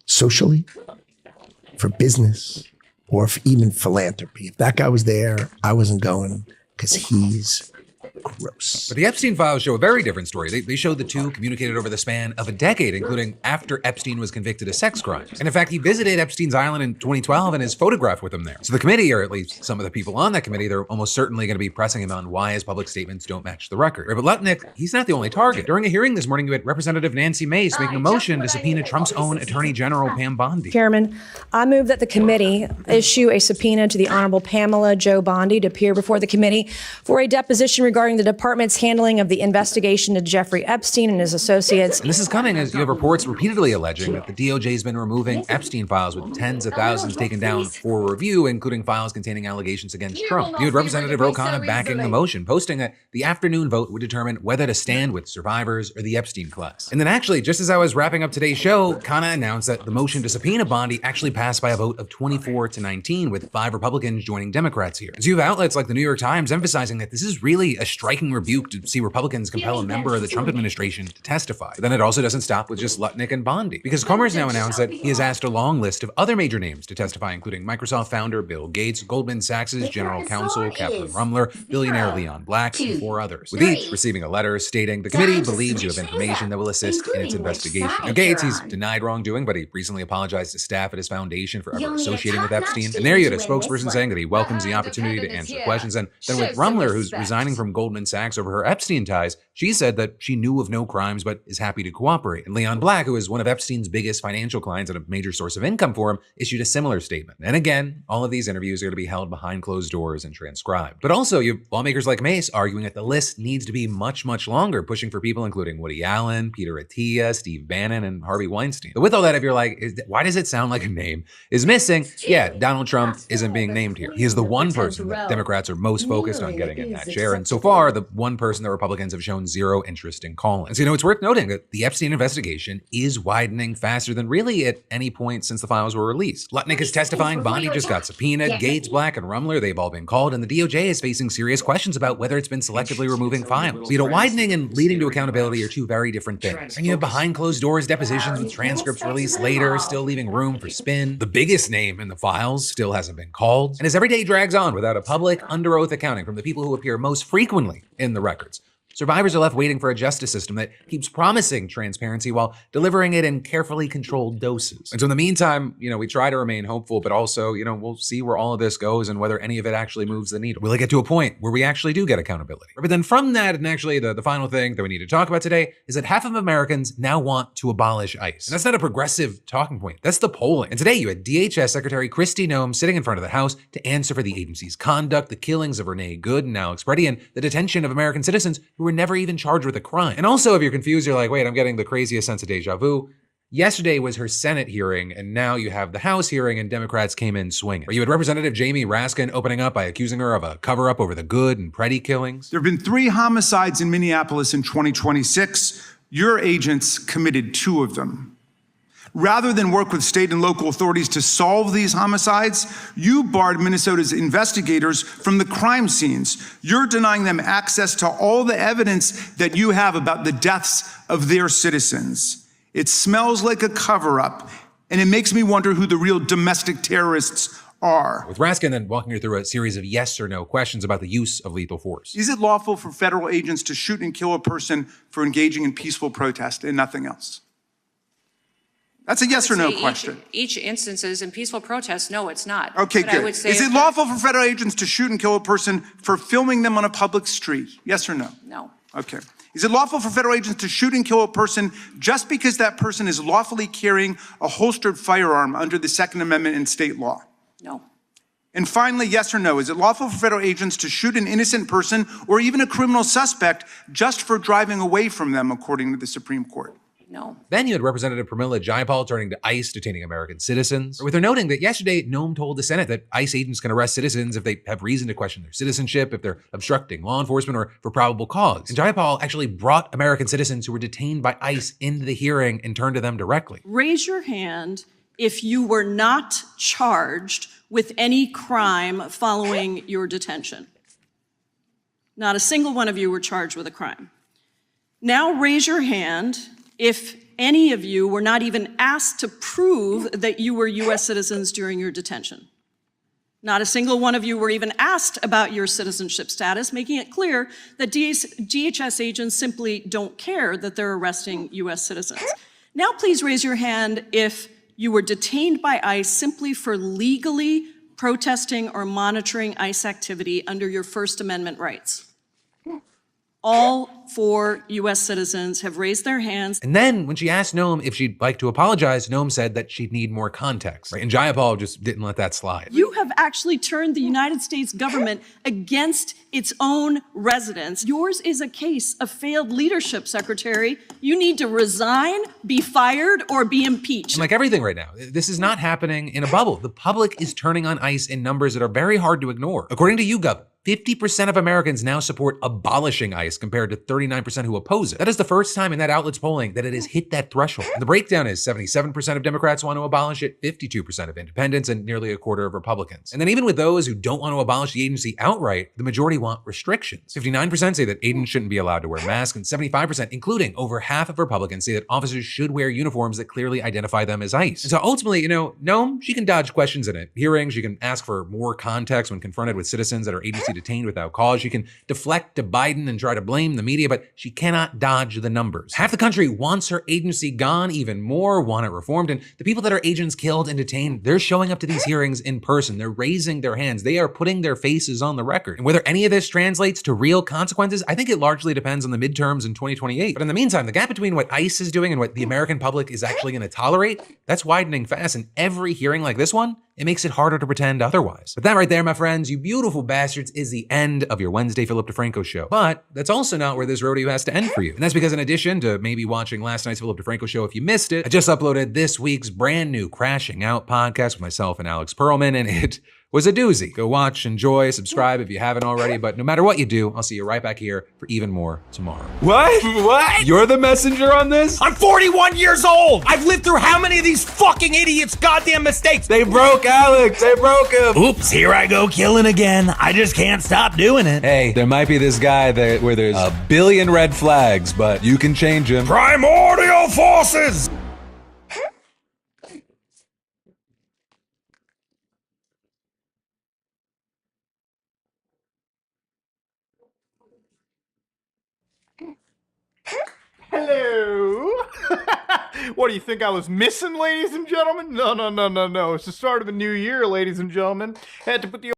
socially, for business, or for even philanthropy. If that guy was there, I wasn't going because he's Gross. But the Epstein files show a very different story. They show the two communicated over the span of a decade, including after Epstein was convicted of sex crimes. And in fact, he visited Epstein's Island in 2012 and is photographed with him there. So the committee, or at least some of the people on that committee, they're almost certainly going to be pressing him on why his public statements don't match the record. But Lutnick, he's not the only target. During a hearing this morning, you had Representative Nancy Mace making a motion to subpoena Trump's own Attorney General Pam Bondi. Chairman, I move that the committee issue a subpoena to the Honorable Pamela Jo Bondi to appear before the committee for a deposition regarding the department's handling of the investigation into Jeffrey Epstein and his associates. And this is coming as you have reports repeatedly alleging that the DOJ has been removing Epstein files with tens of thousands taken down for review, including files containing allegations against Trump. You had Representative Ro Khanna backing the motion, posting that the afternoon vote would determine whether to stand with survivors or the Epstein class. And then actually, just as I was wrapping up today's show, Khanna announced that the motion to subpoena Bondi actually passed by a vote of 24-19, with 5 Republicans joining Democrats here. So you have outlets like the New York Times emphasizing that this is really a striking rebuke to see Republicans compel a member of the Trump administration to testify. But then it also doesn't stop with just Lutnick and Bondi, because Comer's now announced that he has asked a long list of other major names to testify, including Microsoft founder Bill Gates, Goldman Sachs' general counsel Kaplan Rumler, billionaire Leon Black, and 4 others, with each receiving a letter stating the committee believes you have information that will assist in its investigation. Now, Gates, he's denied wrongdoing, but he recently apologized to staff at his foundation for ever associating with Epstein. And there you had a spokesperson saying that he welcomes the opportunity to answer questions. And then with Rumler, who's resigning from Goldman Sachs over her Epstein ties, she said that she knew of no crimes but is happy to cooperate. And Leon Black, who is one of Epstein's biggest financial clients and a major source of income for him, issued a similar statement. And again, all of these interviews are going to be held behind closed doors and transcribed. But also, you have lawmakers like Mace arguing that the list needs to be much, much longer, pushing for people including Woody Allen, Peter Attia, Steve Bannon, and Harvey Weinstein. But with all that, if you're like, why does it sound like a name is missing? Yeah, Donald Trump isn't being named here. He is the one person that Democrats are most focused on getting in that chair. And so far, the one person that Republicans have shown zero interest in calling. And so, it's worth noting that the Epstein investigation is widening faster than really at any point since the files were released. Lutnick is testifying, Bondi just got subpoenaed, Gates, Black, and Rumler, they've all been called, and the DOJ is facing serious questions about whether it's been selectively removing files. So, widening and leading to accountability are two very different things. And you have behind closed doors depositions with transcripts released later, still leaving room for spin. The biggest name in the files still hasn't been called. And as every day drags on without a public, under oath accounting from the people who appear most frequently in the records, survivors are left waiting for a justice system that keeps promising transparency while delivering it in carefully controlled doses. And so in the meantime, we try to remain hopeful, but also, we'll see where all of this goes and whether any of it actually moves the needle. Will it get to a point where we actually do get accountability? But then from that, and actually the final thing that we need to talk about today is that half of Americans now want to abolish ICE. And that's not a progressive talking point. That's the polling. And today you had DHS Secretary Kristi Noem sitting in front of the House to answer for the agency's conduct, the killings of Renee Good and Alex Preddy, and the detention of American citizens who were never even charged with a crime. And also, if you're confused, you're like, wait, I'm getting the craziest sense of deja vu. Yesterday was her Senate hearing, and now you have the House hearing, and Democrats came in swinging. You had Representative Jamie Raskin opening up by accusing her of a cover-up over the Good and Preddy killings. There have been 3 homicides in Minneapolis in 2026. Your agents committed 2 of them. Rather than work with state and local authorities to solve these homicides, you barred Minnesota's investigators from the crime scenes. You're denying them access to all the evidence that you have about the deaths of their citizens. It smells like a cover-up, and it makes me wonder who the real domestic terrorists are. With Raskin then walking her through a series of yes or no questions about the use of lethal force. Is it lawful for federal agents to shoot and kill a person for engaging in peaceful protest and nothing else? That's a yes or no question. Each instances in peaceful protests, no, it's not. Okay, good. Is it lawful for federal agents to shoot and kill a person for filming them on a public street? Yes or no? No. Okay. Is it lawful for federal agents to shoot and kill a person just because that person is lawfully carrying a holstered firearm under the Second Amendment in state law? No. And finally, yes or no, is it lawful for federal agents to shoot an innocent person or even a criminal suspect just for driving away from them, according to the Supreme Court? No. Then you had Representative Pramila Jayapal turning to ICE detaining American citizens, with her noting that yesterday Noem told the Senate that ICE agents can arrest citizens if they have reason to question their citizenship, if they're obstructing law enforcement, or for probable cause. And Jayapal actually brought American citizens who were detained by ICE into the hearing and turned to them directly. Raise your hand if you were not charged with any crime following your detention. Not a single one of you were charged with a crime. Now raise your hand if any of you were not even asked to prove that you were U.S. citizens during your detention. Not a single one of you were even asked about your citizenship status, making it clear that DHS agents simply don't care that they're arresting U.S. citizens. Now please raise your hand if you were detained by ICE simply for legally protesting or monitoring ICE activity under your First Amendment rights. All 4 U.S. citizens have raised their hands. And then when she asked Noam if she'd like to apologize, Noam said that she'd need more context. Right? And Jayapal just didn't let that slide. You have actually turned the United States government against its own residents. Yours is a case of failed leadership, Secretary. You need to resign, be fired, or be impeached. And like everything right now, this is not happening in a bubble. The public is turning on ICE in numbers that are very hard to ignore. According to YouGov, 50% of Americans now support abolishing ICE compared to 39% who oppose it. That is the first time in that outlet's polling that it has hit that threshold. And the breakdown is 77% of Democrats want to abolish it, 52% of independents, and nearly a quarter of Republicans. And then even with those who don't want to abolish the agency outright, the majority want restrictions. 59% say that agents shouldn't be allowed to wear masks, and 75%, including over half of Republicans, say that officers should wear uniforms that clearly identify them as ICE. And so ultimately, Noam, she can dodge questions in a hearing. She can ask for more context when confronted with citizens that are agency detained without cause. She can deflect to Biden and try to blame the media, but she cannot dodge the numbers. Half the country wants her agency gone, even more want it reformed, and the people that are agents killed and detained, they're showing up to these hearings in person. They're raising their hands. They are putting their faces on the record. And whether any of this translates to real consequences, I think it largely depends on the midterms in 2028. But in the meantime, the gap between what ICE is doing and what the American public is actually going to tolerate, that's widening fast. And every hearing like this one, it makes it harder to pretend otherwise. But that right there, my friends, you beautiful bastards, is the end of your Wednesday Philip DeFranco show. But that's also not where this rodeo has to end for you. And that's because in addition to maybe watching last night's Philip DeFranco show if you missed it, I just uploaded this week's brand new Crashing Out podcast with myself and Alex Perlman, and it was a doozy. Go watch, enjoy, subscribe if you haven't already, but no matter what you do, I'll see you right back here for even more tomorrow. What? You're the messenger on this? I'm 41 years old! I've lived through how many of these fucking idiots' goddamn mistakes? They broke Alex, they broke him. Oops, here I go killing again. I just can't stop doing it. Hey, there might be this guy where there's a billion red flags, but you can change him. Primordial forces! Hello. What do you think I was missing, ladies and gentlemen? No. It's the start of a new year, ladies and gentlemen. Had to put the